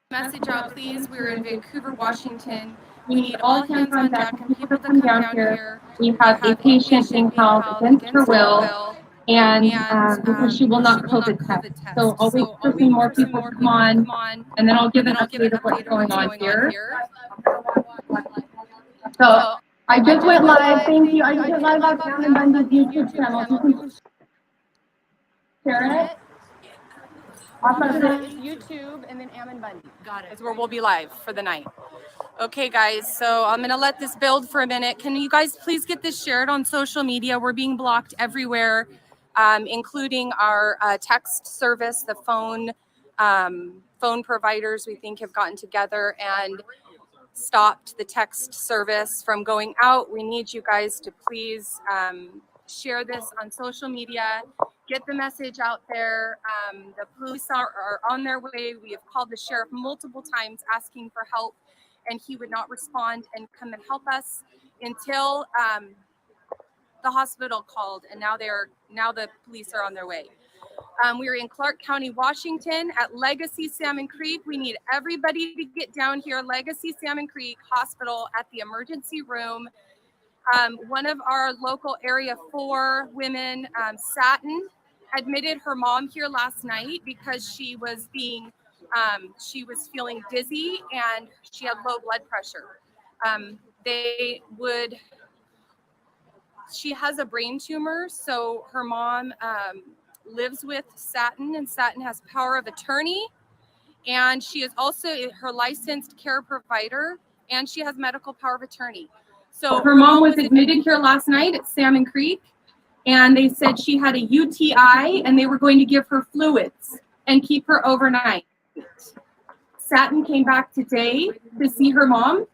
message out, please. We're in Vancouver, Washington. We need all hands on deck and people to come down here. We have a patient being held against her will, and because she will not COVID test. So I'll wait for some more people to come on, and then I'll give an update of what's going on here. So I just went live. Thank you. I just went live on AMMON Bundy's YouTube channel. You can share it. It's YouTube and then AMMON Bundy. Got it. Is where we'll be live for the night. Okay, guys, so I'm going to let this build for a minute. Can you guys please get this shared on social media? We're being blocked everywhere, including our text service. The phone providers, we think, have gotten together and stopped the text service from going out. We need you guys to please share this on social media. Get the message out there. The police are on their way. We have called the sheriff multiple times asking for help, and he would not respond and come and help us until the hospital called, and now the police are on their way. We are in Clark County, Washington at Legacy Salmon Creek. We need everybody to get down here. Legacy Salmon Creek Hospital at the emergency room. One of our local Area 4 women, Satin, admitted her mom here last night because she was feeling dizzy and she had low blood pressure. She has a brain tumor, so her mom lives with Satin, and Satin has power of attorney, and she is also her licensed care provider, and she has medical power of attorney. So her mom was admitted here last night at Salmon Creek, and they said she had a UTI, and they were going to give her fluids and keep her overnight. Satin came back today to see her mom,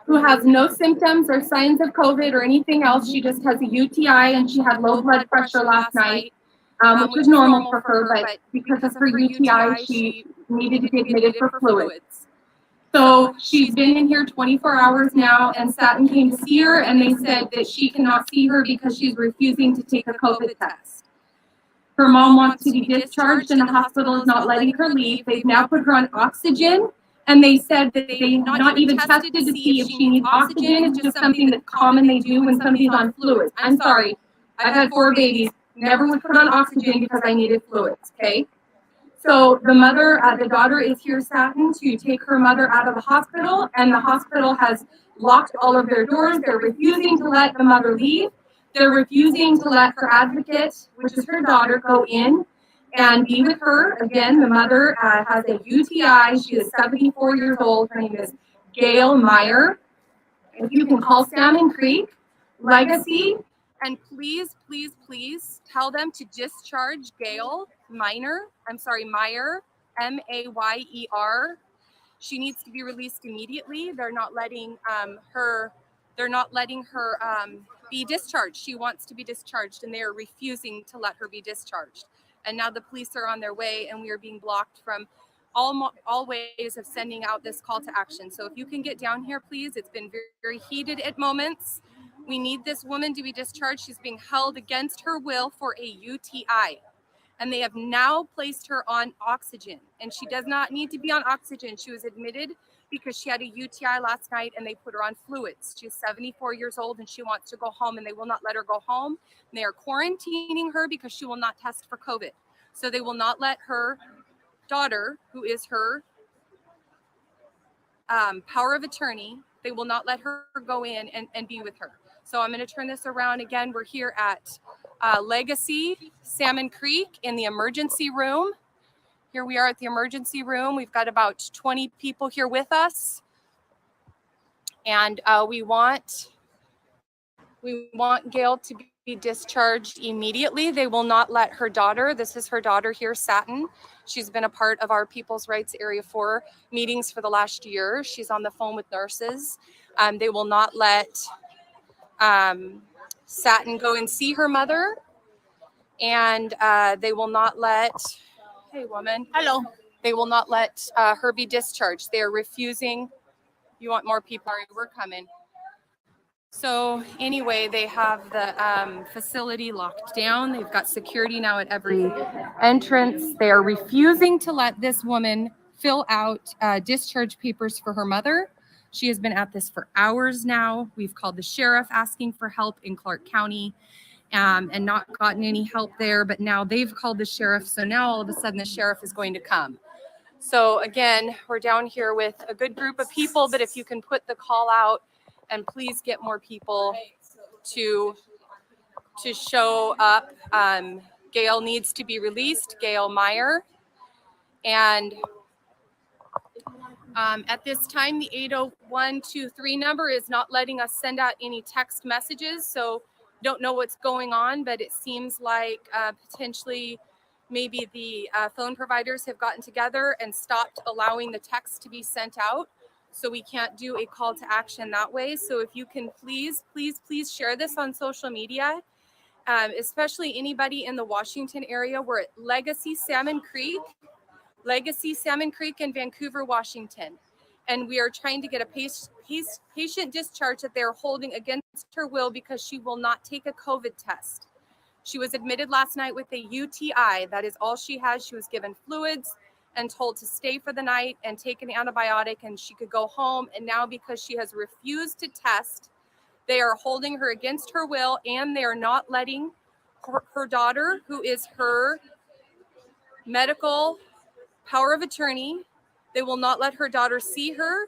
who has no symptoms or signs of COVID or anything else. She just has a UTI, and she had low blood pressure last night, which was normal for her, but because of her UTI, she needed to be admitted for fluids. So she's been in here 24 hours now, and Satin came to see her, and they said that she cannot see her because she's refusing to take a COVID test. Her mom wants to be discharged, and the hospital is not letting her leave. They've now put her on oxygen, and they said that they've not even tested to see if she needs oxygen. It's just something that's common they do when somebody's on fluids. I'm sorry, I've had 4 babies, never was put on oxygen because I needed fluids, okay? So the daughter is here, Satin, to take her mother out of the hospital, and the hospital has locked all of their doors. They're refusing to let the mother leave. They're refusing to let her advocate, which is her daughter, go in and be with her. Again, the mother has a UTI. She is 74 years old. Her name is Gail Meyer. If you can call Salmon Creek Legacy, and please, please, please tell them to discharge Gail Meyer, Mayer. She needs to be released immediately. They're not letting her be discharged. She wants to be discharged, and they are refusing to let her be discharged. And now the police are on their way, and we are being blocked from all ways of sending out this call to action. So if you can get down here, please. It's been very, very heated at moments. We need this woman to be discharged. She's being held against her will for a UTI. And they have now placed her on oxygen. And she does not need to be on oxygen. She was admitted because she had a UTI last night, and they put her on fluids. She's 74 years old, and she wants to go home, and they will not let her go home. And they are quarantining her because she will not test for COVID. So they will not let her daughter, who is her power of attorney, they will not let her go in and be with her. So I'm going to turn this around again. We're here at Legacy Salmon Creek in the emergency room. Here we are at the emergency room. We've got about 20 people here with us. And we want Gail to be discharged immediately. They will not let her daughter, this is her daughter here, Satin. She's been a part of our People's Rights Area 4 meetings for the last year. She's on the phone with nurses. They will not let Satin go and see her mother. And they will not let, hey woman. Hello. They will not let her be discharged. They are refusing. You want more people? We're coming. So anyway, they have the facility locked down. They've got security now at every entrance. They are refusing to let this woman fill out discharge papers for her mother. She has been at this for hours now. We've called the sheriff asking for help in Clark County and not gotten any help there. But now they've called the sheriff. So now all of a sudden the sheriff is going to come. So again, we're down here with a good group of people, but if you can put the call out and please get more people to show up. Gail needs to be released, Gail Meyer. And at this time, the 80123 number is not letting us send out any text messages. So don't know what's going on, but it seems like potentially maybe the phone providers have gotten together and stopped allowing the text to be sent out. So we can't do a call to action that way. So if you can please share this on social media, especially anybody in the Washington area. We're at Legacy Salmon Creek in Vancouver, Washington. And we are trying to get a patient discharge that they're holding against her will because she will not take a COVID test. She was admitted last night with a UTI. That is all she has. She was given fluids and told to stay for the night and take an antibiotic and she could go home. And now because she has refused to test, they are holding her against her will and they are not letting her daughter, who is her medical power of attorney, they will not let her daughter see her.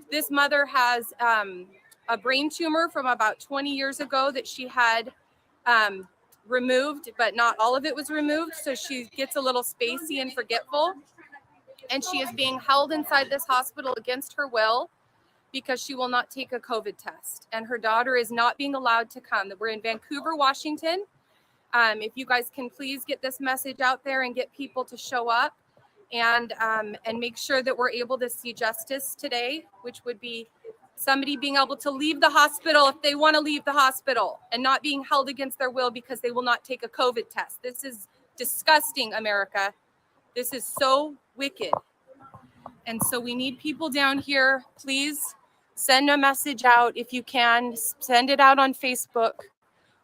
This mother has a brain tumor from about 20 years ago that she had removed, but not all of it was removed. So she gets a little spacey and forgetful. And she is being held inside this hospital against her will because she will not take a COVID test. And her daughter is not being allowed to come. We're in Vancouver, Washington. If you guys can please get this message out there and get people to show up and make sure that we're able to see justice today, which would be somebody being able to leave the hospital if they want to leave the hospital and not being held against their will because they will not take a COVID test. This is disgusting, America. This is so wicked. And so we need people down here. Please send a message out if you can. Send it out on Facebook.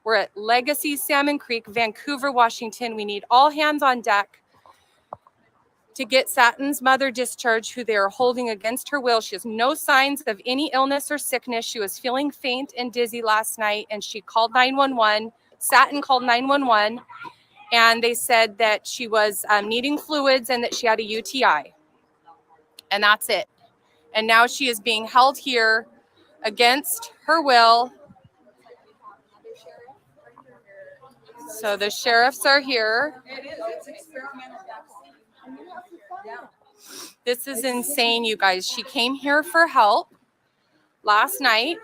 We're at Legacy Salmon Creek, Vancouver, Washington. We need all hands on deck to get Satin's mother discharged, who they are holding against her will. She has no signs of any illness or sickness. She was feeling faint and dizzy last night, and she called 911. Satin called 911, and they said that she was needing fluids and that she had a UTI. And that's it. And now she is being held here against her will. So the sheriffs are here. This is insane, you guys. She came here for help last night.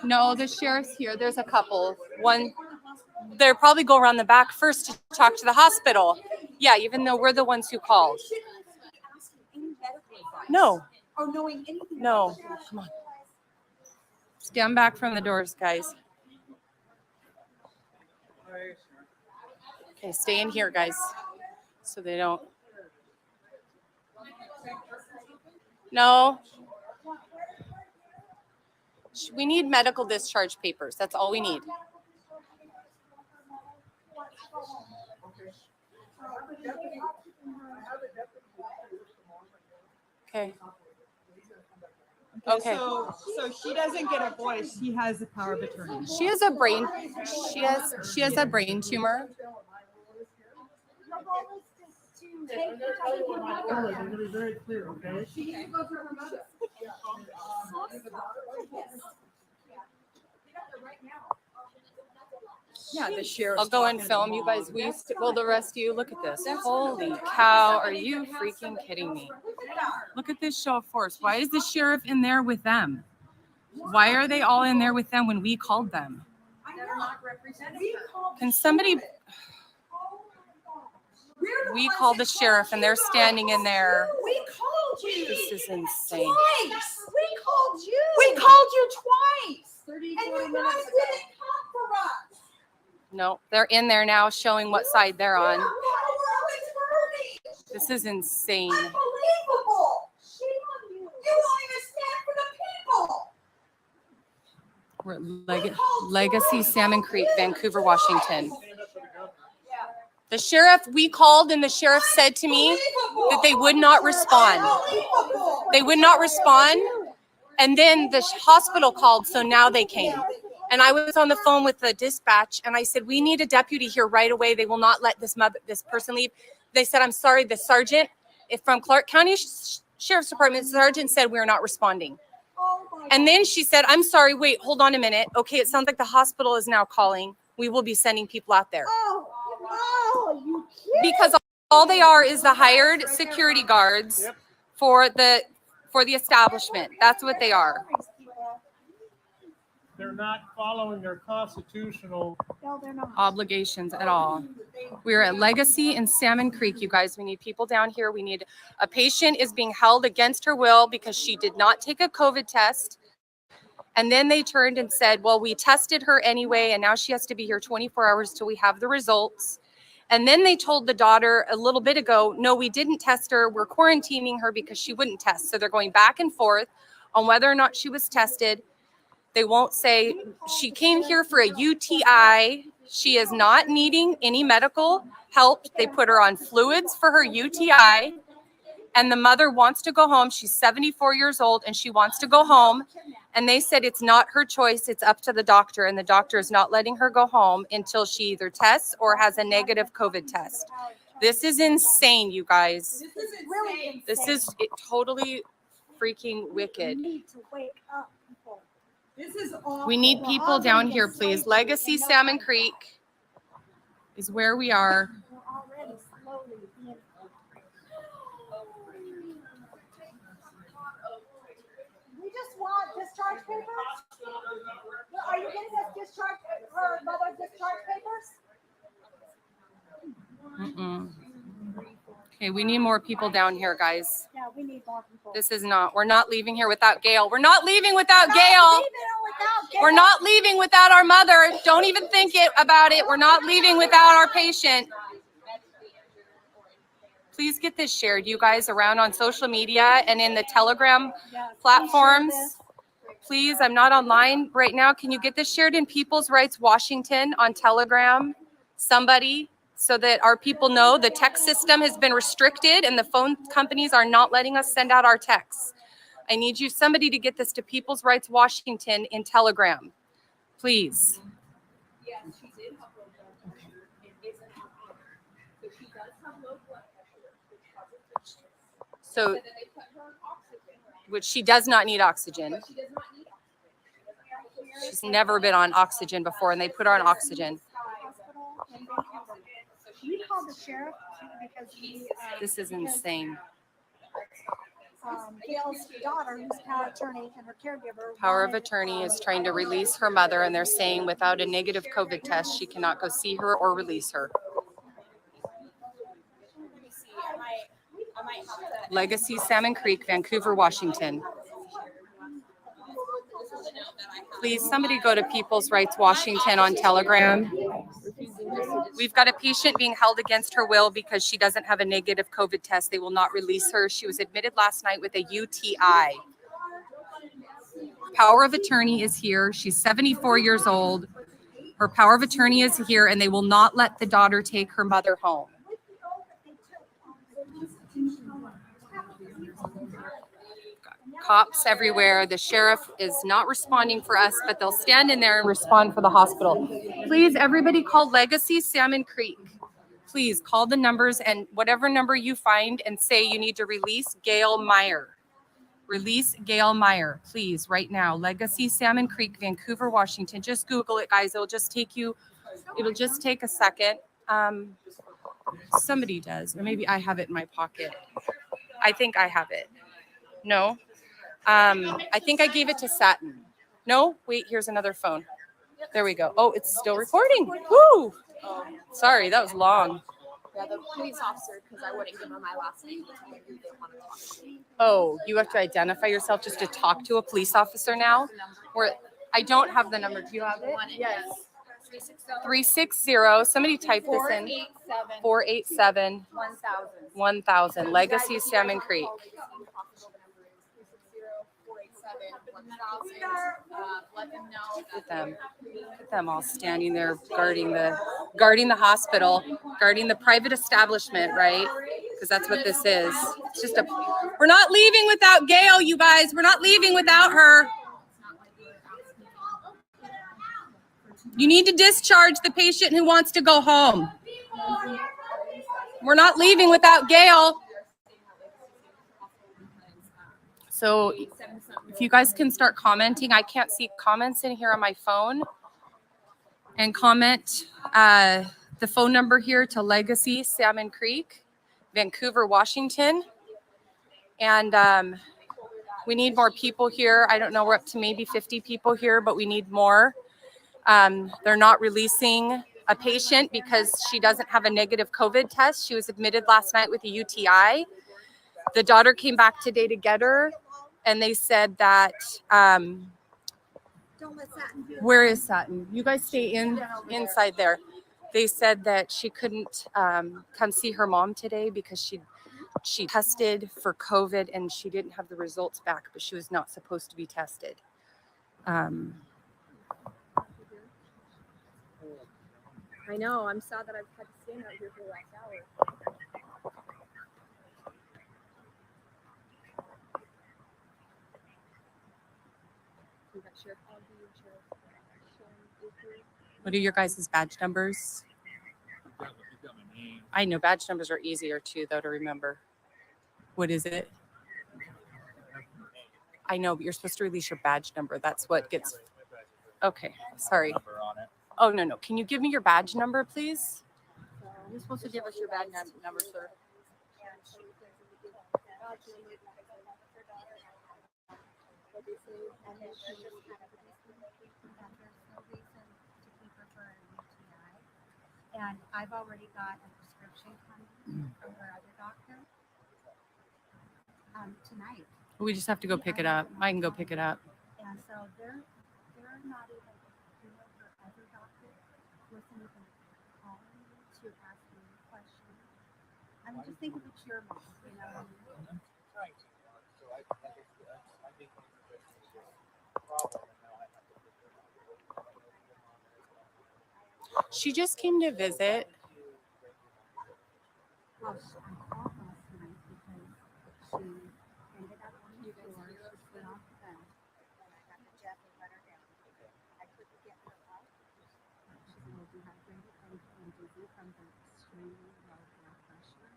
No, the sheriff's here. There's a couple. One, they'll probably go around the back first to talk to the hospital. Yeah, even though we're the ones who called. No. No. Come on. Stand back from the doors, guys. Okay, stay in here, guys, so they don't. No. We need medical discharge papers. That's all we need. Okay. Okay. So she doesn't get a voice. She has the power of attorney. She has a brain. She has a brain tumor. Very clear, okay? Yeah, the sheriff. I'll go and film you guys. Well, the rest of you, look at this. Holy cow. Are you freaking kidding me? Look at this show of force. Why is the sheriff in there with them? Why are they all in there with them when we called them? Can somebody... We called the sheriff and they're standing in there. We called you. This is insane. Twice. We called you. We called you twice. And you guys didn't come for us. No, they're in there now showing what side they're on. Our attorney. This is insane. Unbelievable. Shame on you. You won't even stand for the people. We're at Legacy Salmon Creek, Vancouver, Washington. The sheriff, we called and the sheriff said to me that they would not respond. They would not respond. And then the hospital called, so now they came. And I was on the phone with the dispatch and I said, we need a deputy here right away. They will not let this person leave. They said, I'm sorry, the sergeant from Clark County Sheriff's Department, the sergeant said we're not responding. And then she said, I'm sorry, wait, hold on a minute. Okay, it sounds like the hospital is now calling. We will be sending people out there. Because all they are is the hired security guards for the establishment. That's what they are. They're not following their constitutional obligations at all. We're at Legacy and Salmon Creek, you guys. We need people down here. We need a patient is being held against her will because she did not take a COVID test. And then they turned and said, well, we tested her anyway, and now she has to be here 24 hours till we have the results. And then they told the daughter a little bit ago, no, we didn't test her. We're quarantining her because she wouldn't test. So they're going back and forth on whether or not she was tested. They won't say she came here for a UTI. She is not needing any medical help. They put her on fluids for her UTI. And the mother wants to go home. She's 74 years old and she wants to go home. And they said it's not her choice. It's up to the doctor. And the doctor is not letting her go home until she either tests or has a negative COVID test. This is insane, you guys. This is totally freaking wicked. We need people down here, please. Legacy Salmon Creek is where we are. We just want discharge papers. Are you getting us discharge, her mother discharge papers? Okay, we need more people down here, guys. Yeah, we need more people. We're not leaving here without Gail. We're not leaving without Gail. We're not leaving without our mother. Don't even think about it. We're not leaving without our patient. Please get this shared, you guys, around on social media and in the Telegram platforms. Please, I'm not online right now. Can you get this shared in People's Rights Washington on Telegram? Somebody, so that our people know the text system has been restricted and the phone companies are not letting us send out our texts. I need somebody to get this to People's Rights Washington in Telegram, please. So, which she does not need oxygen. She's never been on oxygen before, and they put her on oxygen. We called the sheriff because This is insane. Gail's daughter, who's power of attorney, and her caregiver. Power of attorney is trying to release her mother, and they're saying without a negative COVID test, she cannot go see her or release her. Legacy Salmon Creek, Vancouver, Washington. Please, somebody go to People's Rights Washington on Telegram. We've got a patient being held against her will because she doesn't have a negative COVID test. They will not release her. She was admitted last night with a UTI. Power of attorney is here. She's 74 years old. Her power of attorney is here, and they will not let the daughter take her mother home. Cops everywhere. The sheriff is not responding for us, but they'll stand in there and respond for the hospital. Please, everybody call Legacy Salmon Creek. Please call the numbers and whatever number you find and say you need to release Gail Meyer. Release Gail Meyer, please, right now. Legacy Salmon Creek, Vancouver, Washington. Just Google it, guys. It'll just take a second. Somebody does, or maybe I have it in my pocket. I think I have it. No. I think I gave it to Satin. No, wait, here's another phone. There we go. Oh, it's still recording. Woo! Sorry, that was long. Yeah, the police officer, because I wouldn't give him my last name. Oh, you have to identify yourself just to talk to a police officer now? I don't have the number. Do you have it? Yes. 360. Somebody type this in. 487 1000. Legacy Salmon Creek. Let them know Look at them all standing there guarding the hospital, guarding the private establishment, right? Because that's what this is. It's just we're not leaving without Gail, you guys. We're not leaving without her. You need to discharge the patient who wants to go home. We're not leaving without Gail. So if you guys can start commenting, I can't see comments in here on my phone. And comment the phone number here to Legacy Salmon Creek, Vancouver, Washington. And we need more people here. I don't know, we're up to maybe 50 people here, but we need more. They're not releasing a patient because she doesn't have a negative COVID test. She was admitted last night with a UTI. The daughter came back today to get her, and they said that, where is Satin? You guys stay inside there. They said that she couldn't come see her mom today because she tested for COVID and she didn't have the results back, but she was not supposed to be tested. I know. I'm sad that I've had to stand out here for the last hour. What are your guys' badge numbers? I know badge numbers are easier too, though, to remember. What is it? I know, but you're supposed to release your badge number. That's what gets. Okay, sorry. Oh, no. Can you give me your badge number, please? You're supposed to give us your badge number, sir. And I've already got a prescription coming from her other doctor tonight. We just have to go pick it up. I can go pick it up. And so they're not even, her other doctor wasn't even calling me to ask me questions. I'm just thinking it's your mom, you know. She just came to visit. Well, I called last night because she ended up on the floor. She went off the bed. And I had to gently let her down. I couldn't get her up. She's a little dehydrated and dizzy from the extremely low blood pressure.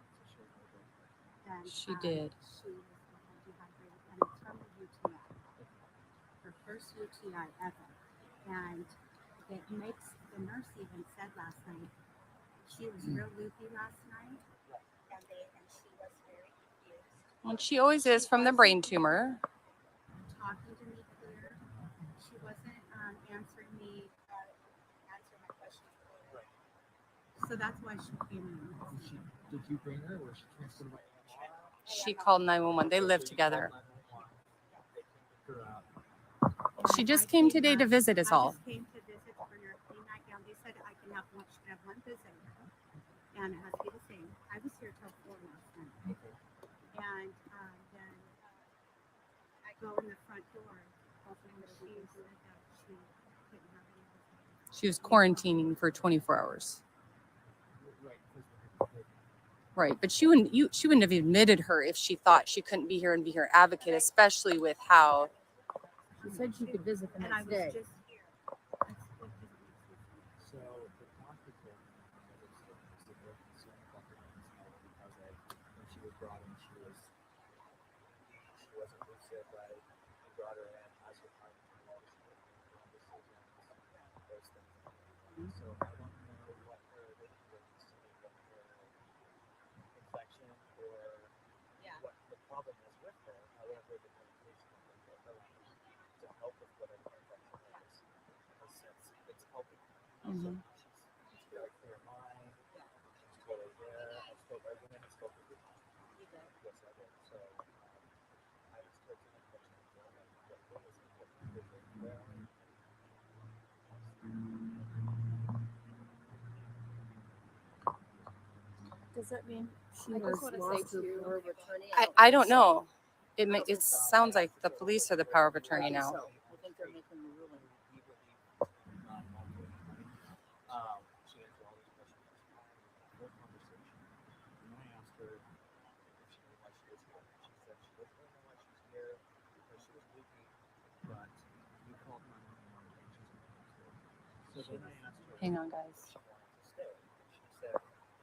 And, She did. She was a little dehydrated, and it's from the UTI. Her first UTI ever. And it makes, the nurse even said last night, she was real loopy last night. And she was very confused. Well, she always is from the brain tumor. Talking to me clear. She wasn't answering my questions clear. So that's why she came in. Did you bring her or she transferred by She called 911. They live together. She just came today to visit us all. I just came to visit for your night down. They said I can have one visit. And it has to be the same. I was here till 4 last night. And then I go in the front door. She said that she couldn't have any visitors. She was quarantining for 24 hours. Right, but she wouldn't have admitted her if she thought she couldn't be here and be her advocate, especially with how. She said she could visit the And I next was day. just here. So the doctor told me that it's the real concern about her because when she was brought in, she wasn't lucid, right? We brought her in as her heart was those things. So I don't know what her infection or what the problem is with her. However, the medication will help to help with whatever infection is. It's helping. Mhm. She's got a clear mind. She's totally there. I spoke everything. I spoke with her. Yes, I did. So I was taking a question for her. What is it? Does that mean she I just was want to lost say her too, power of attorney? I don't know. It sounds like the police are the power of attorney now. I think they're making the ruling. She answered all these questions. Full conversation. And I asked her if she knew why she was here. She said she doesn't really know why she's here because she was leaking, but you called 911 and she's in the hospital. So then I asked her Hang on, guys. if she wanted to stay. She said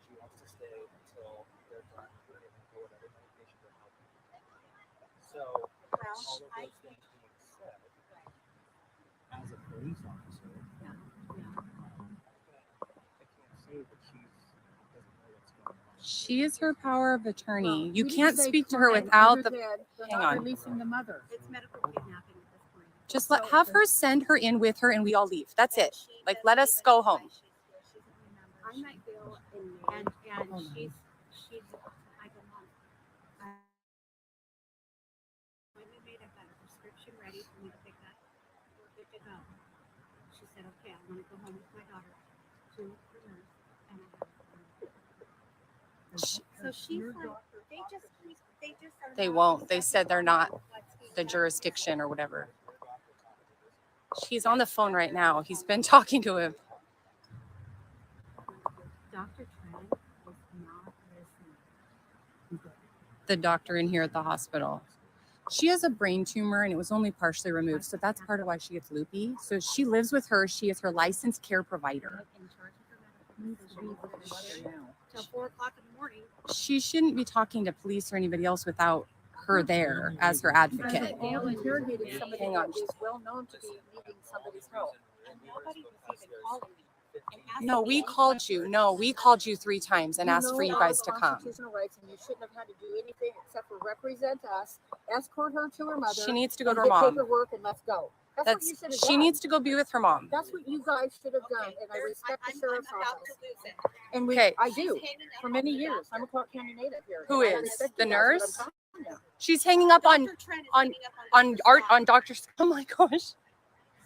she wants to stay until they're done giving her whatever medication they're helping. So all of those things being said, as a police officer, I can't say that she doesn't know what's going on. She is her power of attorney. You We didn't can't say speak to her crime without other the. than they're Hang not on. Releasing the mother. It's medical kidnapping at this point. Just have her send her in with her, and we all leave. That's it. Like, let us go home. I met Gail in May, and she's I go, Mom, appointment made, I've got a prescription ready for me to pick up. We're good to go. She said, okay, I want to go home with my daughter to the nurse, and I have so she's like, they just are They not won't. They said they're not what's being the done. jurisdiction or whatever. She's on the phone right now. He's been talking to him. Dr. Trent was not listening. The doctor in here at the hospital. She has a brain tumor and it was only partially removed. So that's part of why she gets loopy. So she lives with her. She is her licensed care provider. In charge of her medical decision till 4 o'clock in the morning. She shouldn't be talking to police or anybody else without her there as her advocate. Gail interrogated somebody Hang that on. is well known to be needing somebody's help. And nobody was even calling me. and asking No, me we any called questions. you. No, we called you 3 times and asked for you guys to come. Constitutional rights, and you shouldn't have had to do anything except for represent us, escort her to her mother. She needs to go to her get mom. paperwork and let's go. That's what you should have She done. needs to go be with her mom. That's what you guys should have done, and I respect the sheriff's about to office. lose it. And we, Okay. I do, for many years. I'm a Clark County native here. Who and I is? respect The you guys, but I'm nurse? telling you. She's hanging up on Dr. Trent is on- hanging up on doctors. Oh my gosh.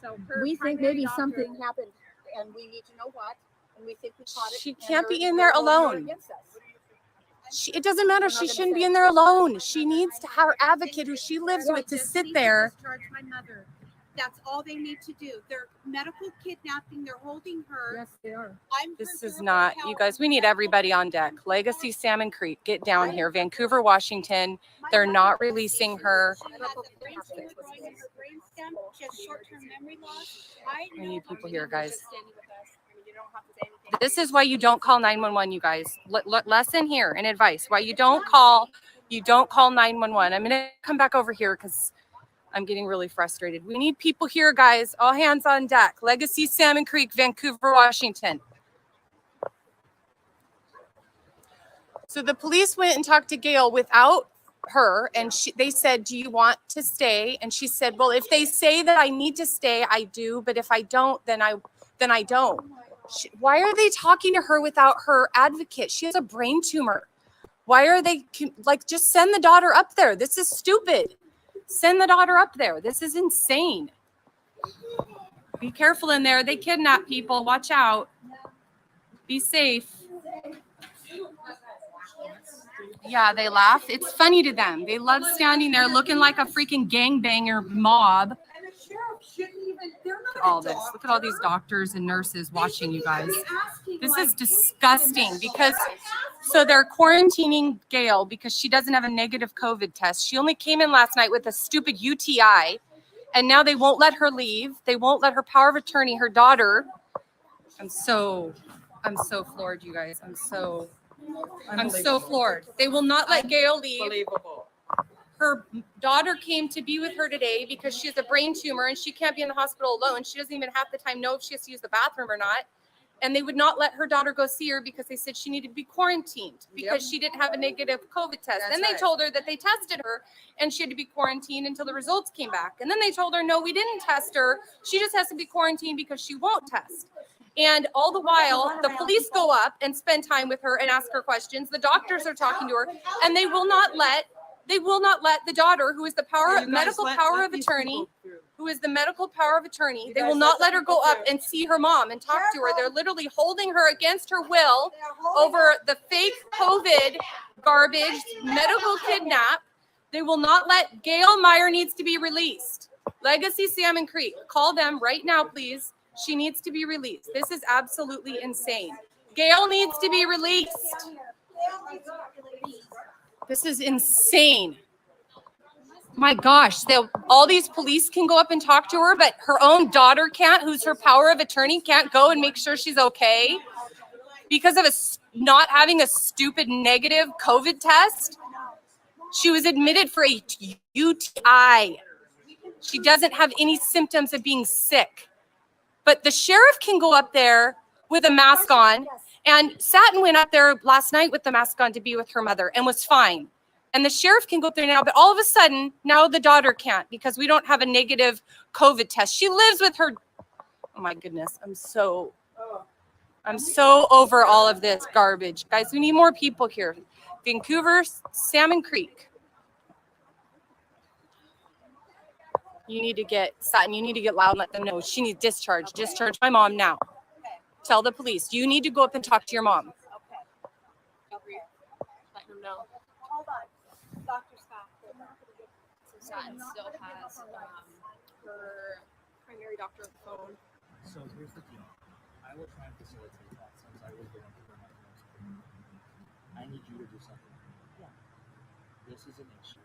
So her We think primary maybe doctor- something happened, and we need to know what, and we think we caught it. She and can't be they're- in there they're holding her alone. against us. It doesn't matter. She shouldn't be in there alone. She needs to have her advocate who she lives with to Just sit need to there. discharge my mother. That's all they need to do. They're medical kidnapping. They're holding her. Yes, they are. I'm This her is therapist not, you help. guys, we need everybody on deck. Legacy Salmon Creek, get down here. Vancouver, Washington. They're not releasing her. She has a brain tumor growing in her brainstem. She has short-term memory loss. I need people here, guys. standing with us. I mean, you don't have to say anything. This is why you don't call 911, you guys. Lesson here and advice. Why you don't call 911. I'm going to come back over here because I'm getting really frustrated. We need people here, guys. All hands on deck. Legacy Salmon Creek, Vancouver, Washington. So the police went and talked to Gail without her, and they said, do you want to stay? And she said, well, if they say that I need to stay, I do. But if I don't, then I don't. Why are they talking to her without her advocate? She has a brain tumor. Why are they like, just send the daughter up there? This is stupid. Send the daughter up there. This is insane. Be careful in there. They kidnap people. Watch out. Be safe. Yeah, they laugh. It's funny to them. They love standing there looking like a freaking gangbanger mob. And the sheriff shouldn't even, they're not Look at all this. Look at all these doctors and nurses watching you guys. This is disgusting because so they're quarantining Gail because she doesn't have a negative COVID test. She only came in last night with a stupid UTI, and now they won't let her leave. They won't let her power of attorney, her daughter. I'm so floored, you guys. I'm so floored. They will not let Gail leave. Unbelievable. Her daughter came to be with her today because she has a brain tumor and she can't be in the hospital alone. She doesn't even half the time know if she has to use the bathroom or not. And they would not let her daughter go see her because they said she needed to be quarantined because she didn't have a negative COVID test. Then they told her that they tested her and she had to be quarantined until the results came back. And then they told her, no, we didn't test her. She just has to be quarantined because she won't test. And all the while, the police go up and spend time with her and ask her questions. The doctors are talking to her, and they will not let the daughter, who is the medical power of attorney, they will not let her go up and see her mom and talk to her. They're literally holding her against her will over the fake COVID garbage medical kidnap. They will not let Gail Meyer needs to be released. Legacy Salmon Creek, call them right now, please. She needs to be released. This is absolutely insane. Gail needs to be released. This is insane. My gosh, all these police can go up and talk to her, but her own daughter can't, who's her power of attorney, can't go and make sure she's okay because of not having a stupid negative COVID test. She was admitted for a UTI. She doesn't have any symptoms of being sick. But the sheriff can go up there with a mask on. And Satin went up there last night with the mask on to be with her mother and was fine. And the sheriff can go up there now, but all of a sudden, now the daughter can't because we don't have a negative COVID test. She lives with her. Oh my goodness, I'm so over all of this garbage. Guys, we need more people here. Vancouver, Salmon Creek. You need to get, Satin, you need to get loud and let them know. She needs discharge. Okay. Discharge my mom now. Okay. Tell the police. You need to go up and talk to your mom. Okay. Let them know. Hold on. Dr. Scott. So Satin still has her primary doctor on the phone. So here's the deal. I will try and facilitate that since I was the one who brought up. I need you to do something. Yeah. This is an issue.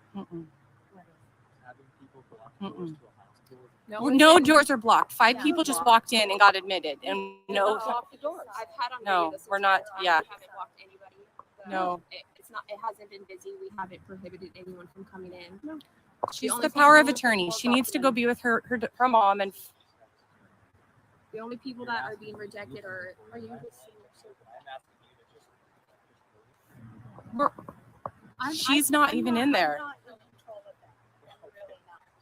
Having people block doors to a hospital. No doors are blocked. 5 people just walked in and got admitted, and no. Block the doors. I've had on No, video we're not. Yeah. We haven't blocked anybody. No. It's not. It hasn't been busy. We haven't prohibited anyone from coming in. No. She's the power of attorney. She needs to go be with her mom, and the only people that are being rejected are you. She's not even in there.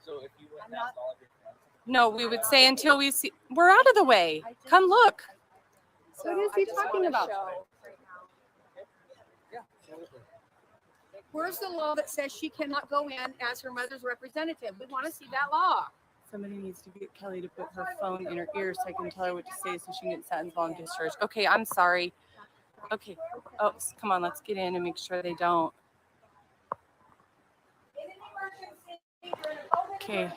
So if you went past all of your friends. No, we would say until we see. We're out of the way. Come look. What is he talking about? Where's the law that says she cannot go in as her mother's representative? We want to see that law. Somebody needs to get Kelly to put her phone in her ear so I can tell her what to say so she can get Satin's mom discharged. Okay, I'm sorry. Okay. Oh, come on, let's get in and make sure they don't. Okay.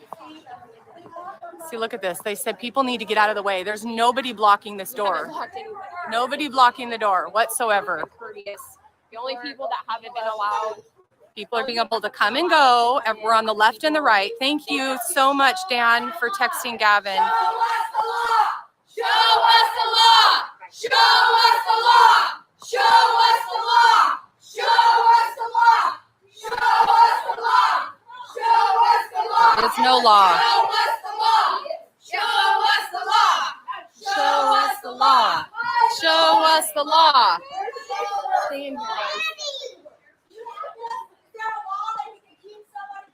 See, look at this. They said people need to get out of the way. There's nobody blocking this door. Nobody blocking the door whatsoever. The only people that haven't been allowed. People are being able to come and go, and we're on the left and the right. Thank you so much, Dan, for texting Gavin. Show us the law! Show us the law! Show us the law! Show us the law! Show us the law! Show us the law! Show us the law! There's no law. Show us the law! Show us the law! Show us the law. Show us the law.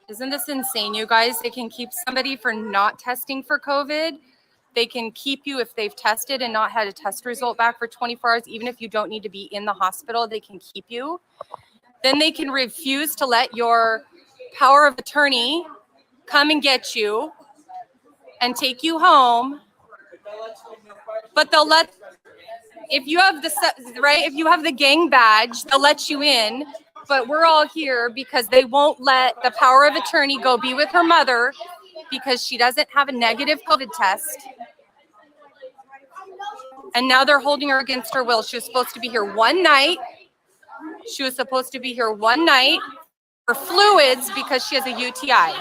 Isn't this insane, you guys? They can keep somebody for not testing for COVID. They can keep you if they've tested and not had a test result back for 24 hours, even if you don't need to be in the hospital, they can keep you. Then they can refuse to let your power of attorney come and get you and take you home. But they'll let, if you have if you have the gang badge, they'll let you in. But we're all here because they won't let the power of attorney go be with her mother because she doesn't have a negative COVID test. And now they're holding her against her will. She was supposed to be here one night. She was supposed to be here one night for fluids because she has a UTI.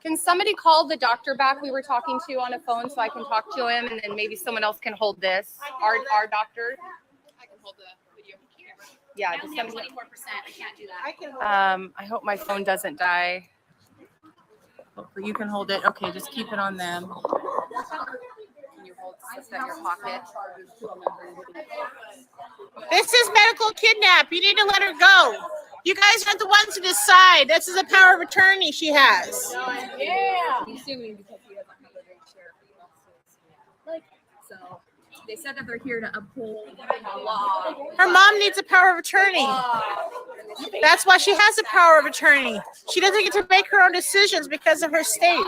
Can somebody call the doctor back we were talking to on a phone so I can talk to him, and then maybe someone else can hold this? Our doctor? I can hold the video camera. Yeah, I just only have 24%. somebody. I can't do that. I hope my phone doesn't die. Hopefully you can hold it. Okay, just keep it on them. Can you hold this in your pocket? This is medical kidnap. You need to let her go. You guys aren't the ones to decide. This is a power of attorney she has. Yeah. I'm assuming because he doesn't have a great share of so they said that they're here to uphold the law. Her mom needs a power of attorney. That's why she has a power of attorney. She doesn't get to make her own decisions because of her state.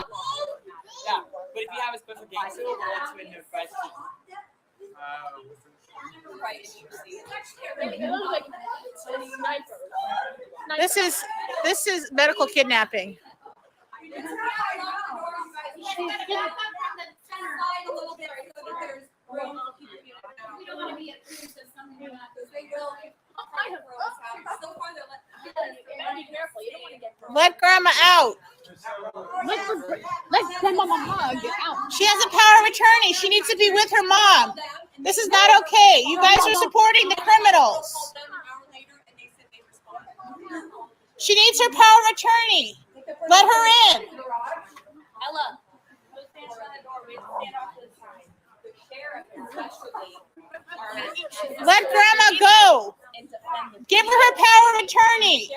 Yeah, but if you have a special gang seal, we'll let you in here first. This is medical kidnapping. Let grandma out. Let grandma hug. Get out. She has a power of attorney. She needs to be with her mom. This is not okay. You guys are supporting the criminals. She needs her power of attorney. Let her in. Ella. Let grandma go. Give her her power of attorney.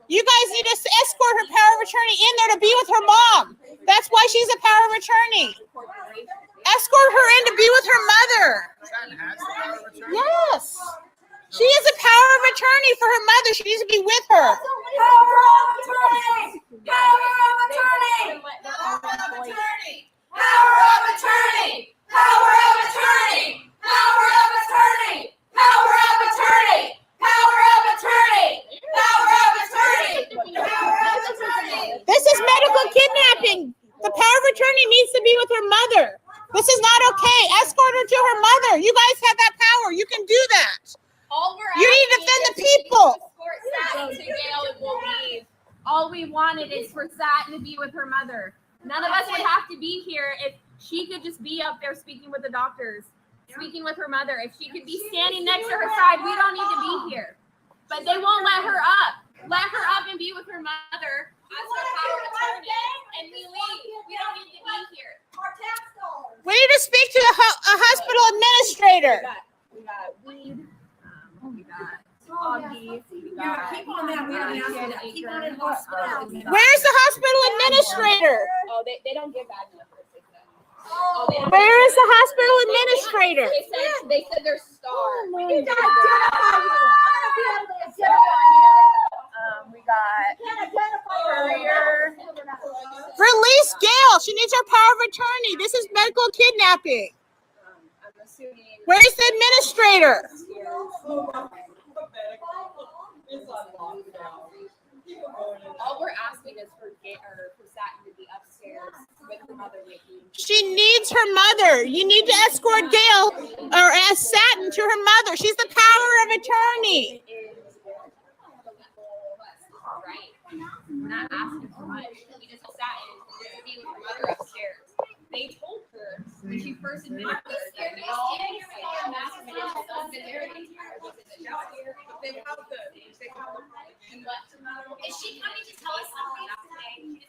You guys need to escort her power of attorney in there to be with her mom. That's why she's a power of attorney. Escort her in to be with her mother. Yes. She is a power of attorney for her mother. She needs to be with her. Power of attorney! Power of attorney! Power of attorney! Power of attorney! Power of attorney! Power of attorney! Power of attorney! Power of attorney! Power of attorney! Power of attorney! This is medical kidnapping. The power of attorney needs to be with her mother. This is not okay. Escort her to her mother. You guys have that power. You can do that. You need to defend the people. All we wanted is for Satin to be with her mother. None of us would have to be here if she could just be up there speaking with the doctors, speaking with her mother. If she could be standing next to her side, we don't need to be here. But they won't let her up. Let her up and be with her mother as her power of attorney, and we leave. We don't need to be here. Our tax dollars. We need to speak to a hospital administrator. We got weed. We got Augie. Yeah, keep on that. We haven't asked you that. Keep on in hospital. Where's the hospital administrator? Oh, they don't give bad enough. Where is the hospital administrator? They said they're starved. We got We got Courier. Release Gail. She needs her power of attorney. This is medical kidnapping. I'm assuming Where's the administrator? all we're asking is for Satin to be upstairs with her mother making. She needs her mother. You need to escort Gail or ask Satin to her mother. She's the power of attorney. Right. We're not asking for much. We just want Satin to be with her mother upstairs. They told her when she first admitted her, they all Is she coming to tell us something?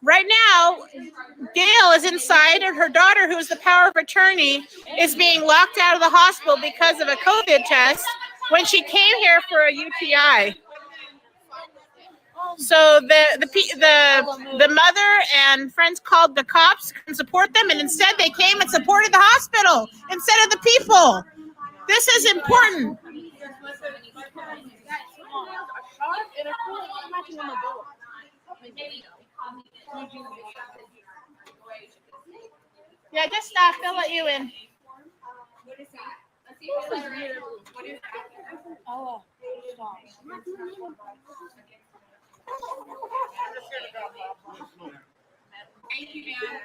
Right now, Gail is inside, and her daughter, who is the power of attorney, is being locked out of the hospital because of a COVID test when she came here for a UTI. So the mother and friends called the cops and support them, and instead they came and supported the hospital instead of the people. This is important. Yeah, just stop. They'll let you in. What is that? Let's see if it's right. What is that? Oh, Thank you, ma'am.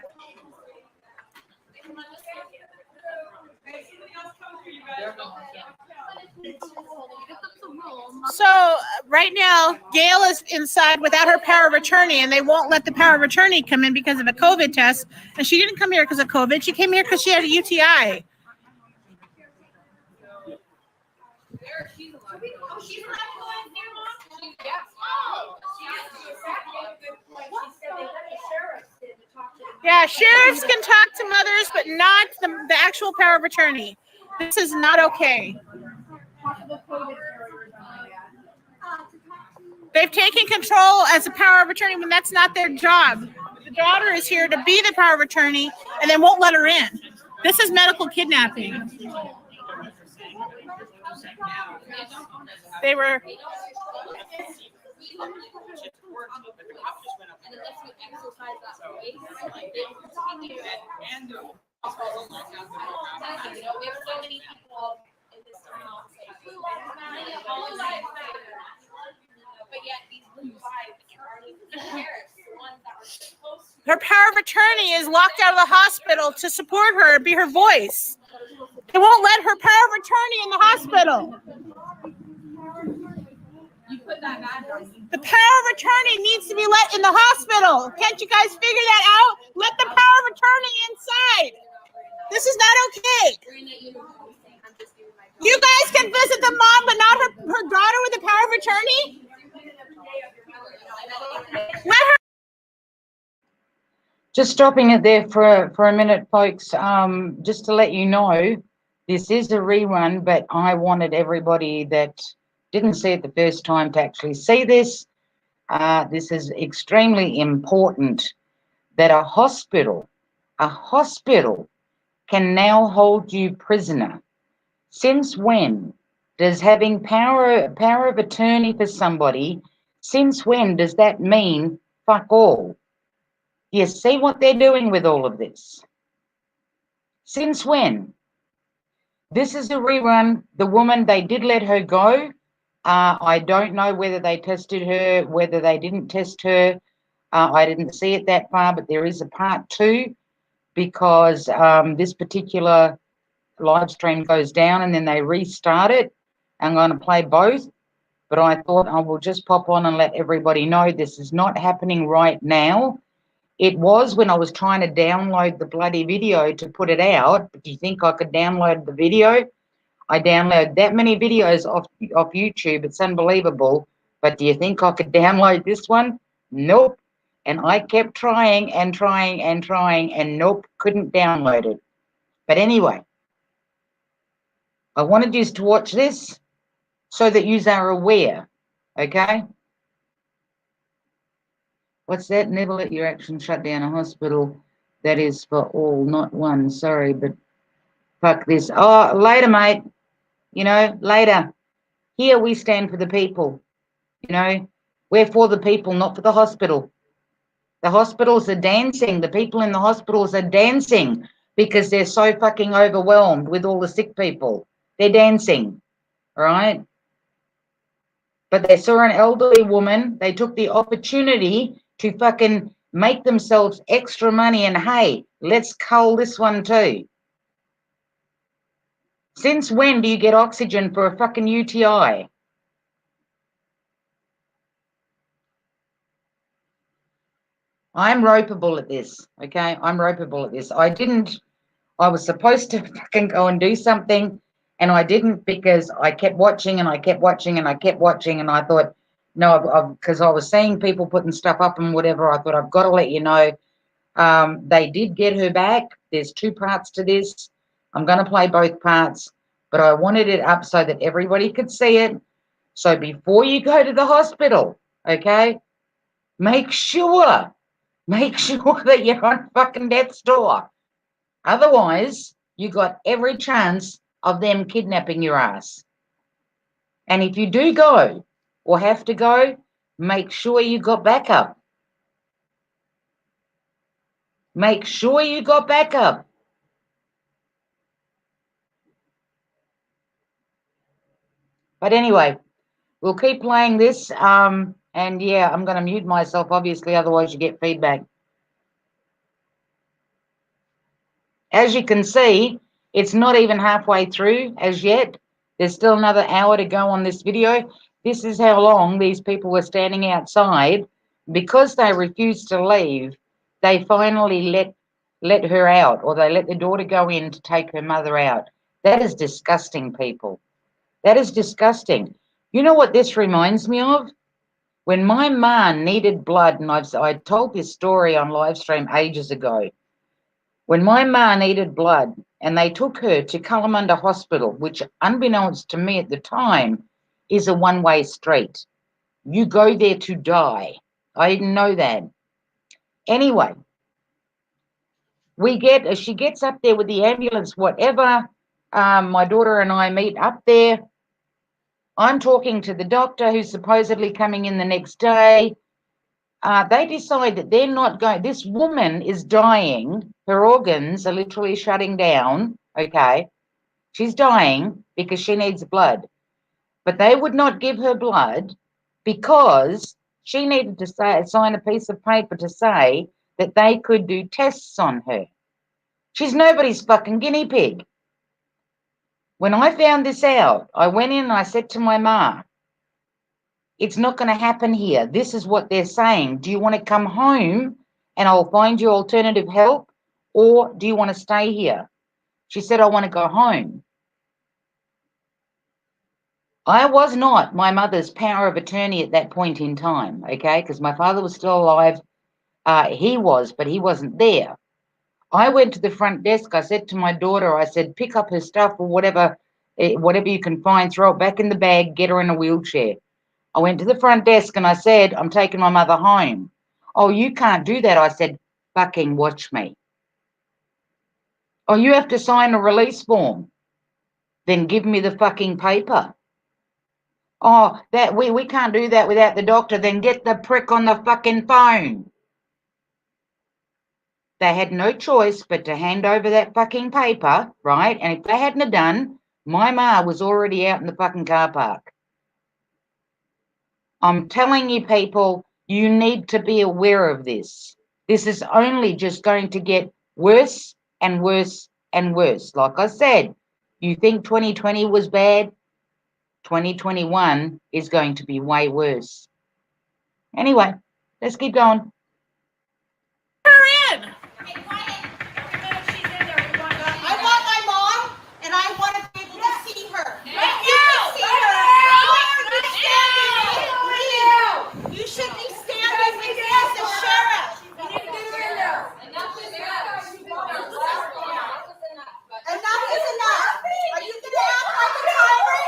So right now, Gail is inside without her power of attorney, and they won't let the power of attorney come in because of a COVID test. And she didn't come here because of COVID. She came here because she had a UTI. Yeah, sheriffs can talk to mothers, but not the actual power of attorney. This is not okay. They've taken control as a power of attorney when that's not their job. The daughter is here to be the power of attorney, and they won't let her in. This is medical kidnapping. They were... And unless you exercise that voice, they will continue You know, we have so many people in this town say, but yet these blue vibes aren't even the ones that are supposed to. Her power of attorney is locked out of the hospital to support her and be her voice. They won't let her power of attorney in the hospital. You put that bad on you. The power of attorney needs to be let in the hospital. Can't you guys figure that out? Let the power of attorney inside. This is not okay. You guys can visit the mom, but not her daughter with the power of attorney? Let her. Just stopping it there for a minute, folks. Just to let you know, this is a rerun, but I wanted everybody that didn't see it the first time to actually see this. This is extremely important that a hospital can now hold you prisoner. Since when does having power of attorney for somebody, since when does that mean fuck all? You see what they're doing with all of this? Since when? This is a rerun. The woman, they did let her go. I don't know whether they tested her, whether they didn't test her. I didn't see it that far, but there is a part 2 because this particular live stream goes down and then they restart it. I'm going to play both, but I thought I will just pop on and let everybody know this is not happening right now. It was when I was trying to download the bloody video to put it out. But do you think I could download the video? I download that many videos off YouTube. It's unbelievable. But do you think I could download this one? Nope. And I kept trying and trying and trying and nope, couldn't download it. But anyway, I wanted you to watch this so that you are aware, okay? What's that? Never let your actions shut down a hospital. That is for all, not one. Sorry, but fuck this. Oh, later, mate. You know, later. Here we stand for the people. You know, we're for the people, not for the hospital. The hospitals are dancing. The people in the hospitals are dancing because they're so fucking overwhelmed with all the sick people. They're dancing, all right? But they saw an elderly woman. They took the opportunity to fucking make themselves extra money and hey, let's cull this one too. Since when do you get oxygen for a fucking UTI? I'm ropeable at this, okay? I'm ropeable at this. I was supposed to fucking go and do something and I didn't because I kept watching and I kept watching and I kept watching and I thought, no, because I was seeing people putting stuff up and whatever, I thought I've got to let you know. They did get her back. There's 2 parts to this. I'm going to play both parts, but I wanted it up so that everybody could see it. So before you go to the hospital, okay, make sure that you're on fucking death's door. Otherwise, you got every chance of them kidnapping your ass. And if you do go or have to go, make sure you got backup. Make sure you got backup. But anyway, we'll keep playing this. And yeah, I'm going to mute myself, obviously, otherwise you get feedback. As you can see, it's not even halfway through as yet. There's still another hour to go on this video. This is how long these people were standing outside. Because they refused to leave, they finally let her out, or they let the daughter go in to take her mother out. That is disgusting, people. That is disgusting. You know what this reminds me of? When my ma needed blood, and I told this story on live stream ages ago. When my ma needed blood and they took her to Kalamunda Hospital, which unbeknownst to me at the time is a one-way street. You go there to die. I didn't know that. Anyway, she gets up there with the ambulance, whatever. My daughter and I meet up there. I'm talking to the doctor who's supposedly coming in the next day. they decide that they're not going, this woman is dying, her organs are literally shutting down, okay? She's dying because she needs blood. But they would not give her blood because she needed to sign a piece of paper to say that they could do tests on her. She's nobody's fucking guinea pig. When I found this out, I went in and I said to my ma, it's not going to happen here. This is what they're saying. Do you want to come home and I'll find you alternative help, or do you want to stay here? She said, I want to go home. I was not my mother's power of attorney at that point in time, okay, because my father was still alive. He was, but he wasn't there. I went to the front desk. I said to my daughter, I said, pick up her stuff or whatever you can find, throw it back in the bag, get her in a wheelchair. I went to the front desk and I said, I'm taking my mother home. Oh, you can't do that. I said, fucking watch me. Oh, you have to sign a release form. Then give me the fucking paper. Oh, that we can't do that without the doctor. Then get the prick on the fucking phone. They had no choice but to hand over that fucking paper, right? And if they hadn't have done, my ma was already out in the fucking car park. I'm telling you, people, you need to be aware of this. This is only just going to get worse and worse and worse. Like I said, you think 2020 was bad? 2021 is going to be way worse. Anyway, let's keep going. Her in. I want my mom, and I want to be able to see her. You can see her. You should be standing with me as the sheriff. Enough is enough. Are you going to act like a tyrant?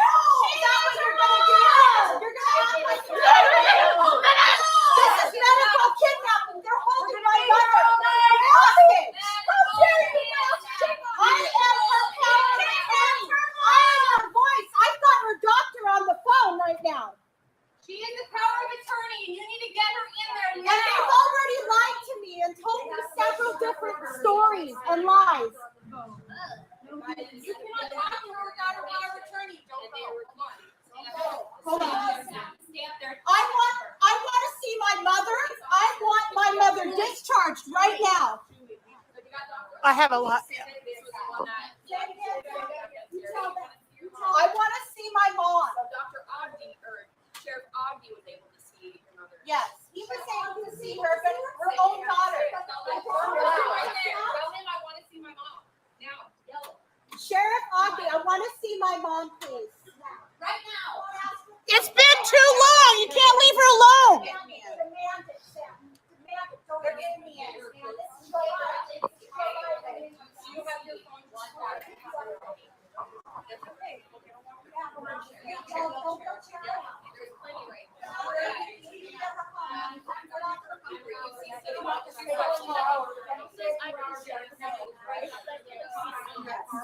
Is that what you're going to do? You're going to act like a tyrant? This is medical kidnapping. They're holding my mother hostage. I am her power of attorney. I am her voice. I've got her doctor on the phone right now. She is the power of attorney, and you need to get her in there And they've already lied to me and told me several different stories and lies. You cannot talk to her without her power of attorney. Don't go. Hold on. I want to see my mother. I want my mother discharged right now. I have a lot. I want to see my mom. Dr. Ogden or Sheriff Ogden was able to see your mother. Yes, he was able to see her, but her own daughter. Tell him I want to see my mom. Now, yell. Sheriff Ogden, I want to see my mom, please. Right now. It's been too long. You can't leave her alone.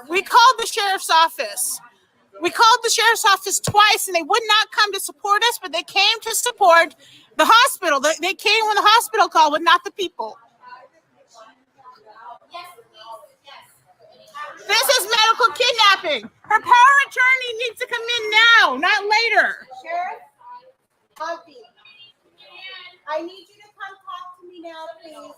We called the sheriff's office. We called the sheriff's office twice and they would not come to support us, but they came to support the hospital. They came when the hospital called, but not the people. This is medical kidnapping. Her power of attorney needs to come in now, not later. Sheriff Ogden, I need you to come talk to me now, please.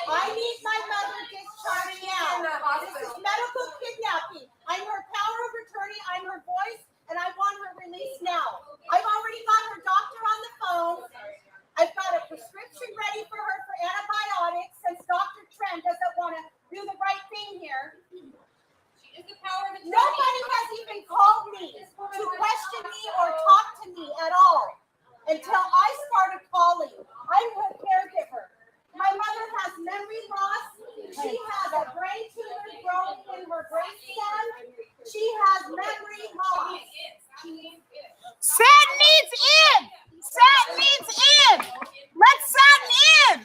I need my mother discharged now. This is medical kidnapping. I'm her power of attorney, I'm her voice, and I want her released now. I've already got her doctor on the phone. I've got a prescription ready for her for antibiotics since Dr. Trent doesn't want to do the right thing here. She is the power of attorney. Nobody has even called me to question me or talk to me at all until I started calling. I'm her caregiver. My mother has memory loss. She has a brain tumor growing in her brainstem. She has memory loss. Satin needs in. Satin needs in. Let Satin in.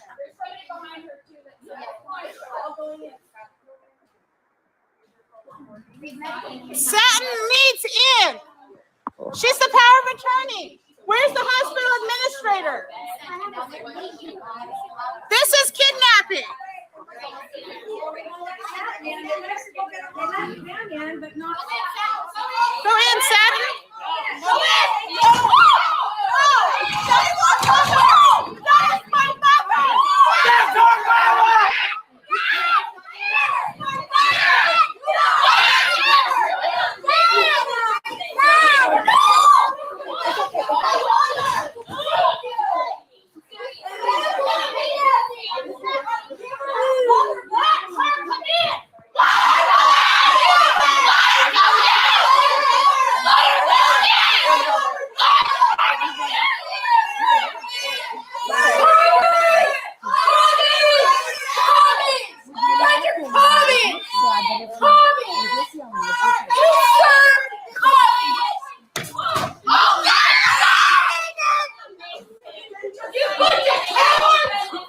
Satin needs in. She's the power of attorney. Where's the hospital administrator? This is kidnapping. Go in, Saturn. Go in. That is my mother. That's our mother.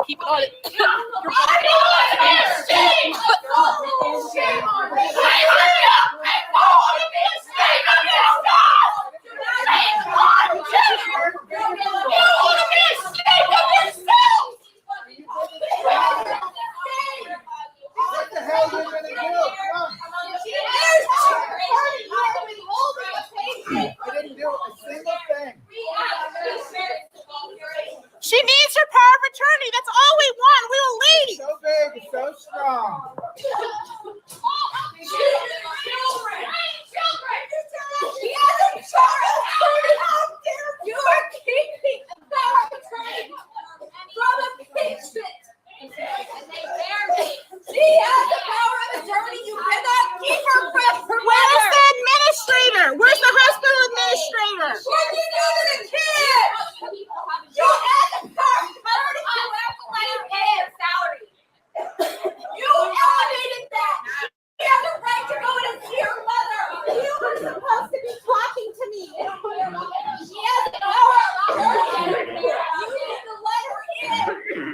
Keep it on it. What the hell are you gonna do? I didn't do a single thing. She needs her power of attorney. That's all we want. We will leave. So big, so strong. You are keeping the power of attorney from a patient. She has the power of attorney. You cannot keep her from her Where's mother. the administrator? Where's the hospital administrator? What did you do to the kid? You had the power of attorney. You have to let her pay her salary. You elevated that. She has a right to go in and see her mother. You were supposed to be talking to me. She has the power of attorney. You need to let her in.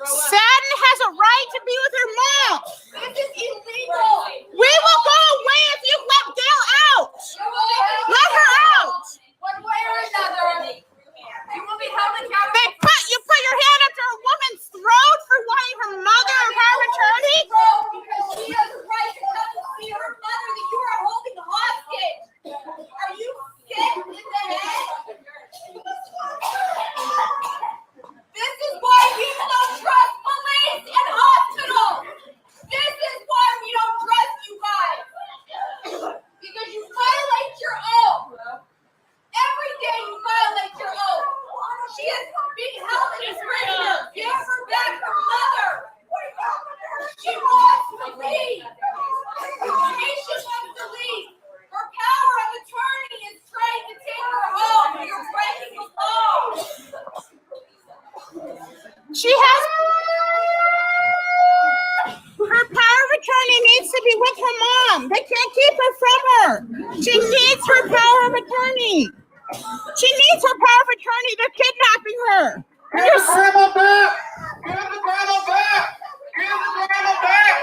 Satin has a right to be with her mom. This is illegal. We will go away if you let Gail out. Let her out. One way or another, you will be held accountable. You put your hand up to a woman's throat for wanting her mother or power of attorney? Because she has the right to come and see her mother that you are holding hostage. Are you sick in the head? This is why we don't trust police and hospitals. This is why we don't trust you guys. Because you violate your oath. Every day you violate your oath. She is being held in a prisoner. Give her back her mother. She wants to leave. She wants to leave. Her power of attorney is trying to take her home. You're breaking the law. She has her power of attorney needs to be with her mom. They can't keep her from her. She needs her power of attorney. She needs her power of attorney. They're kidnapping her. Give the grandma back! Give the grandma back! Give the grandma back!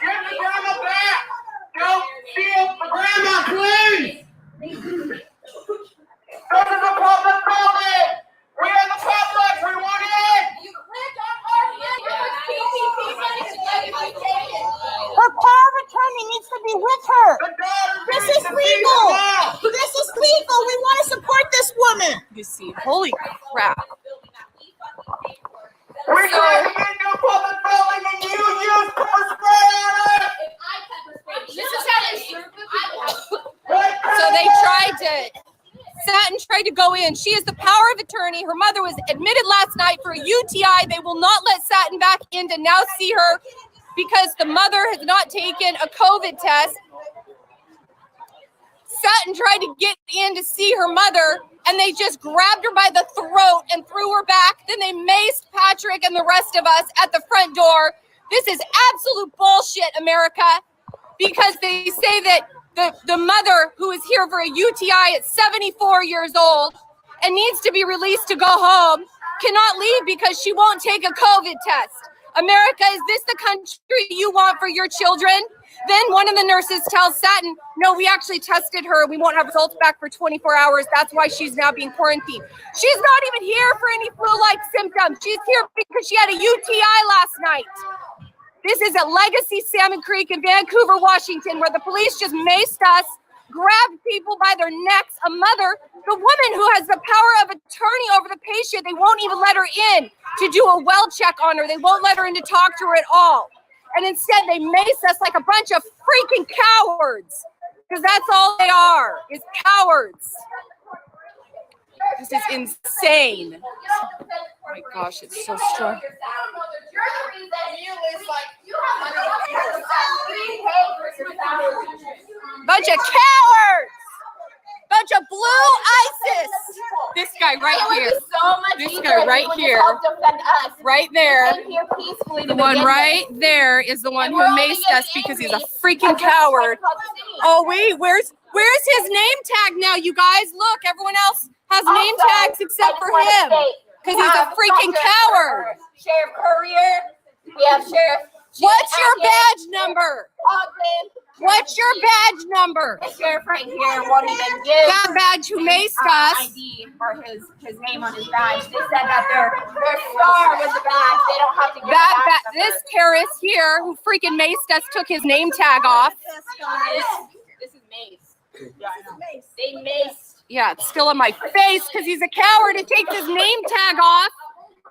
Give the grandma back! Don't steal the grandma, please! This is a public building! We are the public! We want in! You clicked on our video with PPP money to let you be taken. Her power of attorney needs to be with her. The daughter This needs is to see legal. the mom. This is legal. We want to support this woman. You see, holy crap. We tried to get into a public building and you used pepper spray on it! This is how they serve the people. Like So they tried to, Satin tried to go in. She has the power of attorney. Her mother was admitted last night for a UTI. They will not let Satin back in to now see her because the mother has not taken a COVID test. Satin tried to get in to see her mother, and they just grabbed her by the throat and threw her back. Then they maced Patrick and the rest of us at the front door. This is absolute bullshit, America, because they say that the mother who is here for a UTI at 74 years old and needs to be released to go home cannot leave because she won't take a COVID test. America, is this the country you want for your children? Then one of the nurses tells Satin, no, we actually tested her. We won't have results back for 24 hours. That's why she's now being quarantined. She's not even here for any flu-like symptoms. She's here because she had a UTI last night. This is at Legacy Salmon Creek in Vancouver, Washington, where the police just maced us, grabbed people by their necks. A mother, the woman who has the power of attorney over the patient, they won't even let her in to do a well check on her. They won't let her in to talk to her at all. And instead they mace us like a bunch of freaking cowards, because that's all they are, is cowards. This is insane. Oh my gosh, it's so strong. Bunch of cowards! Bunch of blue ISIS! This guy right here. This guy right here. Right there. The one right there is the one who maced us because he's a freaking coward. Oh wait, where's his name tag now, you guys? Look, everyone else has name tags except for him. Because he's a freaking coward. Sheriff Courier. We have Sheriff. What's your badge number? What's your badge number? The sheriff right here won't even give that badge who maced us. ID or his name on his badge. They said that their star was a badge. They don't have to give that. This Paris here who freaking maced us took his name tag off. This is Mace. They maced. Yeah, it's still in my face because he's a coward. It takes his name tag off.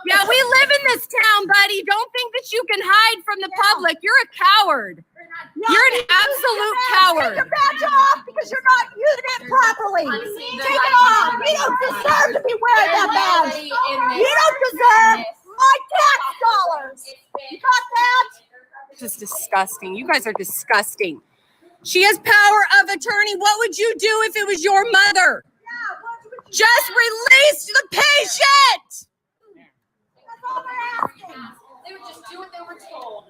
Yeah, we live in this town, buddy. Don't think that you can hide from the public. You're a coward. You're an absolute coward. Take your badge off because you're not using it properly. Take it off. You don't deserve to be wearing that badge. You don't deserve my tax dollars. You got that? This is disgusting. You guys are disgusting. She has power of attorney. What would you do if it was your mother? Just release the patient. They would just do what they were told.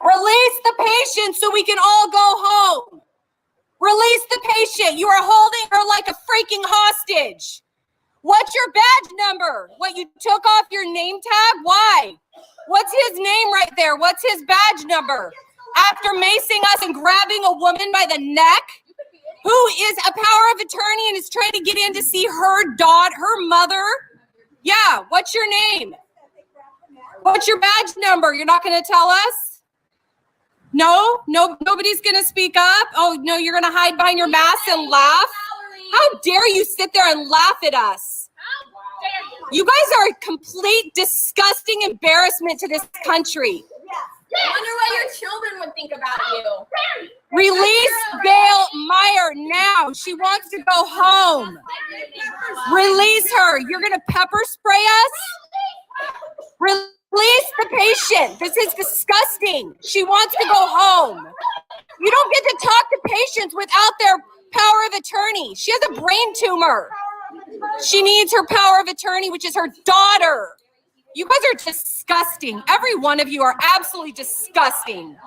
Release the patient so we can all go home. Release the patient. You are holding her like a freaking hostage. What's your badge number? What, you took off your name tag? Why? What's his name right there? What's his badge number? After macing us and grabbing a woman by the neck, who is a power of attorney and is trying to get in to see her daughter, her mother? Yeah, what's your name? What's your badge number? You're not going to tell us? No, nobody's going to speak up. Oh, no, you're going to hide behind your mask and laugh? How dare you sit there and laugh at us? You guys are a complete disgusting embarrassment to this country. I wonder what your children would think about you. Release Gail Meyer now. She wants to go home. Release her. You're going to pepper spray us? Release the patient. This is disgusting. She wants to go home. You don't get to talk to patients without their power of attorney. She has a brain tumor. She needs her power of attorney, which is her daughter. You guys are disgusting. Every one of you are absolutely disgusting.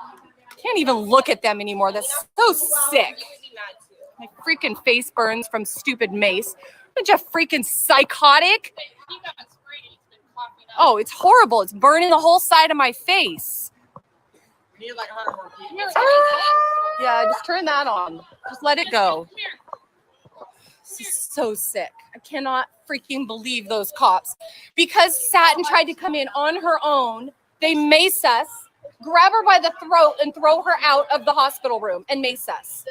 Can't even look at them anymore. That's so sick. My freaking face burns from stupid mace. Bunch of freaking psychotic. Oh, it's horrible. It's burning the whole side of my face. Yeah, just turn that on. Just let it go. This is so sick. I cannot freaking believe those cops. Because Satin tried to come in on her own, they mace us, grab her by the throat, and throw her out of the hospital room and mace us.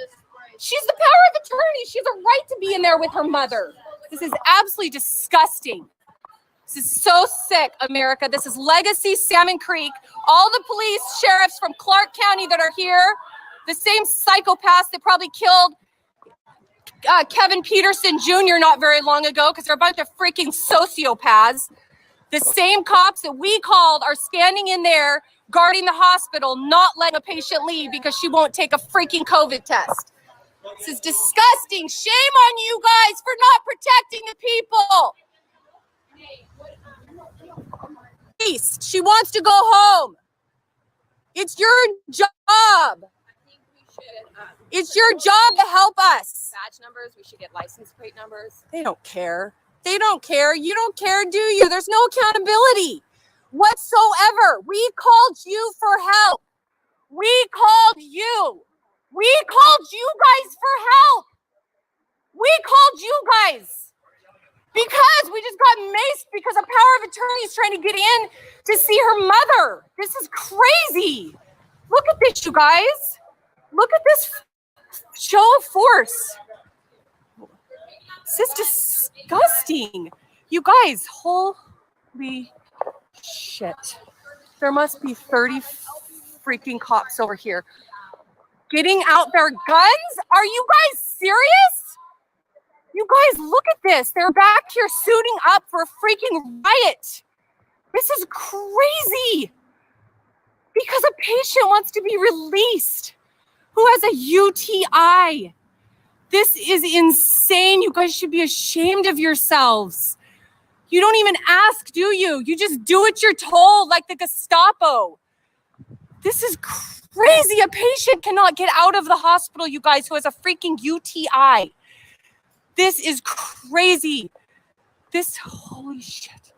She's the power of attorney. She has a right to be in there with her mother. This is absolutely disgusting. This is so sick, America. This is Legacy Salmon Creek. All the police, sheriffs from Clark County that are here, the same psychopaths that probably killed Kevin Peterson Jr. not very long ago, because they're a bunch of freaking sociopaths. The same cops that we called are standing in there guarding the hospital, not letting a patient leave because she won't take a freaking COVID test. This is disgusting. Shame on you guys for not protecting the people. She wants to go home. It's your job. It's your job to help us. Badge numbers, we should get license plate numbers. They don't care. They don't care. You don't care, do you? There's no accountability. whatsoever. We called you for help. We called you. We called you guys for help. We called you guys because we just got maced because a power of attorney is trying to get in to see her mother. This is crazy. Look at this, you guys. Look at this show of force. This is disgusting. You guys, holy shit. There must be 30 freaking cops over here getting out their guns. Are you guys serious? You guys, look at this. They're back here suiting up for a freaking riot. This is crazy. Because a patient wants to be released who has a UTI. This is insane. You guys should be ashamed of yourselves. You don't even ask, do you? You just do what you're told, like the Gestapo. This is crazy. A patient cannot get out of the hospital, you guys, who has a freaking UTI. This is crazy. This, holy shit.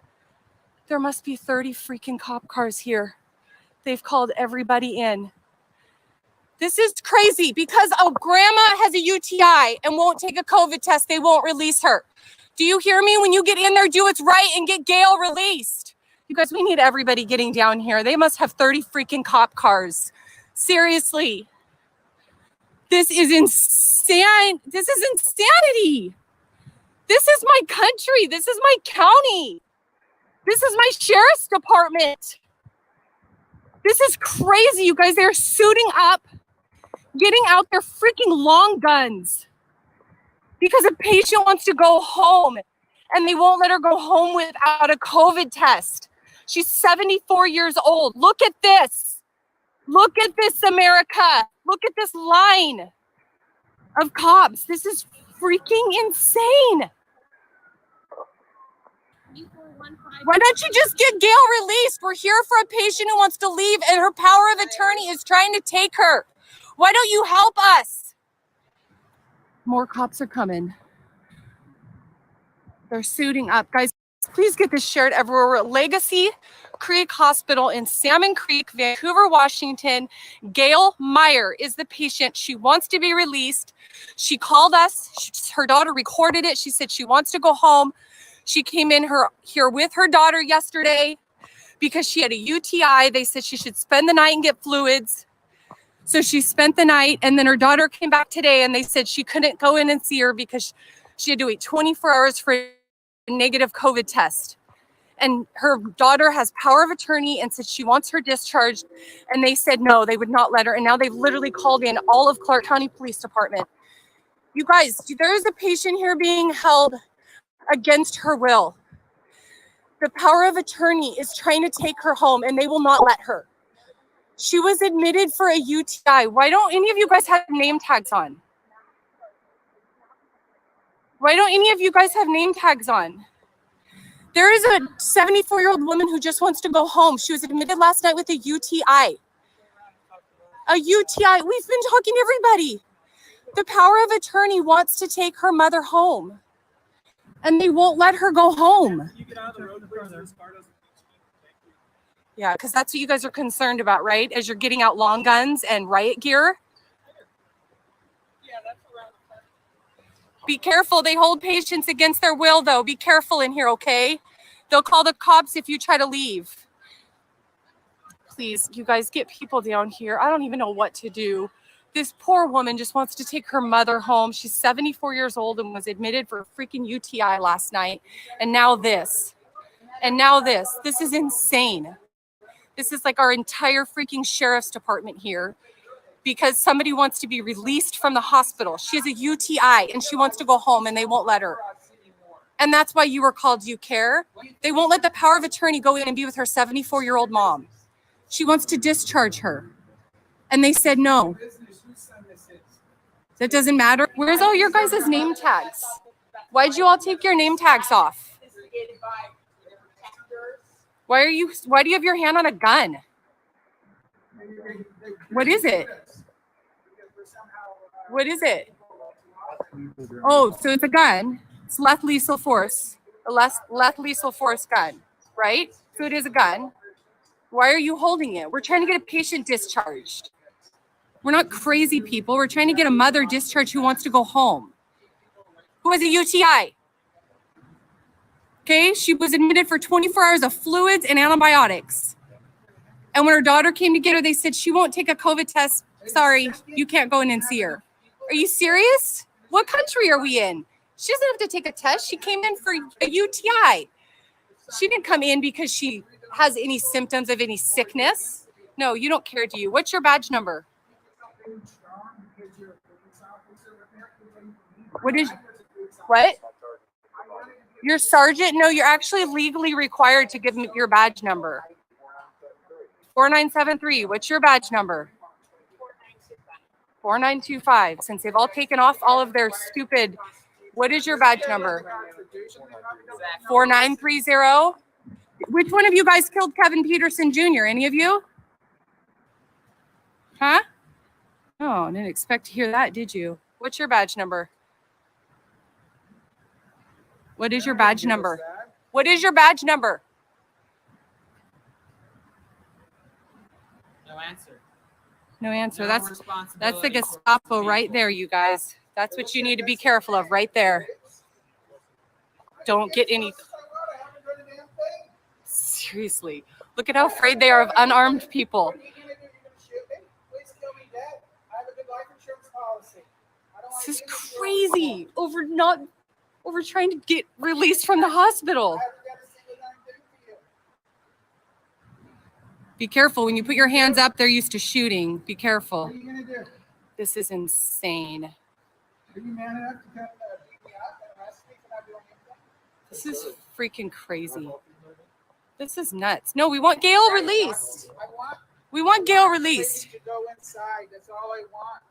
There must be 30 freaking cop cars here. They've called everybody in. This is crazy because a grandma has a UTI and won't take a COVID test. They won't release her. Do you hear me? When you get in there, do what's right and get Gail released. You guys, we need everybody getting down here. They must have 30 freaking cop cars. Seriously. This is insane. This is insanity. This is my country. This is my county. This is my sheriff's department. This is crazy, you guys. They're suiting up, getting out their freaking long guns because a patient wants to go home and they won't let her go home without a COVID test. She's 74 years old. Look at this. Look at this, America. Look at this line of cops. This is freaking insane. Why don't you just get Gail released? We're here for a patient who wants to leave and her power of attorney is trying to take her. Why don't you help us? More cops are coming. They're suiting up. Guys, please get this shared everywhere. We're at Legacy Creek Hospital in Salmon Creek, Vancouver, Washington. Gail Meyer is the patient. She wants to be released. She called us. Her daughter recorded it. She said she wants to go home. She came in here with her daughter yesterday because she had a UTI. They said she should spend the night and get fluids. So she spent the night, and then her daughter came back today and they said she couldn't go in and see her because she had to wait 24 hours for a negative COVID test. And her daughter has power of attorney and said she wants her discharged. And they said no, they would not let her. And now they've literally called in all of Clark County Police Department. You guys, there is a patient here being held against her will. The power of attorney is trying to take her home and they will not let her. She was admitted for a UTI. Why don't any of you guys have name tags on? Why don't any of you guys have name tags on? There is a 74-year-old woman who just wants to go home. She was admitted last night with a UTI. A UTI. We've been talking to everybody. The power of attorney wants to take her mother home. And they won't let her go home. Yeah, because that's what you guys are concerned about, right? As you're getting out long guns and riot gear. Be careful. They hold patients against their will, though. Be careful in here, okay? They'll call the cops if you try to leave. Please, you guys, get people down here. I don't even know what to do. This poor woman just wants to take her mother home. She's 74 years old and was admitted for a freaking UTI last night. And now this. And now this. This is insane. This is like our entire freaking sheriff's department here because somebody wants to be released from the hospital. She has a UTI and she wants to go home and they won't let her. And that's why you were called. Do you care? They won't let the power of attorney go in and be with her 74-year-old mom. She wants to discharge her. And they said no. That doesn't matter. Where's all your guys' name tags? Why'd you all take your name tags off? Why do you have your hand on a gun? What is it? What is it? Oh, so it's a gun. It's less lethal force. A less lethal force gun, right? So it is a gun. Why are you holding it? We're trying to get a patient discharged. We're not crazy people. We're trying to get a mother discharged who wants to go home, who has a UTI. Okay, she was admitted for 24 hours of fluids and antibiotics. And when her daughter came to get her, they said she won't take a COVID test. Sorry, you can't go in and see her. Are you serious? What country are we in? She doesn't have to take a test. She came in for a UTI. She didn't come in because she has any symptoms of any sickness. No, you don't care, do you? What's your badge number? What? Your sergeant? No, you're actually legally required to give me your badge number. 4973. What's your badge number? 4925. Since they've all taken off all of their stupid, what is your badge number? 4930. Which one of you guys killed Kevin Peterson Jr.? Any of you? Huh? Oh, I didn't expect to hear that, did you? What's your badge number? What is your badge number? What is your badge number? No answer. No answer. No That's the responsibility. Gestapo right there, you guys. That's what you need to be careful of right there. Don't get any. Seriously. Look at how afraid they are of unarmed people. This is crazy. Over trying to get released from the hospital. Be careful when you put your hands up. They're used to shooting. Be careful. What are you gonna do? This is insane. Are you man enough to come beat me up and arrest me for not doing anything? This is freaking crazy. This is nuts. No, we want Gail released. We want Gail released. To go inside. That's all I want.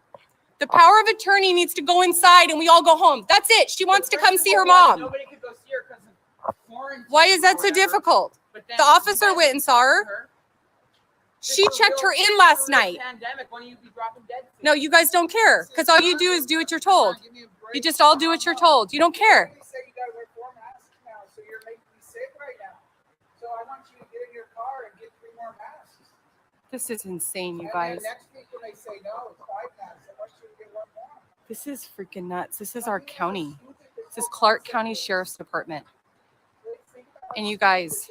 The power of attorney needs to go inside and we all go home. That's it. She wants to come see her mom. Nobody could go see her because of quarantine. Why is that so difficult? But then The officer went and saw her. She checked her in last night. Pandemic, why don't you be dropping dead? No, you guys don't care because all you do is do what you're told. You just all do what you're told. You don't care. You say you gotta wear 4 masks now, so you're making me sick right now. So I want you to get in your car and get 3 more masks. This is insane, you And guys. then next week when they say no, it's 5 masks. I want you to get 1 more. This is freaking nuts. This is our county. This is Clark County Sheriff's Department. And you guys,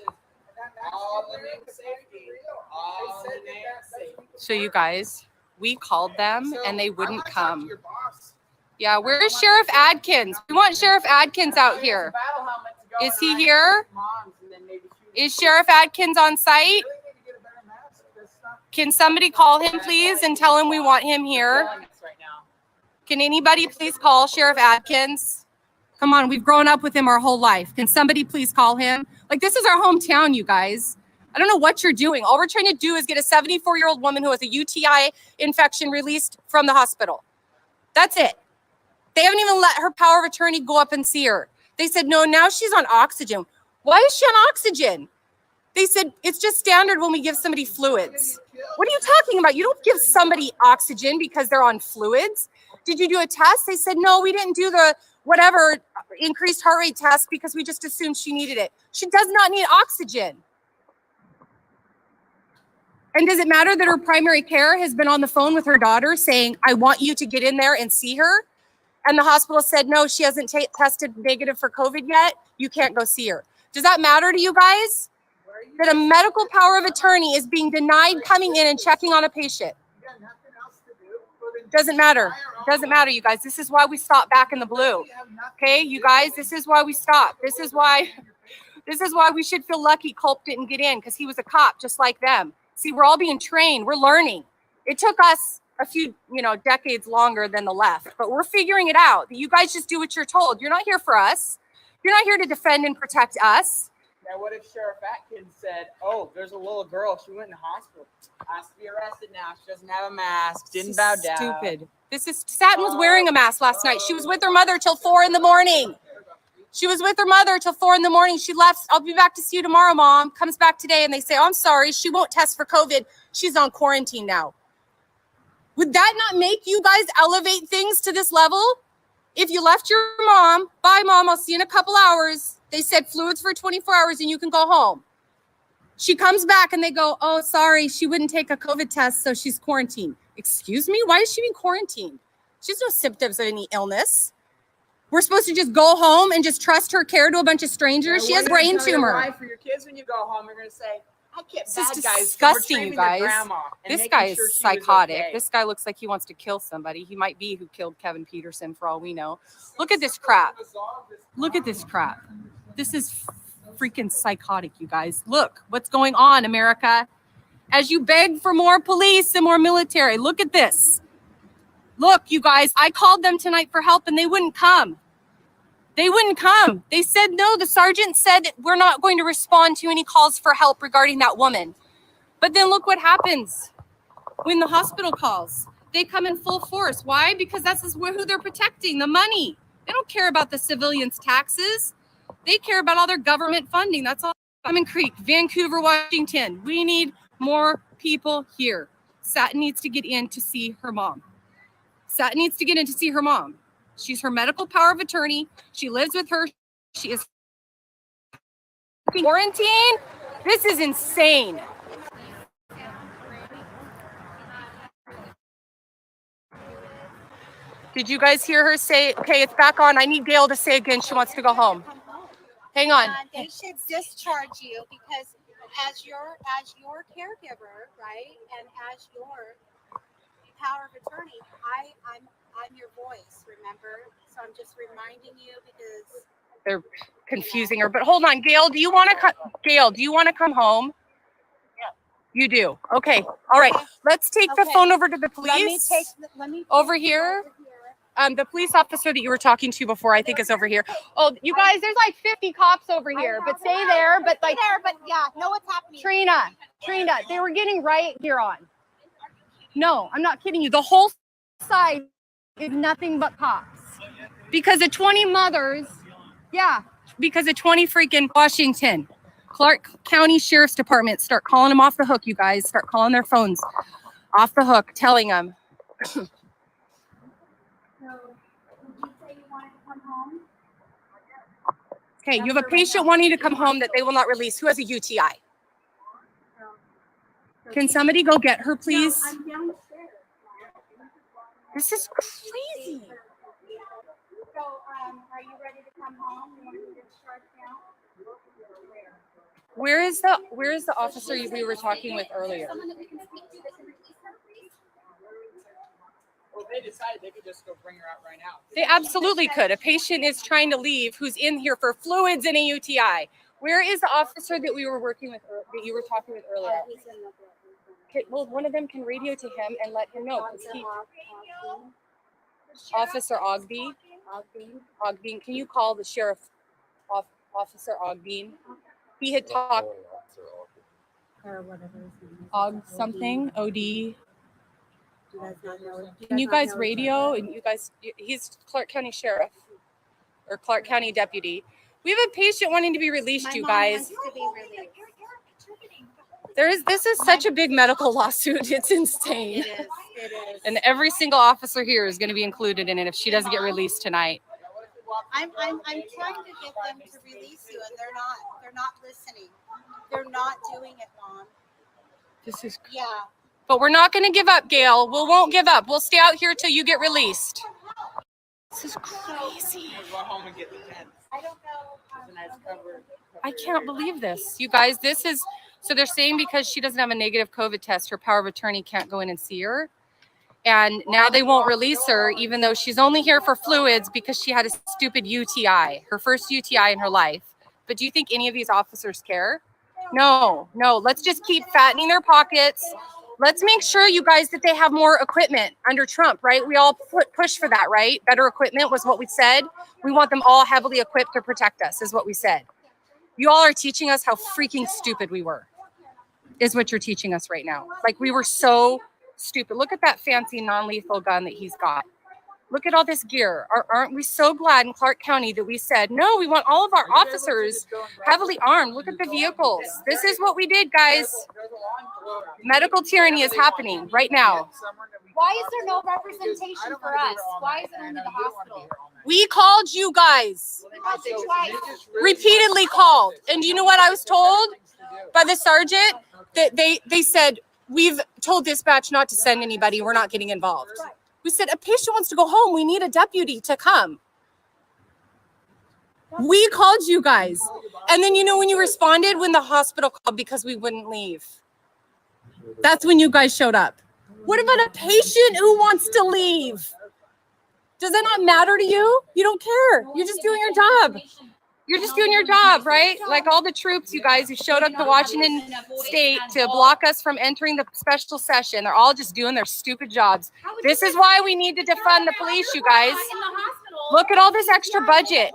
All the name safety. All the name safety. so you guys, we called them and they wouldn't I wanna talk to come. your boss. Yeah, where is Sheriff Adkins? We want Sheriff Adkins out here. Battle helmet to go Is and he I here? moms and then maybe shoot Is Sheriff Adkins on site? You really need to get a better mask. That's not Can somebody call him, please, and tell him we want him here? yelling at us right now. Can anybody please call Sheriff Adkins? Come on, we've grown up with him our whole life. Can somebody please call him? Like, this is our hometown, you guys. I don't know what you're doing. All we're trying to do is get a 74-year-old woman who has a UTI infection released from the hospital. That's it. They haven't even let her power of attorney go up and see her. They said, no, now she's on oxygen. Why is she on oxygen? They said, it's just standard when we give somebody fluids. What are you talking about? You don't give somebody oxygen because they're on fluids. Did you do a test? They said, no, we didn't do the whatever increased heart rate test because we just assumed she needed it. She does not need oxygen. And does it matter that her primary care has been on the phone with her daughter saying, I want you to get in there and see her? And the hospital said, no, she hasn't tested negative for COVID yet. You can't go see her. Does that matter to you guys? That a medical power of attorney is being denied coming in and checking on a patient? You got nothing else to do. Well, then Doesn't matter. Doesn't matter, you guys. This is why we stopped back in the blue. you have nothing Okay, to you do. guys, this is why we stopped. This is why we should feel lucky Culp didn't get in because he was a cop just like them. See, we're all being trained. We're learning. It took us a few, decades longer than the left, but we're figuring it out. That you guys just do what you're told. You're not here for us. You're not here to defend and protect us. Now, what if Sheriff Atkins said, oh, there's a little girl. She went in the hospital. Has to be arrested now. She doesn't have a mask. Didn't This bow is down. stupid. Satin was wearing a mask last night. She was with her mother till 4 a.m. She was with her mother till 4 a.m. She left. I'll be back to see you tomorrow, Mom. Comes back today and they say, oh, I'm sorry. She won't test for COVID. She's on quarantine now. Would that not make you guys elevate things to this level? If you left your mom, bye, Mom, I'll see you in a couple hours. They said fluids for 24 hours and you can go home. She comes back and they go, oh, sorry, she wouldn't take a COVID test, so she's quarantined. Excuse me? Why is she being quarantined? She has no symptoms of any illness. We're supposed to just go home and just trust her care to a bunch of strangers. She has a brain tumor. For your kids when you go home, you're going to say, I kept This is bad guys from disgusting, you retrieving their guys. grandma and This making guy is sure she was psychotic. okay. This guy looks like he wants to kill somebody. He might be who killed Kevin Peterson for all we know. Look at this crap. Look at this crap. This is freaking psychotic, you guys. Look what's going on, America. As you beg for more police and more military, look at this. Look, you guys, I called them tonight for help and they wouldn't come. They wouldn't come. They said no. The sergeant said we're not going to respond to any calls for help regarding that woman. But then look what happens when the hospital calls. They come in full force. Why? Because that's who they're protecting, the money. They don't care about the civilians' taxes. They care about all their government funding. That's all. Diamond Creek, Vancouver, Washington. We need more people here. Satin needs to get in to see her mom. Satin needs to get in to see her mom. She's her medical power of attorney. She lives with her. She is quarantined. This is insane. Did you guys hear her say, okay, it's back on. I need Gail to say again she wants to go home. Hang on. They should discharge you because as your caregiver, right, and as your power of attorney, I'm your voice, remember? So I'm just reminding you because They're confusing her. But hold on, Gail, do you want to come home? Yeah. You do. Okay. All right. Let's take the phone over to the police. Let me over here. The police officer that you were talking to before, I think, is over here. Oh, you guys, there's like 50 cops over here, but stay there. But like, but yeah, know what's happening. Trina, they were getting right here on. No, I'm not kidding you. The whole side is nothing but cops. Because of 20 mothers, because of 20 freaking Washington. Clark County Sheriff's Department, start calling them off the hook, you guys. Start calling their phones off the hook, telling them. Okay, you have a patient wanting to come home that they will not release who has a UTI. Can somebody go get her, please? I'm downstairs. This is crazy. So, are you ready to come home? You want to discharge now? Where is the officer we were talking with earlier? Well, they decided they could just go bring her out right now. They absolutely could. A patient is trying to leave who's in here for fluids and a UTI. Where is the officer that we were working with, that you were talking with earlier? Okay, well, one of them can radio to him and let him know. Officer Ogbean, can you call the sheriff, Officer Ogbean? He had talked. Or whatever his name is. Og something, OD. Do you guys not know? Can you guys radio? And you guys, he's Clark County Sheriff or Clark County Deputy. We have a patient wanting to be released, you guys. This is such a big medical lawsuit. It's insane. It is. And every single officer here is going to be included in it if she doesn't get released tonight. I'm trying to get them to release you, and they're not listening. They're not doing it, Mom. This is Yeah. But we're not going to give up, Gail. We won't give up. We'll stay out here till you get released. This is crazy. Go home and get the tent. I don't know. It's a nice cover. I can't believe this. You guys, this is, so they're saying because she doesn't have a negative COVID test, her power of attorney can't go in and see her. And now they won't release her, even though she's only here for fluids because she had a stupid UTI, her first UTI in her life. But do you think any of these officers care? No. Let's just keep fattening their pockets. Let's make sure, you guys, that they have more equipment under Trump, right? We all push for that, right? Better equipment was what we said. We want them all heavily equipped to protect us, is what we said. You all are teaching us how freaking stupid we were, is what you're teaching us right now. Like, we were so stupid. Look at that fancy non-lethal gun that he's got. Look at all this gear. Aren't we so glad in Clark County that we said, no, we want all of our officers heavily armed. Look at the vehicles. This is what we did, guys. Medical tyranny is happening right now. Why is there no representation for us? Why is it only the hospital? We called you guys. Repeatedly called. And do you know what I was told? by the sergeant that they said, we've told dispatch not to send anybody. We're not getting involved. We said, a patient wants to go home. We need a deputy to come. We called you guys. And then, you know, when you responded, when the hospital called because we wouldn't leave. That's when you guys showed up. What about a patient who wants to leave? Does that not matter to you? You don't care. You're just doing your job. You're just doing your job, right? Like all the troops, you guys who showed up to Washington State to block us from entering the special session. They're all just doing their stupid jobs. This is why we need to defund the police, you guys. Look at all this extra budget.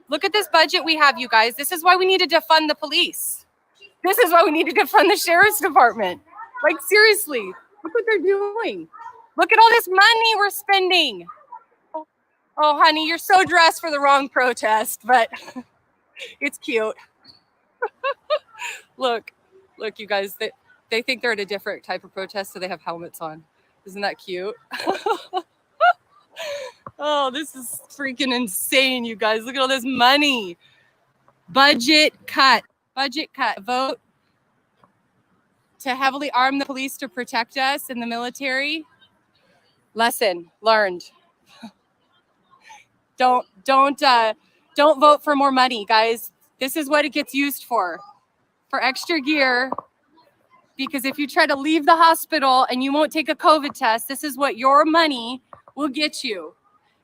Look at this budget we have, you guys. This is why we need to defund the police. This is why we need to defund the sheriff's department. Like, seriously, look what they're doing. Look at all this money we're spending. Oh, honey, you're so dressed for the wrong protest, but it's cute. Look, you guys, they think they're at a different type of protest, so they have helmets on. Isn't that cute? Oh, this is freaking insane, you guys. Look at all this money. Budget cut. Vote to heavily arm the police to protect us in the military. Lesson learned. Don't vote for more money, guys. This is what it gets used for extra gear. Because if you try to leave the hospital and you won't take a COVID test, this is what your money will get you.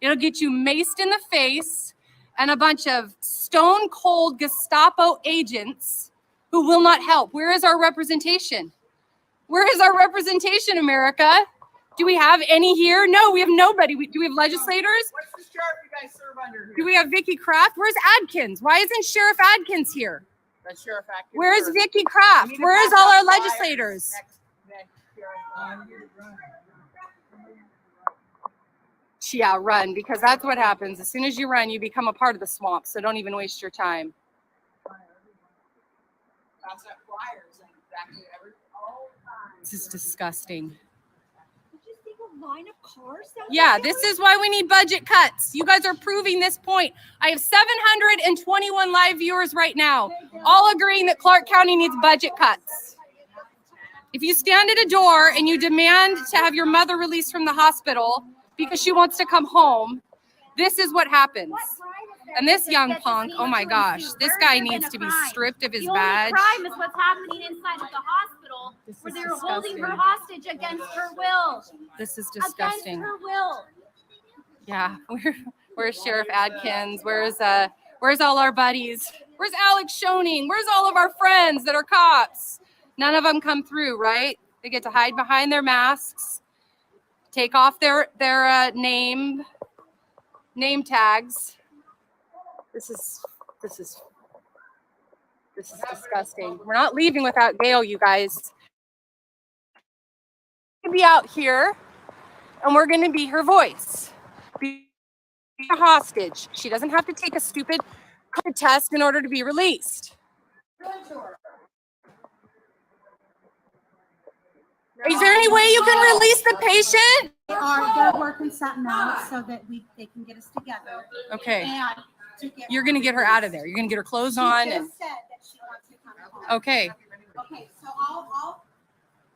It'll get you maced in the face and a bunch of stone cold Gestapo agents who will not help. Where is our representation? Where is our representation, America? Do we have any here? No, we have nobody. Do we have legislators? What's the sheriff you guys serve under here? Do we have Vicky Kraft? Where's Adkins? Why isn't Sheriff Adkins here? That's Sheriff Atkins. Where's Sir. Vicky Kraft? Where is all our legislators? Yeah, run, because that's what happens. As soon as you run, you become a part of the swamp. So don't even waste your time. This is disgusting. Yeah, this is why we need budget cuts. You guys are proving this point. I have 721 live viewers right now, all agreeing that Clark County needs budget cuts. If you stand at a door and you demand to have your mother released from the hospital because she wants to come home, this is what happens. And this young punk, oh my gosh, this guy needs to be stripped of his badge. The only crime is what's happening inside of the hospital, where they're holding her hostage against her will. This is disgusting. Against her will. Yeah, where's Sheriff Adkins? Where's all our buddies? Where's Alex Schoening? Where's all of our friends that are cops? None of them come through, right? They get to hide behind their masks, take off their name tags. This is disgusting. We're not leaving without Gail, you guys. We'll be out here, and we're going to be her voice. Be a hostage. She doesn't have to take a stupid COVID test in order to be released. Is there any way you can release the patient? They're working something out so that they can get us together. Okay. And you're going to get her out of there. You're going to get her clothes on. She And just said that she wants to come home. okay. Okay, so I'll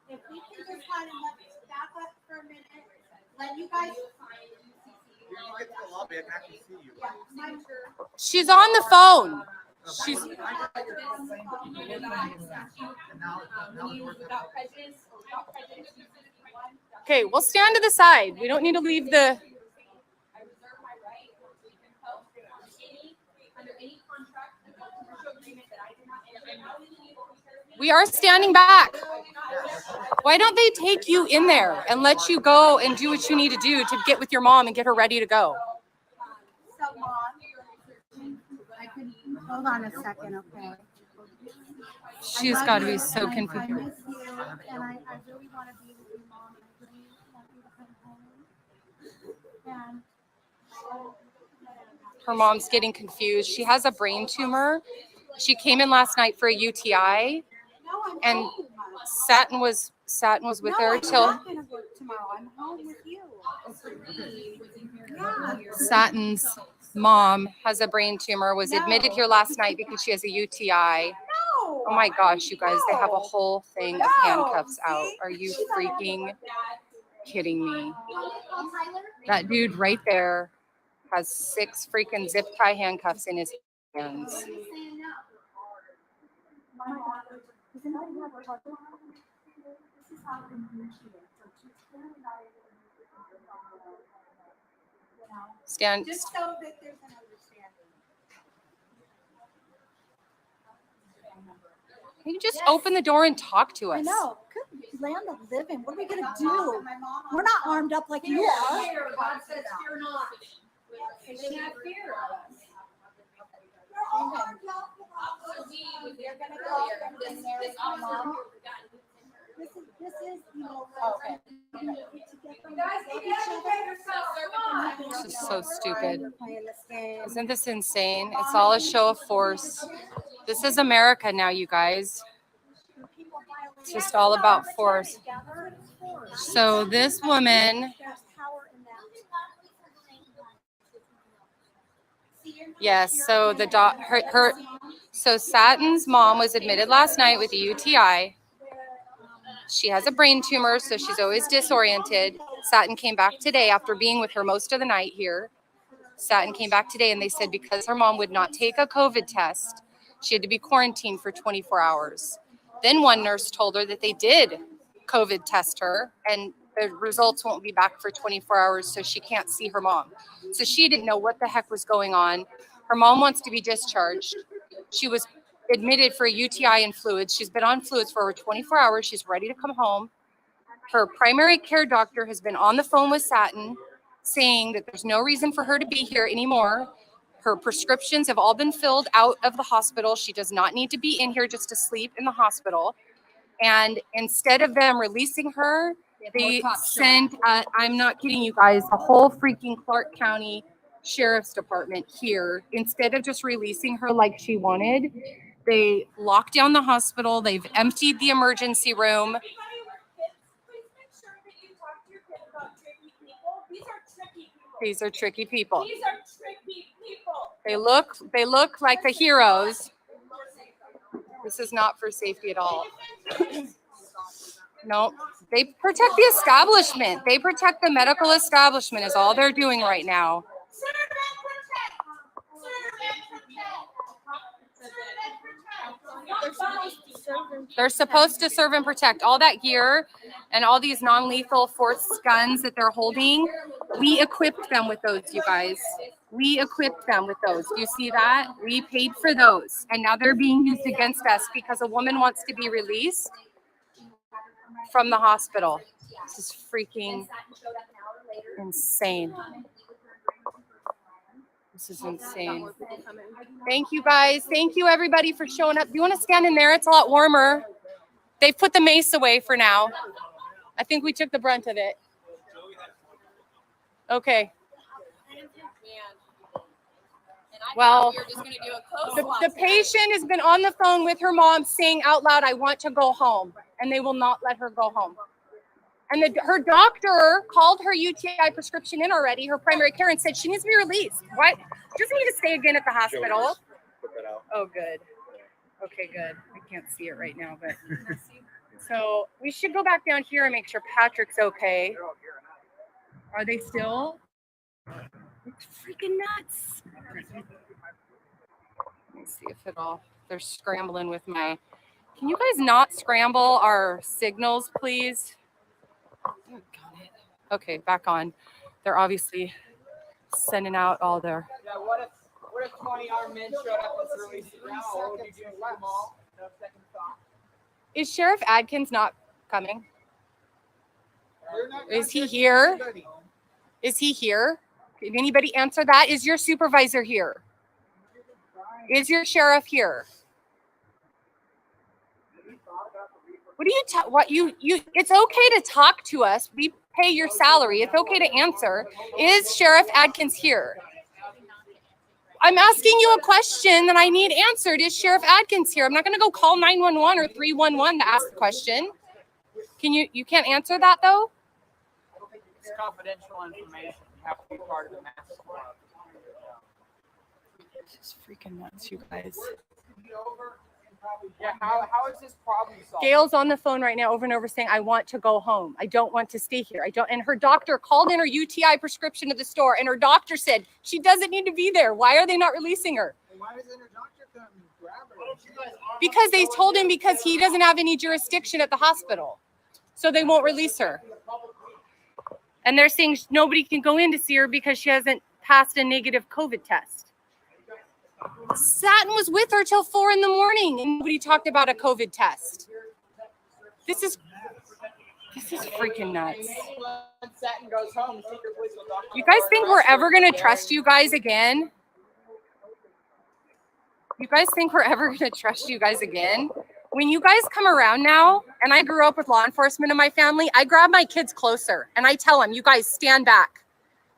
if we can just kind of let back up for a minute, let you guys. She's on the phone. She's. Okay, we'll stand to the side. We don't need to leave the. We are standing back. Why don't they take you in there and let you go and do what you need to do to get with your mom and get her ready to go? So, Mom, I can hold on a second, okay? She's got to be so confused. I miss you, and I really want to be with you, Mom. I really want you to come home. And her mom's getting confused. She has a brain tumor. She came in last night for a UTI, and Satin was with her till. I'm not gonna work tomorrow. I'm home with you. Yeah. Satin's mom has a brain tumor. Was admitted here last night because she has a UTI. No. Oh my gosh, you guys, they have a whole thing of handcuffs out. Are you freaking kidding me? That dude right there has 6 freaking zip tie handcuffs in his hands. Stand. Just so that there's an understanding. Can you just open the door and talk to us? I know. Good land of living. What are we gonna do? We're not armed up like you are. God says fear not. They should have fear of us. We're all armed up. They're gonna go and then there's my mom. This is, you know, This is so stupid. Isn't this insane? It's all a show of force. This is America now, you guys. It's just all about force. So this woman, yes, so so Satin's mom was admitted last night with a UTI. She has a brain tumor, so she's always disoriented. Satin came back today after being with her most of the night here. Satin came back today and they said because her mom would not take a COVID test, she had to be quarantined for 24 hours. Then one nurse told her that they did COVID test her and the results won't be back for 24 hours, so she can't see her mom. So she didn't know what the heck was going on. Her mom wants to be discharged. She was admitted for a UTI and fluids. She's been on fluids for over 24 hours. She's ready to come home. Her primary care doctor has been on the phone with Satin saying that there's no reason for her to be here anymore. Her prescriptions have all been filled out of the hospital. She does not need to be in here just to sleep in the hospital. And instead of them releasing her, they sent, I'm not kidding you guys, the whole freaking Clark County Sheriff's Department here. Instead of just releasing her like she wanted, they locked down the hospital. They've emptied the emergency room. These are tricky people. They look like the heroes. This is not for safety at all. No, they protect the establishment. They protect the medical establishment is all they're doing right now. They're supposed to serve and protect. All that gear and all these non-lethal force guns that they're holding, we equipped them with those, you guys. We equipped them with those. Do you see that? We paid for those. And now they're being used against us because a woman wants to be released from the hospital. This is freaking insane. This is insane. Thank you guys. Thank you everybody for showing up. Do you want to stand in there? It's a lot warmer. They've put the mace away for now. I think we took the brunt of it. Okay. Well, the patient has been on the phone with her mom saying out loud, I want to go home. And they will not let her go home. And her doctor called her UTI prescription in already, her primary care, and said she needs to be released. What? She doesn't need to stay again at the hospital. Oh, good. Okay, good. I can't see it right now, but. So we should go back down here and make sure Patrick's okay. Are they still? It's freaking nuts. Let me see if they're scrambling with my. Can you guys not scramble our signals, please? Okay, back on. They're obviously sending out all their. Yeah, what if 20 armed men showed up and released the ground? What would you do? Let them all? No second thought. Is Sheriff Adkins not coming? Is he here? Is he here? Can anybody answer that? Is your supervisor here? Is your sheriff here? What do it's okay to talk to us. We pay your salary. It's okay to answer. Is Sheriff Adkins here? I'm asking you a question that I need answered. Is Sheriff Adkins here? I'm not going to go call 911 or 311 to ask the question. You can't answer that though? It's confidential information. You have to be part of the mass club. This is freaking nuts, you guys. Yeah, how is this problem solved? Gail's on the phone right now over and over saying, I want to go home. I don't want to stay here. I don't. And her doctor called in her UTI prescription to the store, and her doctor said she doesn't need to be there. Why are they not releasing her? Why doesn't her doctor come and grab her? Because they told him because he doesn't have any jurisdiction at the hospital. So they won't release her. And they're saying nobody can go in to see her because she hasn't passed a negative COVID test. Satin was with her till 4 a.m. and nobody talked about a COVID test. This is freaking nuts. You guys think we're ever going to trust you guys again? You guys think we're ever going to trust you guys again? When you guys come around now, and I grew up with law enforcement in my family, I grab my kids closer and I tell them, you guys stand back.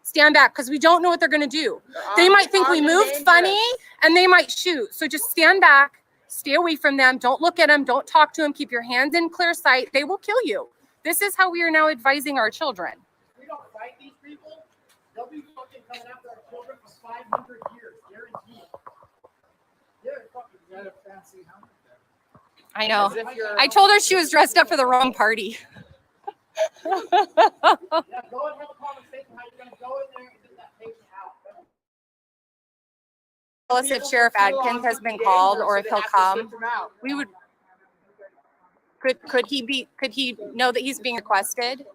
Stand back, because we don't know what they're going to do. They might think we moved funny and they might shoot. So just stand back, stay away from them. Don't look at them. Don't talk to them. Keep your hands in clear sight. They will kill you. This is how we are now advising our children. If we don't fight these people, they'll be fucking coming after our children for 500 years, guaranteed. They're fucking got a fancy helmet there. I know. I told her she was dressed up for the wrong party. Yeah, go and have a conversation how you're gonna go in there and get that patient out. Tell us if Sheriff Adkins has been called or if he'll come. We would. Could he know that he's being requested?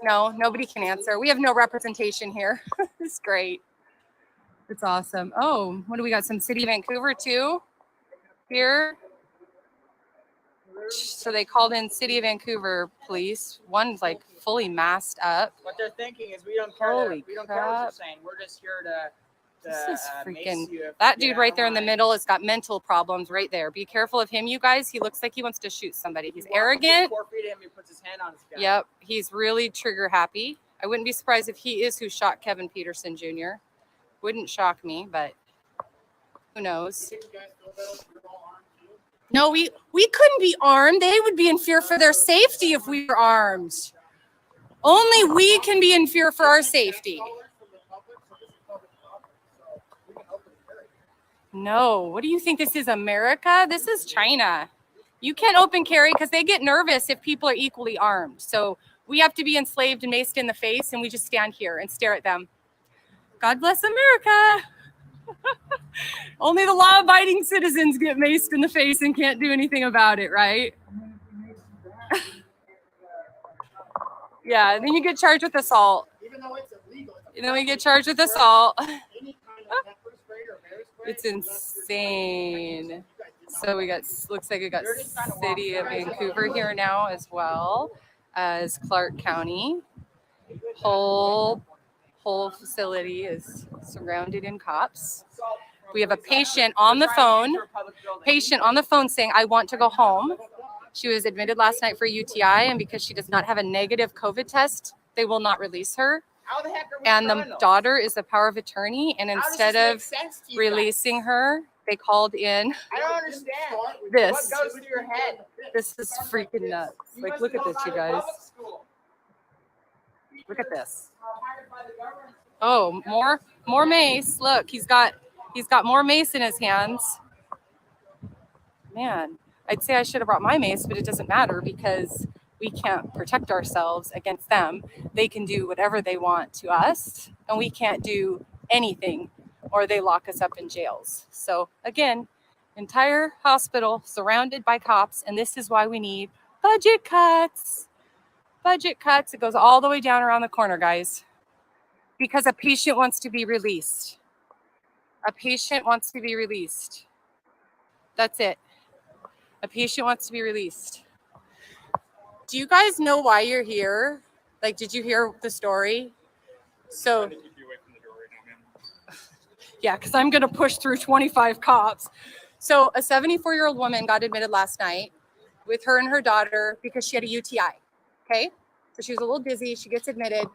No, nobody can answer. We have no representation here. It's great. It's awesome. Oh, what do we got? Some City of Vancouver too here. So they called in City of Vancouver police. One's like fully masked up. What they're thinking is we don't care. Holy We don't care what you're crap. saying. We're just here to This is freaking. mace you if That you dude get right out there in of the line. middle has got mental problems right there. Be careful of him, you guys. He looks like he wants to shoot somebody. He's You walk within arrogant. 4 feet of him, he puts his hand on his gun. Yep, he's really trigger happy. I wouldn't be surprised if he is who shot Kevin Peterson Jr. Wouldn't shock me, but who knows? No, we couldn't be armed. They would be in fear for their safety if we were armed. Only we can be in fear for our safety. No, what do you think this is, America? This is China. You can't open carry because they get nervous if people are equally armed. So we have to be enslaved and maced in the face, and we just stand here and stare at them. God bless America. Only the law-abiding citizens get maced in the face and can't do anything about it, right? Yeah, and then you get charged with assault. Even though it's illegal. And then we get charged with assault. Any kind of pepper spray or bear spray. It's insane. So we got, looks like we got City of Vancouver here now as well as Clark County. Whole facility is surrounded in cops. We have a patient on the phone. Patient on the phone saying, I want to go home. She was admitted last night for UTI, and because she does not have a negative COVID test, they will not release her. How the heck are we And the criminals? daughter is the power of attorney, and How does instead this make of sense to you guys? releasing her, they called in I don't understand. this. What goes through your head? This is freaking nuts. You Like, must look at know this, you how to guys. public school. Look at this. Hired by the government. Oh, more mace. Look, he's got more mace in his hands. Man, I'd say I should have brought my mace, but it doesn't matter because we can't protect ourselves against them. They can do whatever they want to us, and we can't do anything, or they lock us up in jails. So again, entire hospital surrounded by cops, and this is why we need budget cuts. Budget cuts. It goes all the way down around the corner, guys. Because a patient wants to be released. A patient wants to be released. That's it. A patient wants to be released. Do you guys know why you're here? Like, did you hear the story? So, yeah, because I'm going to push through 25 cops. So a 74-year-old woman got admitted last night with her and her daughter because she had a UTI. Okay? So she was a little dizzy. She gets admitted.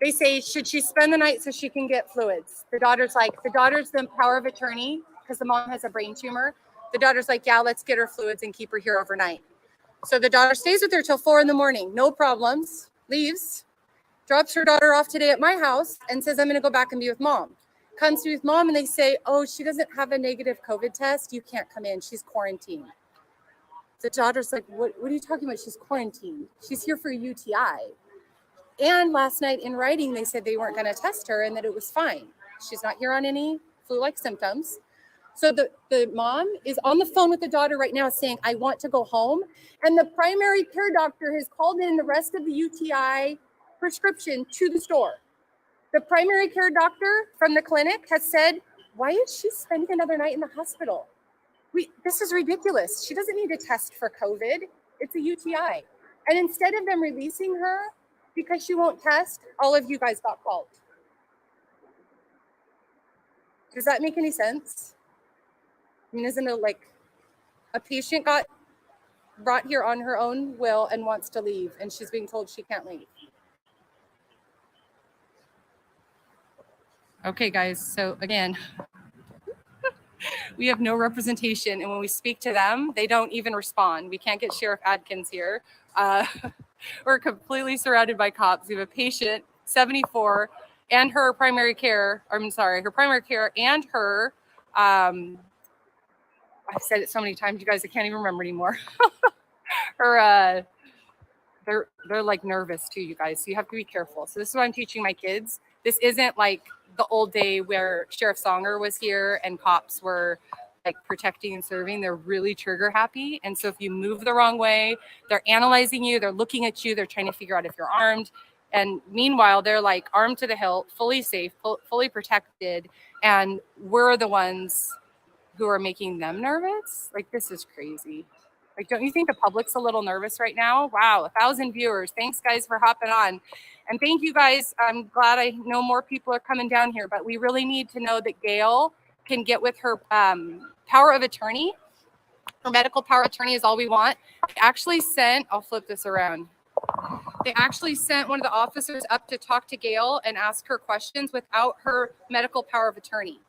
They say, should she spend the night so she can get fluids? The daughter's the power of attorney because the mom has a brain tumor. The daughter's like, yeah, let's get her fluids and keep her here overnight. So the daughter stays with her till 4 a.m, no problems, leaves, drops her daughter off today at my house and says, I'm going to go back and be with mom. comes to his mom and they say, oh, she doesn't have a negative COVID test. You can't come in. She's quarantined. The daughter's like, what are you talking about? She's quarantined. She's here for a UTI. And last night in writing, they said they weren't going to test her and that it was fine. She's not here on any flu-like symptoms. So the mom is on the phone with the daughter right now saying, I want to go home. And the primary care doctor has called in the rest of the UTI prescription to the store. The primary care doctor from the clinic has said, why is she spending another night in the hospital? This is ridiculous. She doesn't need a test for COVID. It's a UTI. And instead of them releasing her because she won't test, all of you guys got called. Does that make any sense? I mean, isn't it like a patient got brought here on her own will and wants to leave, and she's being told she can't leave? Okay, guys, so again, we have no representation, and when we speak to them, they don't even respond. We can't get Sheriff Adkins here. We're completely surrounded by cops. We have a patient, 74, and her primary care, her primary care and her, I've said it so many times, you guys, I can't even remember anymore. Her, they're like nervous too, you guys, so you have to be careful. So this is what I'm teaching my kids. This isn't like the old day where Sheriff Songer was here and cops were like protecting and serving. They're really trigger happy. And so if you move the wrong way, they're analyzing you, they're looking at you, they're trying to figure out if you're armed. And meanwhile, they're like armed to the hilt, fully safe, fully protected. And we're the ones who are making them nervous. Like, this is crazy. Like, don't you think the public's a little nervous right now? Wow, 1,000 viewers. Thanks, guys, for hopping on. And thank you, guys. I'm glad I know more people are coming down here, but we really need to know that Gail can get with her power of attorney. Her medical power of attorney is all we want. They actually sent, I'll flip this around. They actually sent one of the officers up to talk to Gail and ask her questions without her medical power of attorney.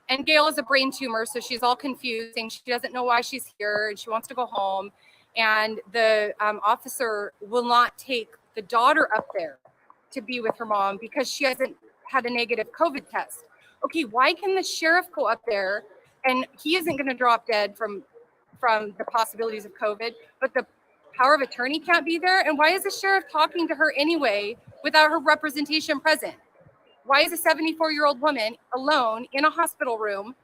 And Gail is a brain tumor, so she's all confused, saying she doesn't know why she's here and she wants to go home. And the officer will not take the daughter up there to be with her mom because she hasn't had a negative COVID test. Okay, why can the sheriff go up there and he isn't going to drop dead from the possibilities of COVID, but the power of attorney can't be there? And why is the sheriff talking to her anyway without her representation present? Why is a 74-year-old woman alone in a hospital room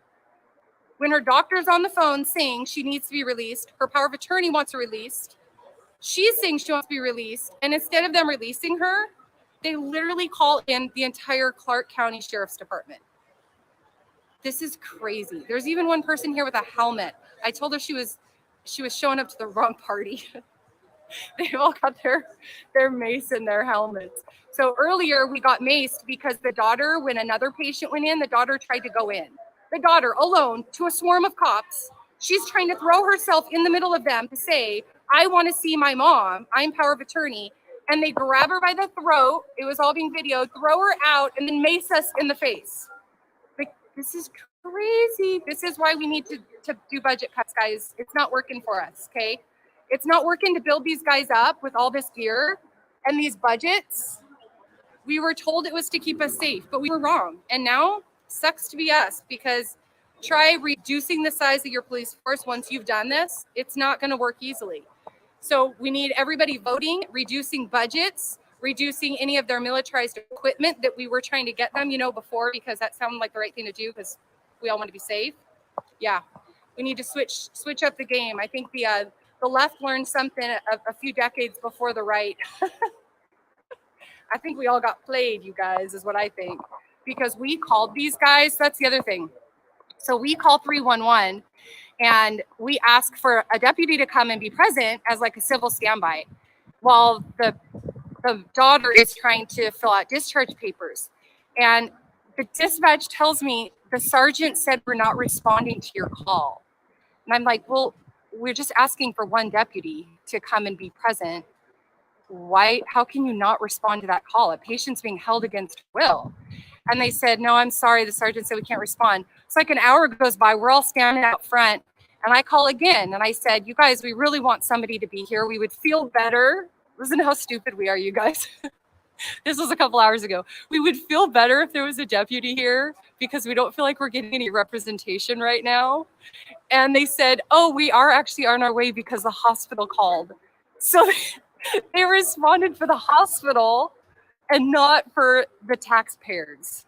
when her doctor's on the phone saying she needs to be released, her power of attorney wants her released, she's saying she wants to be released, and instead of them releasing her, they literally call in the entire Clark County Sheriff's Department. This is crazy. There's even one person here with a helmet. I told her she was showing up to the wrong party. They've all got their mace and their helmets. So earlier we got maced because the daughter, when another patient went in, the daughter tried to go in. The daughter alone to a swarm of cops. She's trying to throw herself in the middle of them to say, I want to see my mom. I'm power of attorney. And they grab her by the throat. It was all being videoed, throw her out, and then mace us in the face. Like, this is crazy. This is why we need to do budget cuts, guys. It's not working for us, okay? It's not working to build these guys up with all this gear and these budgets. We were told it was to keep us safe, but we were wrong. And now, sucks to be us, because try reducing the size of your police force once you've done this. It's not going to work easily. So we need everybody voting, reducing budgets, reducing any of their militarized equipment that we were trying to get them, before, because that sounded like the right thing to do because we all want to be safe. Yeah, we need to switch up the game. I think the left learned something a few decades before the right. I think we all got played, you guys, is what I think, because we called these guys. That's the other thing. So we call 311 and we ask for a deputy to come and be present as like a civil standby while the daughter is trying to fill out discharge papers. And the dispatch tells me the sergeant said we're not responding to your call. And I'm like, well, we're just asking for one deputy to come and be present. Why? How can you not respond to that call? A patient's being held against will. And they said, no, I'm sorry. The sergeant said we can't respond. It's like an hour goes by. We're all standing out front. And I call again. And I said, you guys, we really want somebody to be here. We would feel better. Listen to how stupid we are, you guys. This was a couple hours ago. We would feel better if there was a deputy here because we don't feel like we're getting any representation right now. And they said, oh, we are actually on our way because the hospital called. So they responded for the hospital and not for the taxpayers.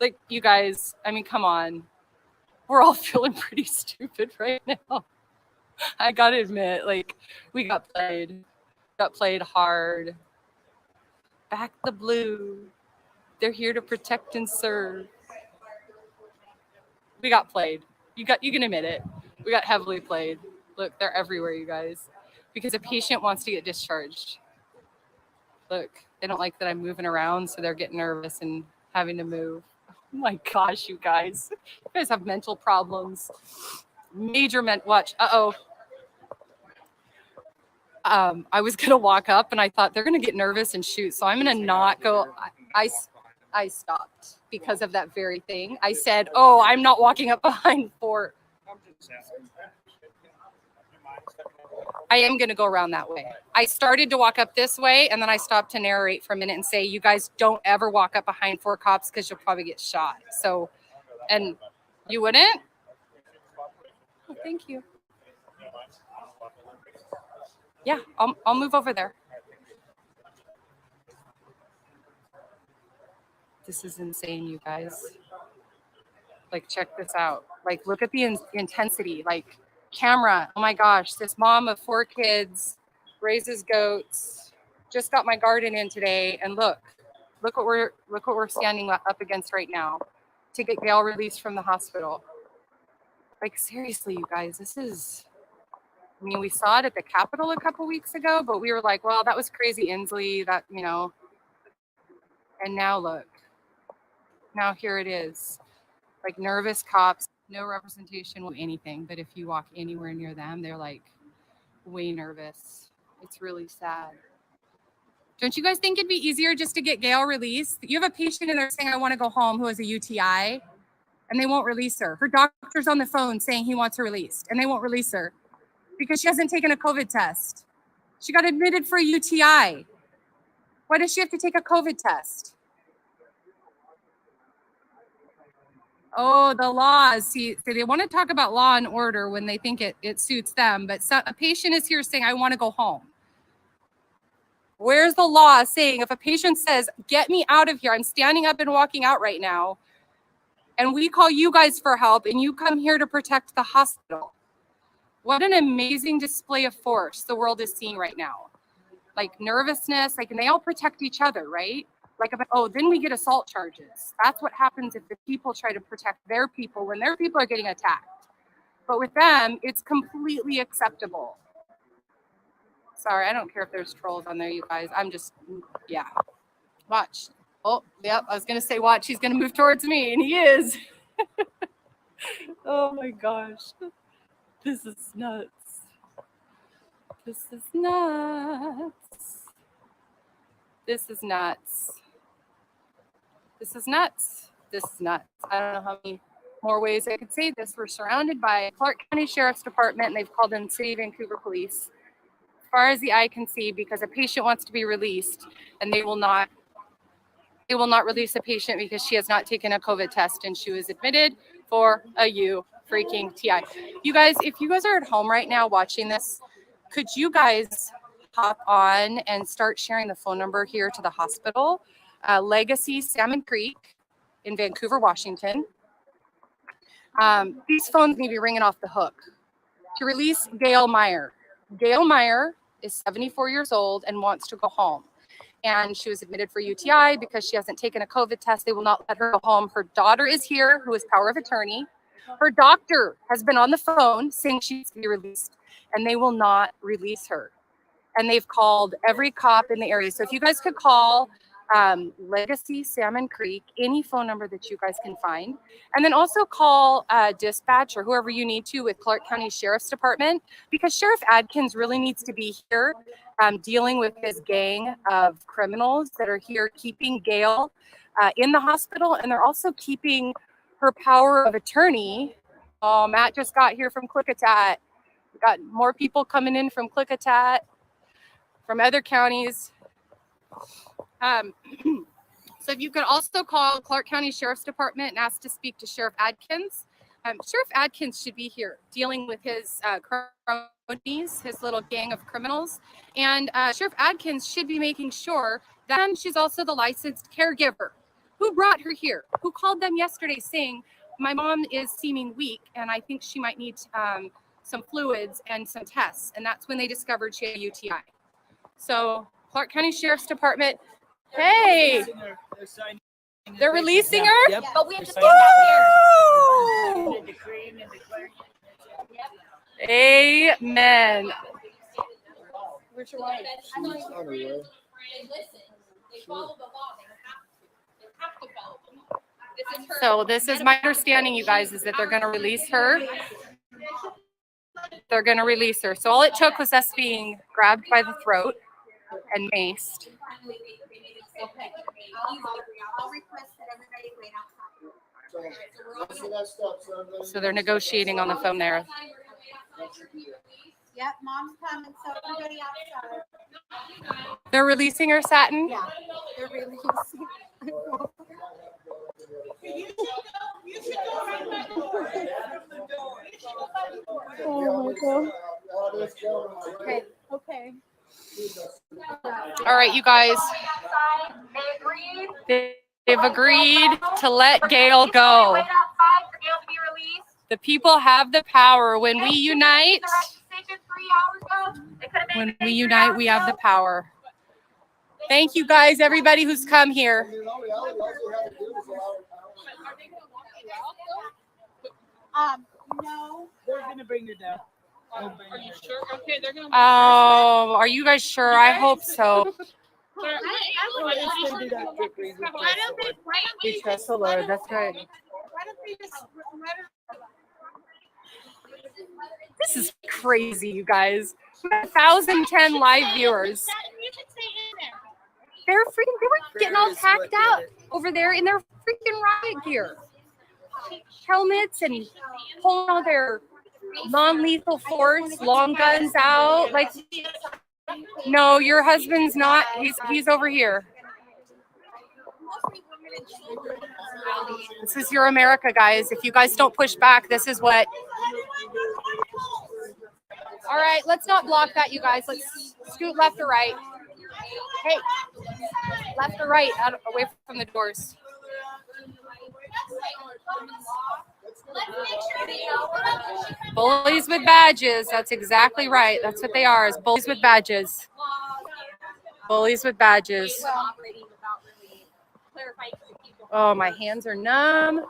Like, you guys, I mean, come on. We're all feeling pretty stupid right now. I gotta admit, like, we got played hard. Back the blue. They're here to protect and serve. We got played. You can admit it. We got heavily played. Look, they're everywhere, you guys. Because a patient wants to get discharged. Look, they don't like that I'm moving around, so they're getting nervous and having to move. Oh my gosh, you guys. You guys have mental problems. Major watch. Uh-oh. I was gonna walk up and I thought they're gonna get nervous and shoot, so I'm gonna not go. I stopped because of that very thing. I said, "Oh, I'm not walking up behind Fort." I am gonna go around that way. I started to walk up this way, and then I stopped to narrate for a minute and say, "You guys don't ever walk up behind 4 cops because you'll probably get shot." So, and you wouldn't? Oh, thank you. Yeah, I'll move over there. This is insane, you guys. Like, check this out. Like, look at the intensity. Like, camera. Oh my gosh, this mom of 4 kids raises goats. Just got my garden in today, and look what we're standing up against right now to get Gail released from the hospital. Like, seriously, you guys, this is. I mean, we saw it at the Capitol a couple weeks ago, but we were like, well, that was crazy Inslee, that, you know. And now look. Now here it is. Like, nervous cops, no representation with anything. But if you walk anywhere near them, they're like way nervous. It's really sad. Don't you guys think it'd be easier just to get Gail released? You have a patient in there saying, I want to go home, who has a UTI, and they won't release her. Her doctor's on the phone saying he wants her released, and they won't release her because she hasn't taken a COVID test. She got admitted for a UTI. Why does she have to take a COVID test? Oh, the laws. See, they want to talk about law and order when they think it suits them. But a patient is here saying, I want to go home. Where's the law saying if a patient says, get me out of here, I'm standing up and walking out right now, and we call you guys for help and you come here to protect the hospital? What an amazing display of force the world is seeing right now. Like, nervousness, like, and they all protect each other, right? Like, then we get assault charges. That's what happens if the people try to protect their people when their people are getting attacked. But with them, it's completely acceptable. Sorry, I don't care if there's trolls on there, you guys. I'm just, yeah. Watch. Oh, yep, I was going to say watch. He's going to move towards me, and he is. Oh, my gosh. This is nuts. This is nuts. This is nuts. This is nuts. This is nuts. I don't know how many more ways I could say this. We're surrounded by Clark County Sheriff's Department, and they've called in City of Vancouver Police as far as the eye can see because a patient wants to be released, and they will not release a patient because she has not taken a COVID test and she was admitted for a freaking TI. You guys, if you guys are at home right now watching this, could you guys hop on and start sharing the phone number here to the hospital? Legacy Salmon Creek in Vancouver, Washington. These phones need to be ringing off the hook to release Gail Meyer. Gail Meyer is 74 years old and wants to go home. And she was admitted for UTI because she hasn't taken a COVID test. They will not let her go home. Her daughter is here, who is power of attorney. Her doctor has been on the phone saying she needs to be released, and they will not release her. And they've called every cop in the area. So if you guys could call Legacy Salmon Creek, any phone number that you guys can find, and then also call dispatch or whoever you need to with Clark County Sheriff's Department, because Sheriff Adkins really needs to be here dealing with his gang of criminals that are here keeping Gail in the hospital, and they're also keeping her power of attorney. Oh, Matt just got here from Klickitat. We got more people coming in from So So if you could also call Clark County Sheriff's Department and ask to speak to Sheriff Adkins. Sheriff Adkins should be here dealing with his cronies, his little gang of criminals. And Sheriff Adkins should be making sure that she's also the licensed caregiver. Who brought her here? Who called them yesterday saying, my mom is seeming weak and I think she might need some fluids and some tests. And that's when they discovered she had a UTI. So Clark County Sheriff's Department, hey, they're releasing her? Yep. But we have to stay Woo! Amen. Where's your wife? Listen, they follow the law. They have to follow the law. This is her. So this is my understanding, you guys, is that they're going to release her. They're going to release her. So all it took was us being grabbed by the throat and maced. Okay. I'll request that everybody wait outside. So they're negotiating on the phone there. Yep, mom's coming, so everybody outside. They're releasing her, Satin? Yeah, they're releasing. Oh my God. Okay, okay. All right, you guys. They've agreed to let Gail go. The people have the power. When we unite, we have the power. Thank you guys, everybody who's come here. No. They're gonna bring her down. Are you sure? Okay, they're gonna. Oh, are you guys sure? I hope so. We trust the Lord. That's right. This is crazy, you guys. 1,010 live viewers. They were getting all tacked out over there in their freaking riot gear. Helmets and pulling all their non-lethal force, long guns out. Like, no, your husband's not. He's over here. This is your America, guys. If you guys don't push back, this is what. All right, let's not block that, you guys. Let's scoot left or right. Hey, left or right, out away from the doors. Bullies with badges. That's exactly right. That's what they are, is bullies with badges. Bullies with badges. Oh, my hands are numb.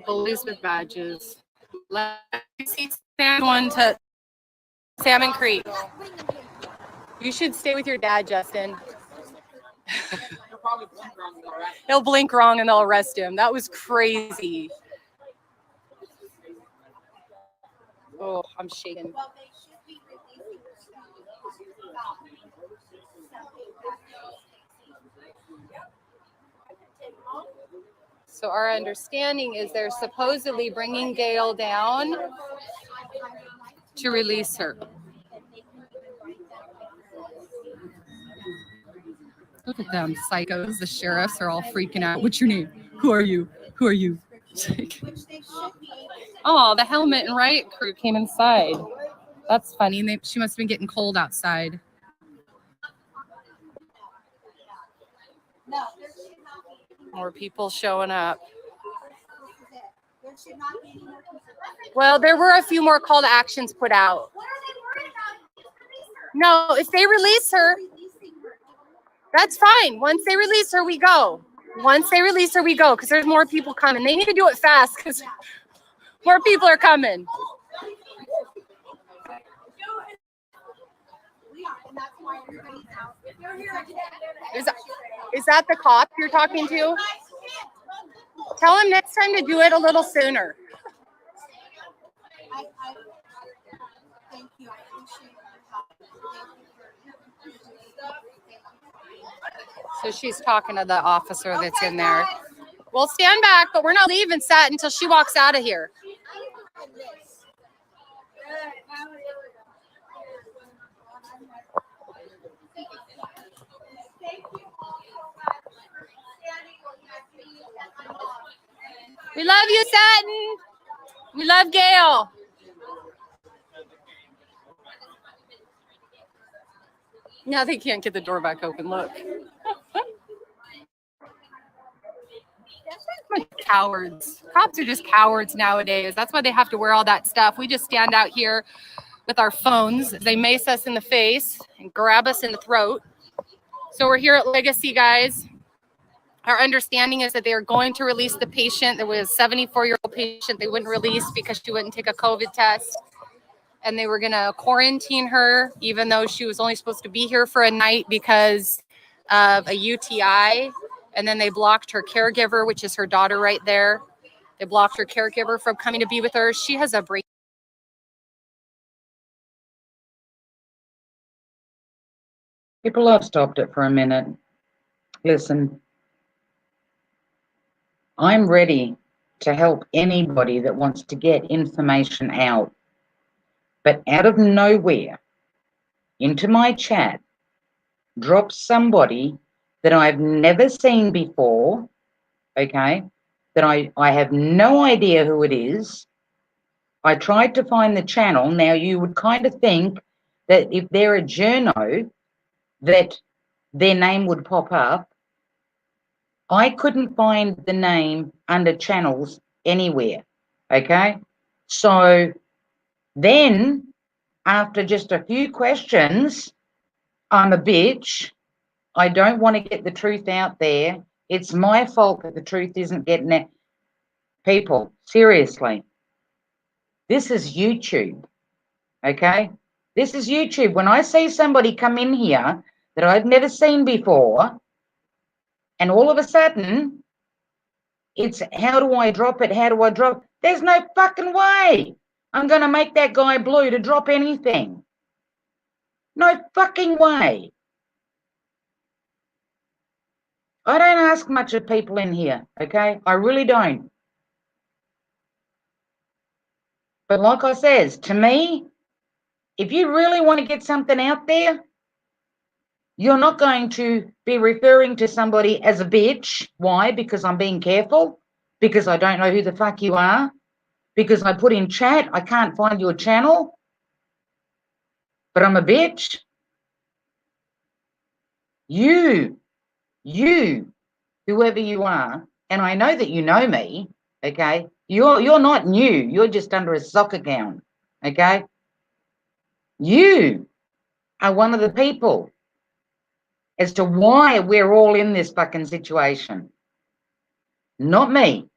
Bullies with badges. Let's see one to Salmon Creek. You should stay with your dad, Justin. He'll blink wrong and they'll arrest him. That was crazy. Oh, I'm shaking. So our understanding is they're supposedly bringing Gail down to release her. Look at them, psychos. The sheriffs are all freaking out. What's your name? Who are you? Who are you? Oh, the helmet and riot crew came inside. That's funny. She must have been getting cold outside. More people showing up. Well, there were a few more call to actions put out. No, if they release her, that's fine. Once they release her, we go. Once they release her, we go, because there's more people coming. They need to do it fast because more people are coming. Is that the cop you're talking to? Tell him next time to do it a little sooner. Thank you. I appreciate So she's talking to the officer that's in there. We'll stand back, but we're not leaving Sat until she walks out of here. We love you, Satin. We love Gail. Now they can't get the door back open. Look. Cowards. Cops are just cowards nowadays. That's why they have to wear all that stuff. We just stand out here with our phones. They mace us in the face and grab us in the throat. So we're here at Legacy, guys. Our understanding is that they are going to release the patient. There was a 74-year-old patient they wouldn't release because she wouldn't take a COVID test. And they were going to quarantine her, even though she was only supposed to be here for a night because of a UTI. And then they blocked her caregiver, which is her daughter right there. They blocked her caregiver from coming to be with her. She has a brain. People, I've stopped it for a minute. Listen, I'm ready to help anybody that wants to get information out. But out of nowhere, into my chat, drops somebody that I've never seen before, okay, that I have no idea who it is. I tried to find the channel. Now, you would kind of think that if they're a journo, that their name would pop up. I couldn't find the name under channels anywhere, okay? So then, after just a few questions, I'm a bitch. I don't want to get the truth out there. It's my fault that the truth isn't getting out. People, seriously, this is YouTube, okay? This is YouTube. When I see somebody come in here that I've never seen before, and all of a sudden, it's how do I drop it? How do I drop? There's no fucking way I'm going to make that guy blue to drop anything. No fucking way. I don't ask much of people in here, okay? I really don't. But like I says, to me, if you really want to get something out there, you're not going to be referring to somebody as a bitch. Why? Because I'm being careful? Because I don't know who the fuck you are? Because I put in chat, I can't find your channel, but I'm a bitch? You, whoever you are, and I know that you know me, okay? You're not new. You're just under a soccer gown, okay? You are one of the people as to why we're all in this fucking situation. Not me.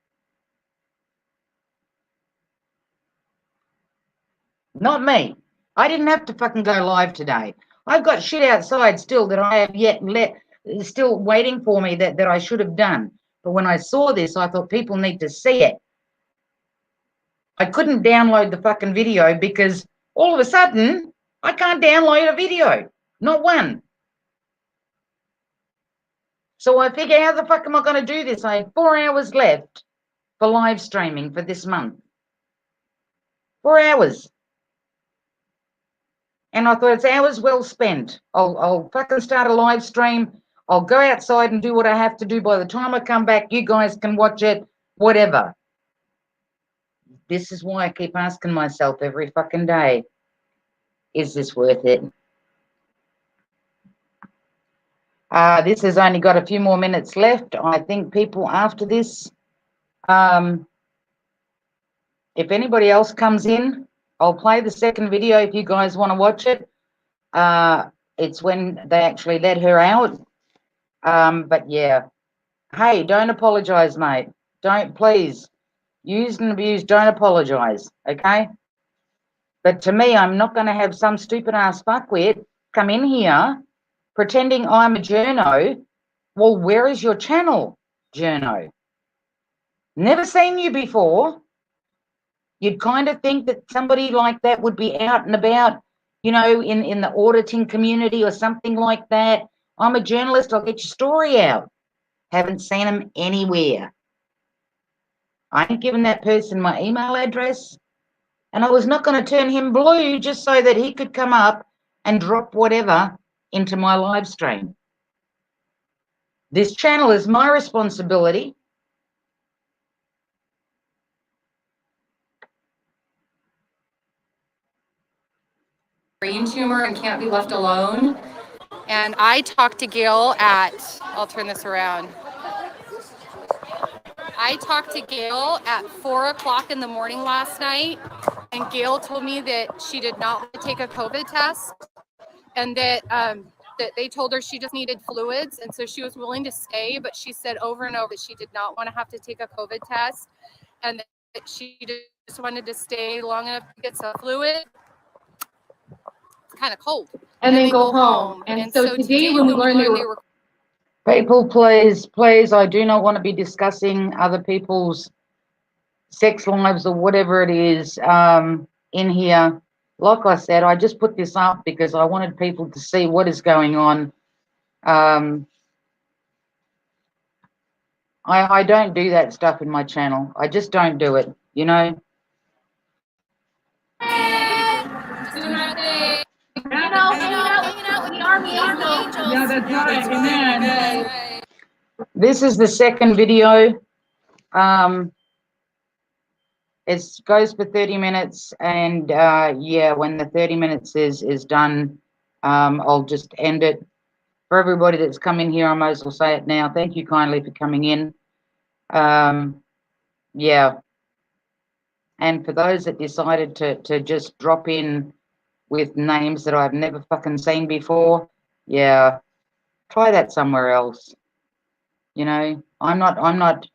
Not me. I didn't have to fucking go live today. I've got shit outside still that I have yet still waiting for me that I should have done. But when I saw this, I thought people need to see it. I couldn't download the fucking video because all of a sudden I can't download a video. Not one. So I figure, how the fuck am I going to do this? I have 4 hours left for live streaming for this month. 4 hours. And I thought it's hours well spent. I'll fucking start a live stream. I'll go outside and do what I have to do. By the time I come back, you guys can watch it, whatever. This is why I keep asking myself every fucking day, is this worth it? This has only got a few more minutes left. I think people after this, if anybody else comes in, I'll play the second video if you guys want to watch it. It's when they actually let her out. But yeah, hey, don't apologize, mate. Don't, please. Used and abused, don't apologize, okay? But to me, I'm not going to have some stupid ass fuckwit come in here pretending I'm a journo. Well, where is your channel, journo? Never seen you before. You'd kind of think that somebody like that would be out and about, you know, in the auditing community or something like that. I'm a journalist, I'll get your story out. Haven't seen them anywhere. I ain't given that person my email address, and I was not going to turn him blue just so that he could come up and drop whatever into my live stream. This channel is my responsibility. brain tumor and can't be left alone. And I talked to Gail at, I'll turn this around. I talked to Gail at 4 o'clock in the morning last night, and Gail told me that she did not want to take a COVID test, and that they told her she just needed fluids, and so she was willing to stay, but she said over and over that she did not want to have to take a COVID test, and that she just wanted to stay long enough to get some fluid. It's kind of cold. And then go home. And so today when we learned they were People, please, I do not want to be discussing other people's sex lives or whatever it is in here. Like I said, I just put this up because I wanted people to see what is going on. I don't do that stuff in my channel. I just don't do it, you know. Hanging out with the army angels. Yeah, that's right. Amen. This is the second video. It goes for 30 minutes, and yeah, when the 30 minutes is done, I'll just end it. For everybody that's come in here, I might as well say it now. Thank you kindly for coming in. Yeah. And for those that decided to just drop in with names that I've never fucking seen before, yeah, try that somewhere else. You know, I'm not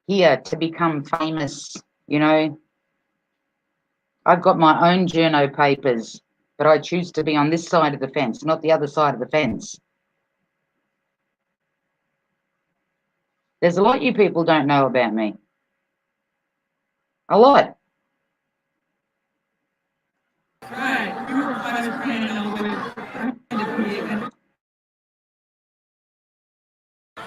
here to become famous, you know. I've got my own journo papers, but I choose to be on this side of the fence, not the other side of the fence. There's a lot you people don't know about me. A lot. Right. You were kind of praying a little bit.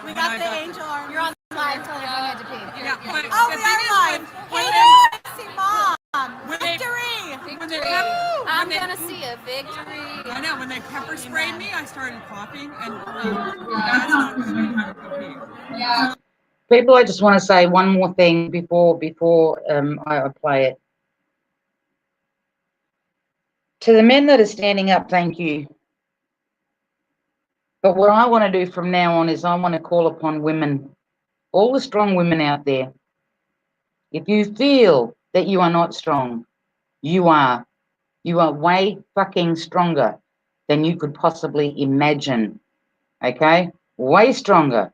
We got the angel army. You're on live telling everyone you had to pee. Yeah. Oh, we are live. Hey, see mom. Victory. I'm gonna see a victory. I know, when they pepper sprayed me, I started coughing, and that's not good. Yeah. People, I just want to say one more thing before I play it. To the men that are standing up, thank you. But what I want to do from now on is I want to call upon women, all the strong women out there. If you feel that you are not strong, you are. You are way fucking stronger than you could possibly imagine. Okay? Way stronger.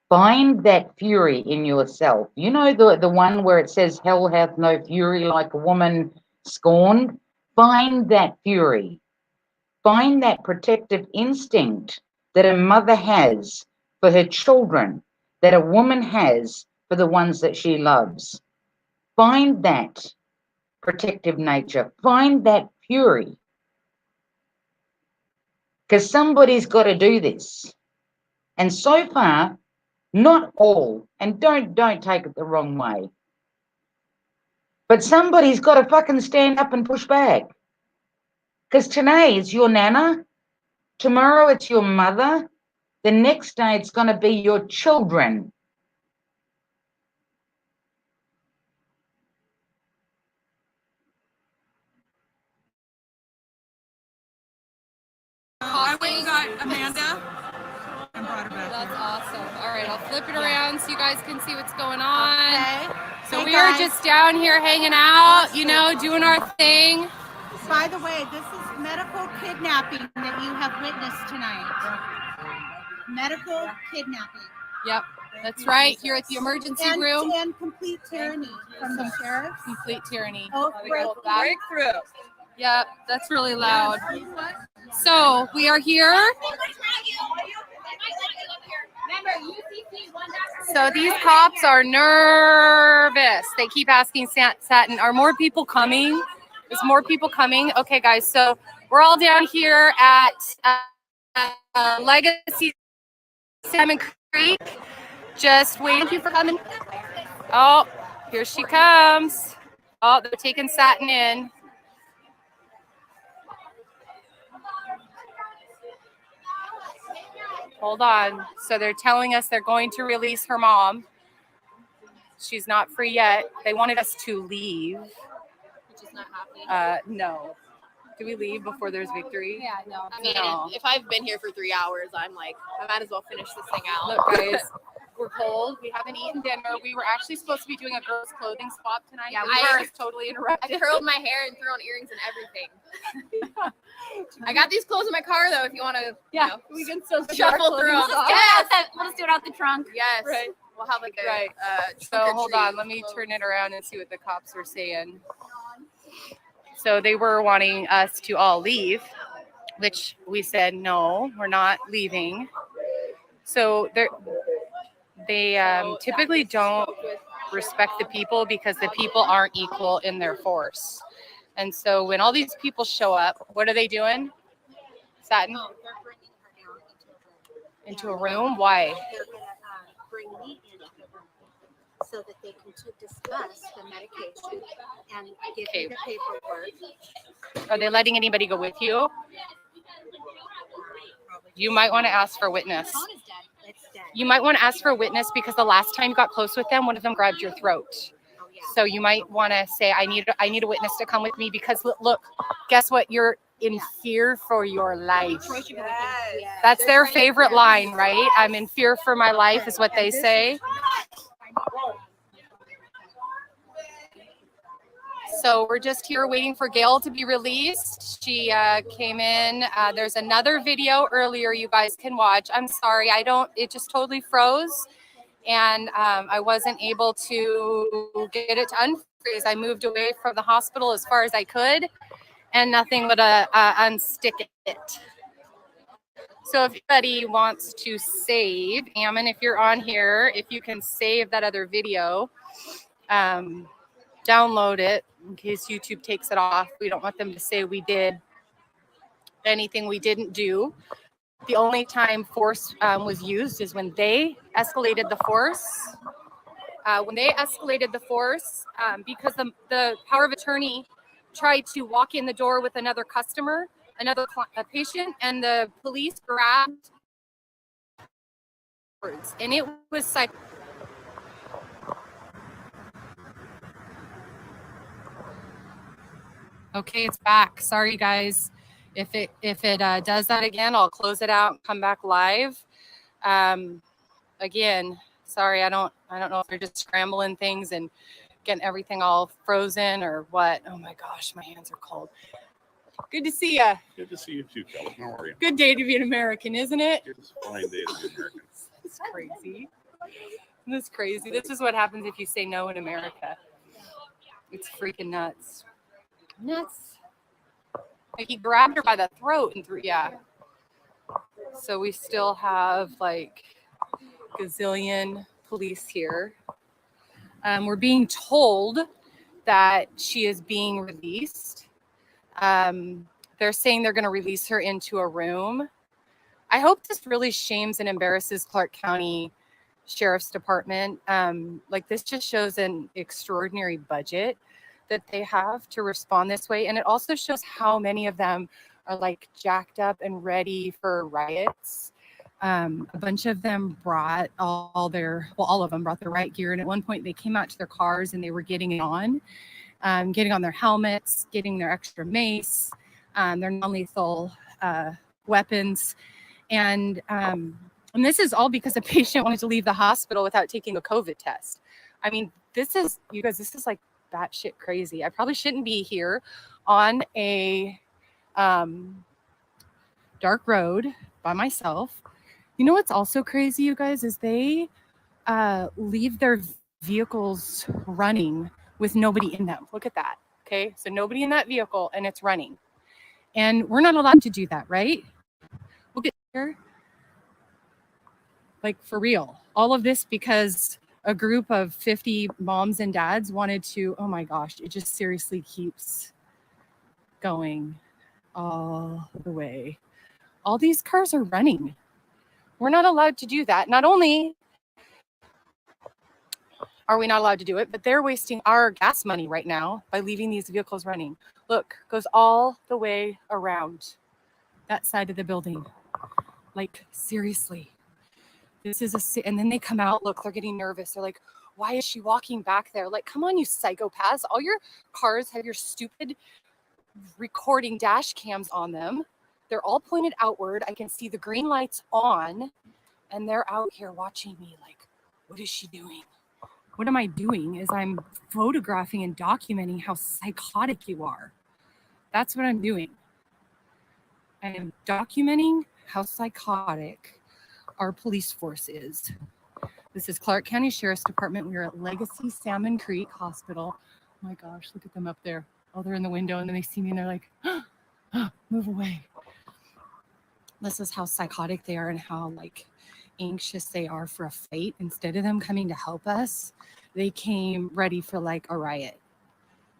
Find that fury in yourself. You know the one where it says, hell hath no fury like a woman scorned? Find that fury. Find that protective instinct that a mother has for her children, that a woman has for the ones that she loves. Find that protective nature. Find that fury. Because somebody's got to do this. And so far, not all, and don't take it the wrong way, but somebody's got to fucking stand up and push back. Because today it's your nana, tomorrow it's your mother, the next day it's going to be your children. I went and got Amanda and brought her back. That's awesome. All right, I'll flip it around so you guys can see what's going on. Okay. So Hey, we are guys. just down here hanging out, you know, doing our thing. By the way, this is medical kidnapping that you have witnessed tonight. Medical kidnapping. Yep, that's right. Here at the emergency room. And complete tyranny from the sheriff. Complete tyranny. Oh, Breakthrough. Yep, that's really loud. So we are here. So these cops are nervous. They keep asking Satin, are more people coming? Is more people coming? Okay, guys, so we're all down here at Legacy Salmon Creek. Just waiting. Thank you for coming. Oh, here she comes. Oh, they're taking Satin in. Hold on. So they're telling us they're going to release her mom. She's not free yet. They wanted us to leave. not happy. No. Do we leave before there's victory? Yeah, no. I mean, No. if I've been here for 3 hours, I'm like, I might as well finish this thing out. Look, guys, we're cold. We haven't eaten dinner. We were actually supposed to be doing a girls' clothing swap tonight. Yeah, we we were were. just totally I interrupted. curled my hair and threw on earrings and everything. I got these clothes in my car though. If you want to, we can still shuffle through them. We'll just do it out the trunk. Yes. Right. We'll have like a Right. So trunk or hold treat on, let me clothes. turn it around and see what the cops were saying. So they were wanting us to all leave, which we said no, we're not leaving. So they typically don't respect the people because the people aren't equal in their force. And so when all these people show up, what are they doing? Satin? No, they're bringing her down Into a room? Why? They're gonna bring me into the room so that they can discuss the medication and give me the paperwork. Are they letting anybody go with you? You might want to ask for a witness. Phone is dead. It's dead. You might want to ask for a witness because the last time you got close with them, one of them grabbed your throat. Oh yeah. So you might want to say, I need a witness to come with me because look, guess what? You're in fear for your life. Yes. That's their favorite line, right? I'm in fear for my life is what they say. So we're just here waiting for Gail to be released. She came in. There's another video earlier you guys can watch. I'm sorry, it just totally froze. And I wasn't able to get it to unfreeze. I moved away from the hospital as far as I could, and nothing would unstick it. So if anybody wants to save, Ammon, if you're on here, if you can save that other video, download it in case YouTube takes it off. We don't want them to say we did anything we didn't do. The only time force was used is when they escalated the force. Because the power of attorney tried to walk in the door with another customer, a patient, and the police grabbed words, and it was like. Okay, it's back. Sorry, guys. If it does that again, I'll close it out and come back live. Again, sorry, I don't know if they're just scrambling things and getting everything all frozen or what. Oh my gosh, my hands are cold. Good to see you. Good to see you too, Kelly. How are you? Good day to be an American, isn't it? It's a fine day to be American. It's crazy. This crazy. This is what happens if you say no in America. It's freaking nuts. Nuts. He grabbed her by the throat and threw. Yeah. So we still have like gazillion police here. We're being told that she is being released. They're saying they're going to release her into a room. I hope this really shames and embarrasses Clark County Sheriff's Department. Like this just shows an extraordinary budget that they have to respond this way. And it also shows how many of them are like jacked up and ready for riots. A bunch of them brought all of them brought their riot gear. And at one point they came out to their cars and they were getting it on, getting on their helmets, getting their extra mace, their non-lethal weapons. And this is all because a patient wanted to leave the hospital without taking a COVID test. I mean, this is like batshit crazy. I probably shouldn't be here on a dark road by myself. You know what's also crazy, you guys, is they leave their vehicles running with nobody in them. Look at that. Okay, so nobody in that vehicle and it's running. And we're not allowed to do that, right? We'll get here. Like for real. All of this because a group of 50 moms and dads wanted to, oh my gosh, it just seriously keeps going all the way. All these cars are running. We're not allowed to do that. Not only are we not allowed to do it, but they're wasting our gas money right now by leaving these vehicles running. Look, goes all the way around that side of the building. Like, seriously. This is and then they come out, look, they're getting nervous. They're like, Why is she walking back there? Like, come on, you psychopaths. All your cars have your stupid recording dash cams on them. They're all pointed outward. I can see the green lights on, and they're out here watching me like, what is she doing? What am I doing is I'm photographing and documenting how psychotic you are. That's what I'm doing. I am documenting how psychotic our police force is. This is Clark County Sheriff's Department. We are at Legacy Salmon Creek Hospital. Oh my gosh, look at them up there. Oh, they're in the window and then they see me and they're like, move away. This is how psychotic they are and how like anxious they are for a fight. Instead of them coming to help us, they came ready for like a riot.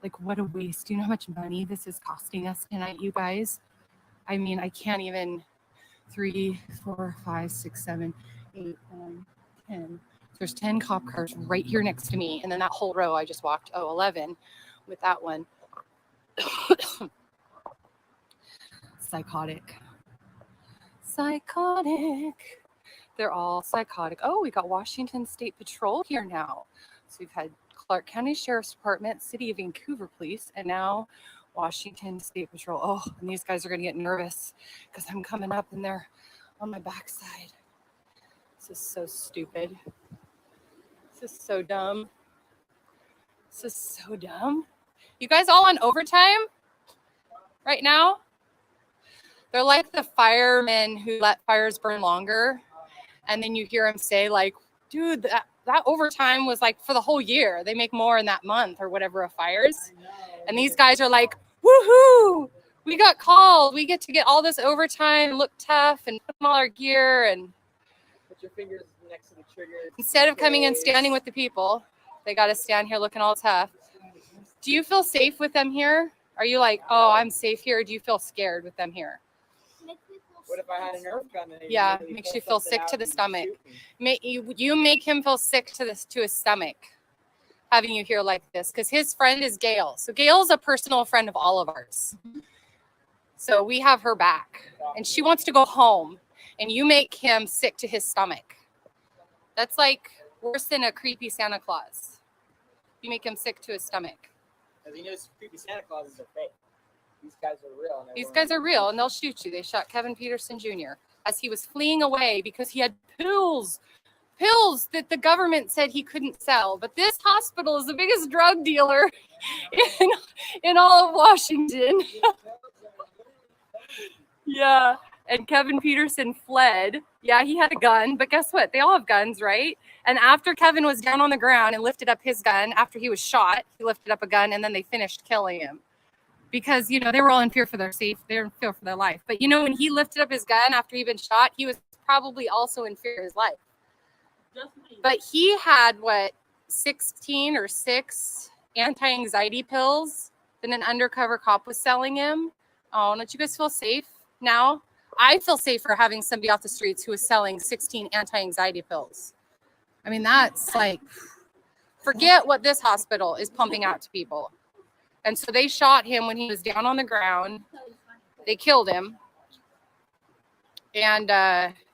Like, what a waste. Do you know how much money this is costing us tonight, you guys? I mean, I can't even 3, 4, 5, 6, 7, 8, 9, 10. There's 10 cop cars right here next to me. And then that whole row I just walked, 11 with that one. Psychotic. Psychotic. They're all psychotic. Oh, we got Washington State Patrol here now. So we've had Clark County Sheriff's Department, City of Vancouver Police, and now Washington State Patrol. Oh, and these guys are going to get nervous because I'm coming up and they're on my backside. This is so stupid. This is so dumb. This is so dumb. You guys all on overtime right now? They're like the firemen who let fires burn longer. And then you hear them say like, dude, that overtime was like for the whole year. They make more in that month or whatever of fires. And these guys are like, woohoo, we got called. We get to get all this overtime, look tough and put on all our gear. And Put your fingers next to the trigger. instead of coming and standing with the people, they got to stand here looking all tough. Do you feel safe with them here? Are you like, oh, I'm safe here? Or do you feel scared with them here? What if I had a Nerf gun? And Yeah, makes you feel sick to the stomach. You make him feel sick to his stomach, having you here like this, because his friend is Gail. So Gail's a personal friend of all of ours. So we have her back, and she wants to go home, and you make him sick to his stomach. That's like worse than a creepy Santa Claus. You make him sick to his stomach. Because he knows creepy Santa Clauses are fake. These guys are real. These guys are real, and they'll shoot you. They shot Kevin Peterson Jr. as he was fleeing away because he had pills that the government said he couldn't sell. But this hospital is the biggest drug dealer in all of Washington. Yeah, and Kevin Peterson fled. Yeah, he had a gun, but guess what? They all have guns, right? And after Kevin was down on the ground and lifted up his gun, after he was shot, he lifted up a gun, and then they finished killing him. Because, you know, they were all in fear for their life. But, you know, when he lifted up his gun after he'd been shot, he was probably also in fear of his life. But he had, 16 or 6 anti-anxiety pills that an undercover cop was selling him. Oh, don't you guys feel safe now? I feel safer having somebody off the streets who is selling 16 anti-anxiety pills. I mean, that's like, forget what this hospital is pumping out to people. And so they shot him when he was down on the ground. They killed him. And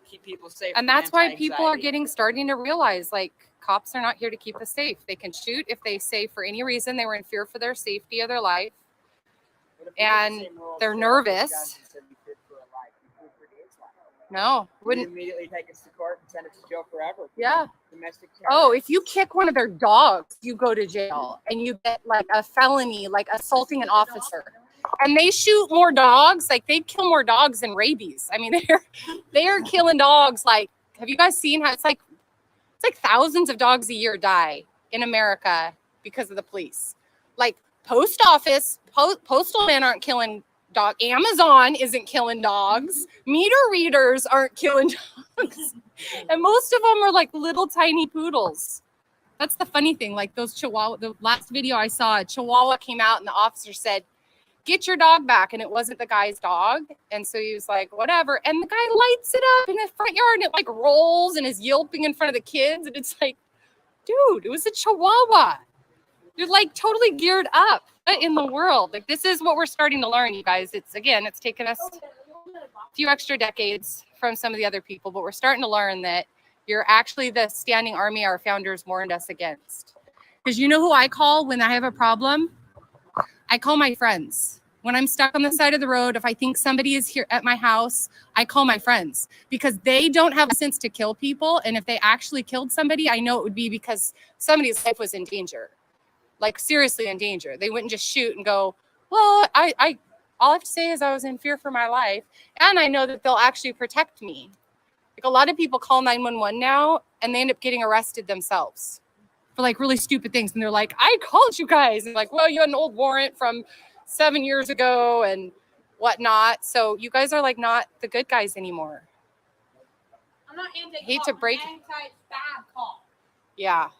keep people safe. And that's why people are starting to realize, like, cops are not here to keep us safe. They can shoot if they say for any reason they were in fear for their safety or their life. And they're nervous. No, wouldn't immediately take us to court and send us to jail forever. Yeah. Domestic Oh, if you kick one of their dogs, you go to jail and you get like a felony, like assaulting an officer. And they shoot more dogs, like they kill more dogs than rabies. I mean, they're killing dogs. Like, have you guys seen how it's like thousands of dogs a year die in America because of the police? Like postal men aren't killing dog. Amazon isn't killing dogs. Meter readers aren't killing dogs. And most of them are like little tiny poodles. That's the funny thing. Like those Chihuahua, the last video I saw, a Chihuahua came out and the officer said, "Get your dog back." And it wasn't the guy's dog. And so he was like, whatever. And the guy lights it up in the front yard and it like rolls and is yelping in front of the kids. And it's like, dude, it was a Chihuahua. You're like totally geared up. What in the world? Like, this is what we're starting to learn, you guys. It's taken us a few extra decades from some of the other people, but we're starting to learn that You're actually the standing army our founders warned us against. Because you know who I call when I have a problem? I call my friends. When I'm stuck on the side of the road, if I think somebody is here at my house, I call my friends because they don't have a sense to kill people. And if they actually killed somebody, I know it would be because somebody's life was in danger, like seriously in danger. They wouldn't just shoot and go, well, I all I have to say is I was in fear for my life. And I know that they'll actually protect me. Like a lot of people call 911 now and they end up getting arrested themselves for like really stupid things. And they're like, I called you guys. And like, well, you had an old warrant from 7 years ago and whatnot. So you guys are like not the good guys anymore. I'm not Hate to break it. Anti-bad call. Yeah.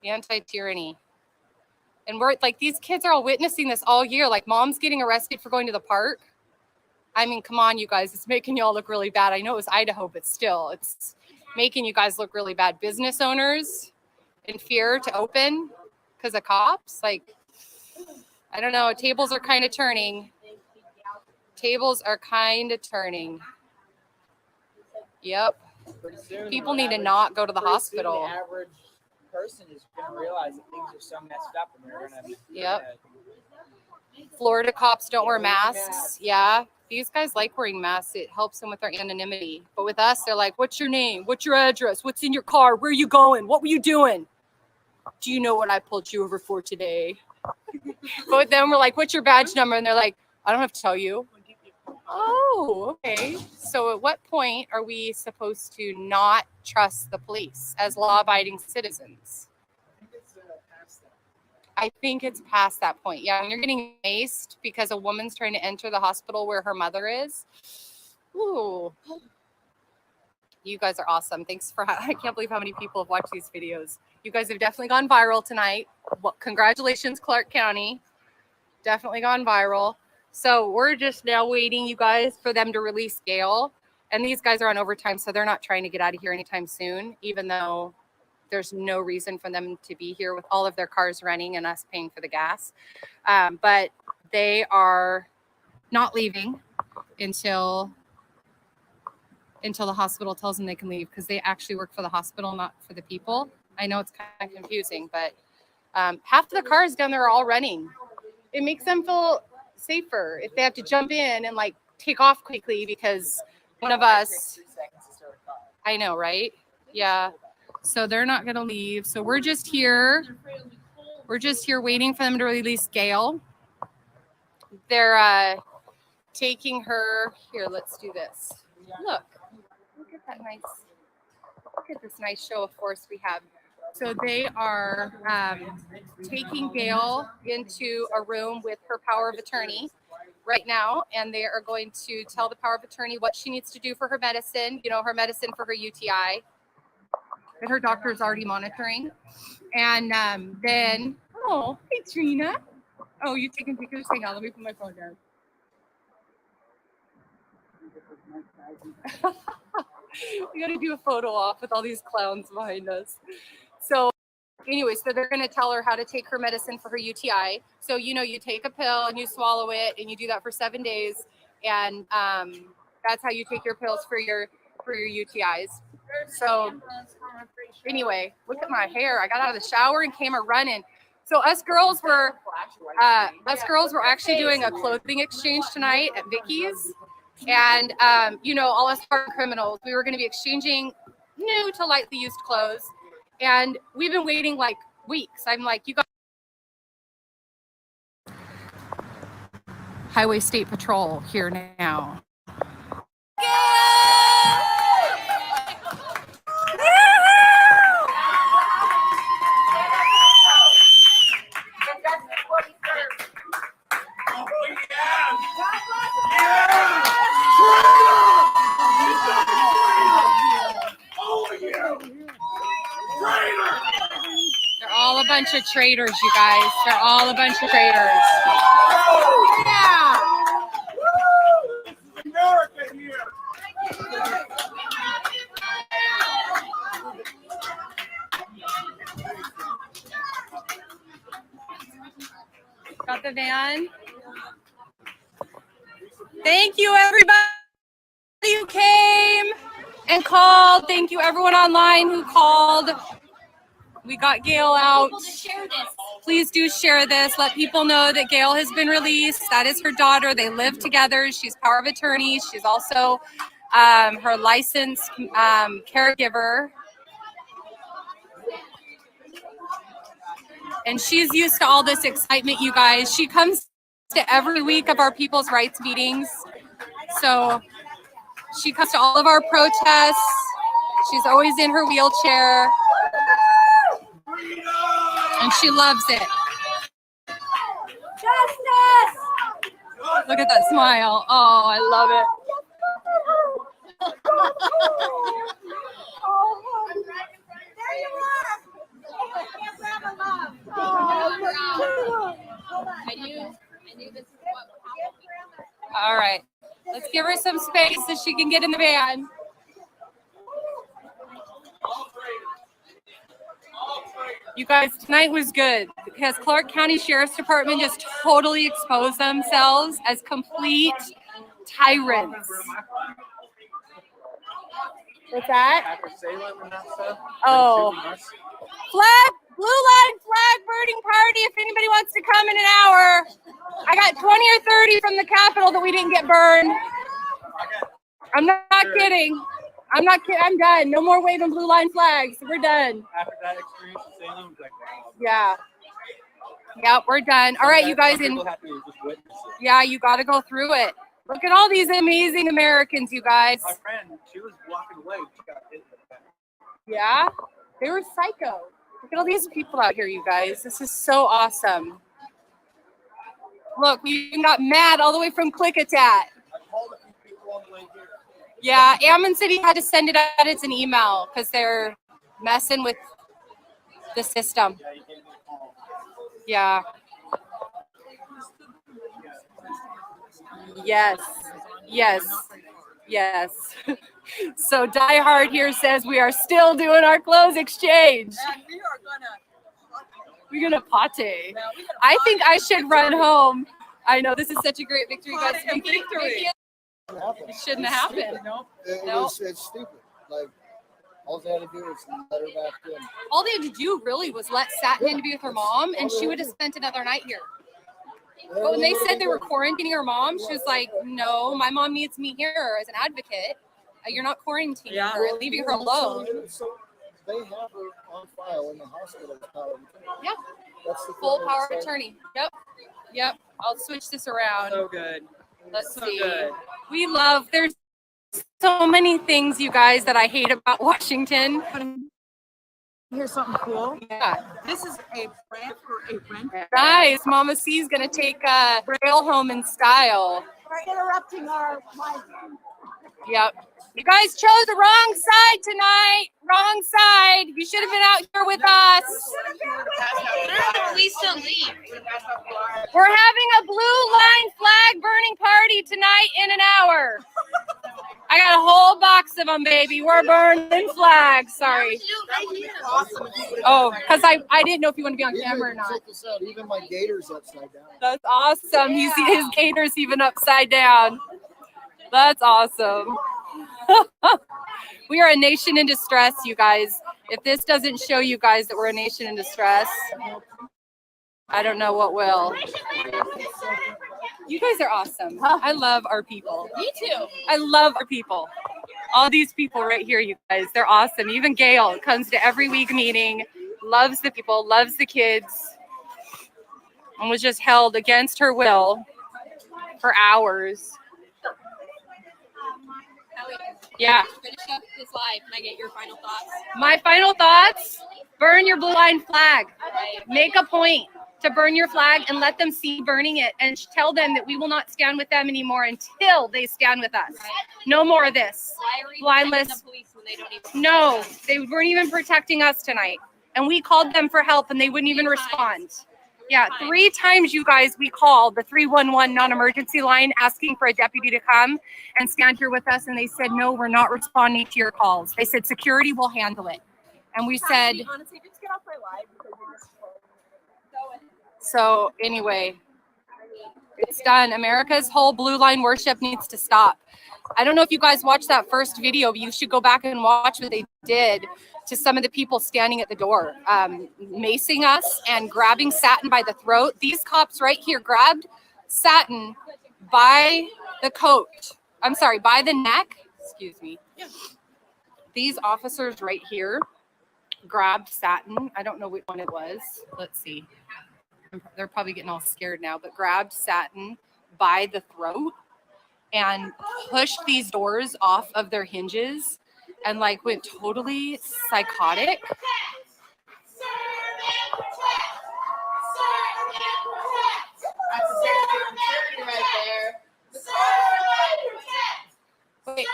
Anti-tyranny. And we're like, these kids are all witnessing this all year. Like mom's getting arrested for going to the park. I mean, come on, you guys. It's making y'all look really bad. I know it was Idaho, but still, it's making you guys look really bad. Business owners in fear to open because of cops. Like, I don't know. Tables are kind of turning. Tables are kind of turning. Yep. People need to not go to the hospital. The average person is going to realize that things are so messed up and they're going to. Yep. Florida cops don't wear masks. Yeah. These guys like wearing masks. It helps them with their anonymity. But with us, they're like, what's your name? What's your address? What's in your car? Where are you going? What were you doing? Do you know what I pulled you over for today? But with them, we're like, what's your badge number? And they're like, I don't have to tell you. Oh, okay. So at what point are we supposed to not trust the police as law-abiding citizens? I think it's past that point. Yeah, when you're getting maced because a woman's trying to enter the hospital where her mother is. Ooh. You guys are awesome. Thanks for, I can't believe how many people have watched these videos. You guys have definitely gone viral tonight. Well, congratulations, Clark County. Definitely gone viral. So we're just now waiting, you guys, for them to release Gail. And these guys are on overtime, so they're not trying to get out of here anytime soon, even though there's no reason for them to be here with all of their cars running and us paying for the gas. But they are not leaving until the hospital tells them they can leave because they actually work for the hospital, not for the people. I know it's kind of confusing, but half of the cars down there are all running. It makes them feel safer if they have to jump in and like take off quickly because one of us, I know, right? Yeah. So they're not going to leave. So we're just here. We're just here waiting for them to release Gail. They're taking her here. Let's do this. Look at that nice. Look at this nice show of force we have. So they are taking Gail into a room with her power of attorney right now, and they are going to tell the power of attorney what she needs to do for her medicine. You know, her medicine for her UTI. That her doctor is already monitoring. And then, oh, hey, Trina. Oh, you taking pictures? Hang on, let me put my phone down. We got to do a photo off with all these clowns behind us. So anyway, so they're going to tell her how to take her medicine for her UTI. So, you know, you take a pill and you swallow it and you do that for 7 days. And that's how you take your pills for your UTIs. So anyway, look at my hair. I got out of the shower and came running. So us girls were actually doing a clothing exchange tonight at Vicky's. And, you know, all us hard criminals, we were going to be exchanging new to lightly used clothes. And we've been waiting like weeks. I'm like, you guys. Highway State Patrol here now. They're all a bunch of traitors, you guys. They're all a bunch of traitors. Yeah. America here. Got the van. Thank you, everybody who came. and called. Thank you everyone online who called. We got Gail out. Please do share this. Let people know that Gail has been released. That is her daughter. They live together. She's power of attorney. She's also her licensed caregiver. And she's used to all this excitement, you guys. She comes to every week of our People's Rights meetings. So she comes to all of our protests. She's always in her wheelchair. And she loves it. Justice! Look at that smile. Oh, I love it. There you are! I knew this is what would happen. All right. Let's give her some space so she can get in the van. You guys, tonight was good because Clark County Sheriff's Department just totally exposed themselves as complete tyrants. What's that? Oh. Blue line flag burning party if anybody wants to come in an hour. I got 20 or 30 from the Capitol that we didn't get burned. I'm not kidding. I'm not kidding. I'm done. No more waving blue line flags. We're done. After that experience in Salem, like, wow. Yeah. Yeah, we're done. All right, you guys. Yeah, you got to go through it. Look at all these amazing Americans, you guys. My friend, she was walking away. She got hit in the back. Yeah, they were psycho. Look at all these people out here, you guys. This is so awesome. Look, we even got mad all the way from Klickitat. I called a few people on the way here. Yeah, AMMON City had to send it out as an email because they're messing with the system. Yeah. Yes. Yes. Yes. So Die Hard here says we are still doing our clothes exchange. And we are We're gonna pate. I think I should run home. I know this is such a great victory, guys. Victory. It shouldn't have happened. It's stupid. Like, all they had to do is let her back in. All they had to do really was let Satin in to be with her mom, and she would have spent another night here. But when they said they were quarantining her mom, she was like, "No, my mom needs me here as an advocate. You're not quarantining her, and leaving her alone." So they have her on file in the hospital. Yep. That's the Full power of attorney. Yep. I'll switch this around. So good. Let's So see. good. There's so many things, you guys, that I hate about Washington. Here's something cool. Yeah. This is a brand for a rent. Nice. Mama C's going to take Braille home in style. We're interrupting our live. Yep. You guys chose the wrong side tonight. Wrong side. You should have been out here with us. Please don't leave. We're having a blue line flag burning party tonight in an hour. I got a whole box of them, baby. We're burning flags. Sorry. Oh, because I didn't know if you want to be on camera or not. Check this out. Even my gator's upside down. That's awesome. His gator's even upside down. That's awesome. We are a nation in distress, you guys. If this doesn't show you guys that we're a nation in distress, I don't know what will. You guys are awesome. I love our people. Me too. I love our people. All these people right here, you guys, they're awesome. Even Gail comes to every week meeting, loves the people, loves the kids, and was just held against her will for hours. Yeah. Finish up this live. Can I get your final thoughts? My final thoughts, burn your blue line flag. Make a point to burn your flag and let them see burning it, and tell them that we will not stand with them anymore until they stand with us. No more of this. Blindless. No, they weren't even protecting us tonight. And we called them for help and they wouldn't even respond. Yeah, 3 times, you guys, we called the 311 non-emergency line asking for a deputy to come and stand here with us. And they said, no, we're not responding to your calls. They said, security will handle it. And we said, Honestly, just get off my live because you're just so anyway, it's done. America's whole blue line worship needs to stop. I don't know if you guys watched that first video, but you should go back and watch what they did to some of the people standing at the door, macing us and grabbing Satin by the throat. These cops right here grabbed Satin by the coat. I'm sorry, by the neck. Excuse me. These officers right here grabbed Satin. I don't know which one it was. Let's see. They're probably getting all scared now, but grabbed Satin by the throat and pushed these doors off of their hinges and like went totally psychotic. Wait.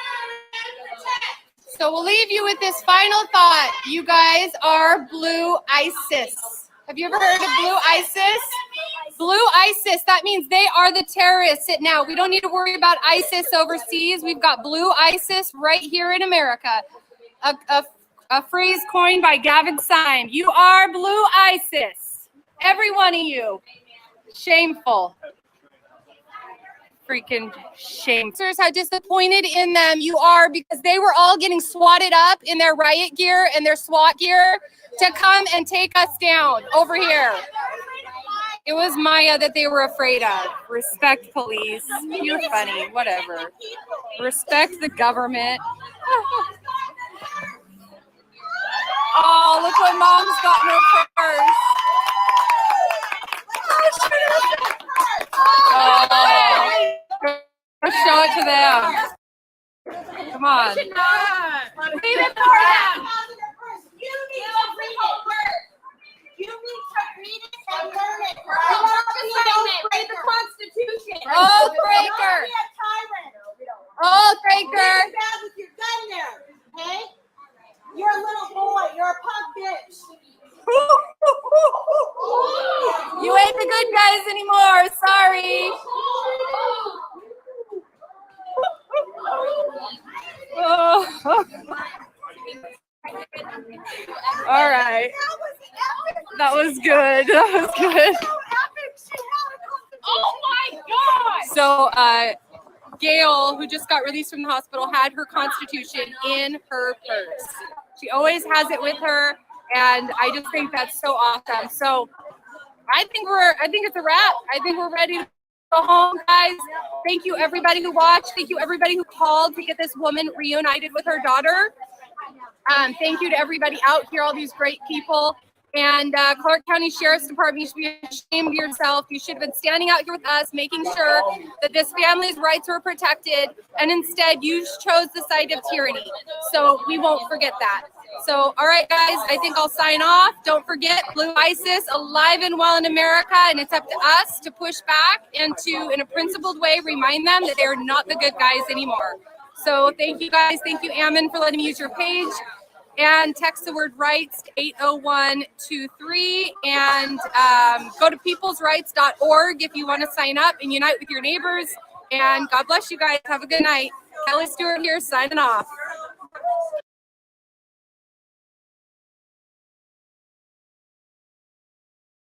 So we'll leave you with this final thought. You guys are Blue ISIS. Have you ever heard of Blue ISIS? Blue ISIS, that means they are the terrorists now. We don't need to worry about ISIS overseas. We've got Blue ISIS right here in America. A phrase coined by Gavin Syme. You are Blue ISIS. Every one of you. Shameful. Freaking shame. How disappointed in them you are, because they were all getting swatted up in their riot gear and their SWAT gear to come and take us down over here. It was Maya that they were afraid of. Respect police. You're funny. Whatever. Respect the government. Oh, look what mom's got in her purse. Oh, go show it to them. Come on. Leave it for them. You need to read it. You need to read it and learn it. Don't break the Constitution. Oath breaker. Don't be a tyrant. Oath breaker. You're bad with your gun there, okay? You're a little boy. You're a punk bitch. You ain't the good guys anymore. Sorry. Oh. All right. That was good. That was good. Oh my God. So, Gail, who just got released from the hospital, had her Constitution in her purse. She always has it with her, and I just think that's so awesome. So, I think it's a wrap. I think we're ready to go home, guys. Thank you, everybody who watched. Thank you, everybody who called to get this woman reunited with her daughter. Thank you to everybody out here, all these great people. And Clark County Sheriff's Department, you should be ashamed of yourself. You should have been standing out here with us, making sure that this family's rights were protected. And instead, you chose the side of tyranny. So we won't forget that. So, all right, guys, I think I'll sign off. Don't forget, Blue ISIS, alive and well in America. And it's up to us to push back and to, in a principled way, remind them that they're not the good guys anymore. So thank you, guys. Thank you, AMMON, for letting me use your page. And text the word rights to 80123, and go to peoplesrights.org if you want to sign up and unite with your neighbors. And God bless you guys. Have a good night. Kelly Stewart here, signing off.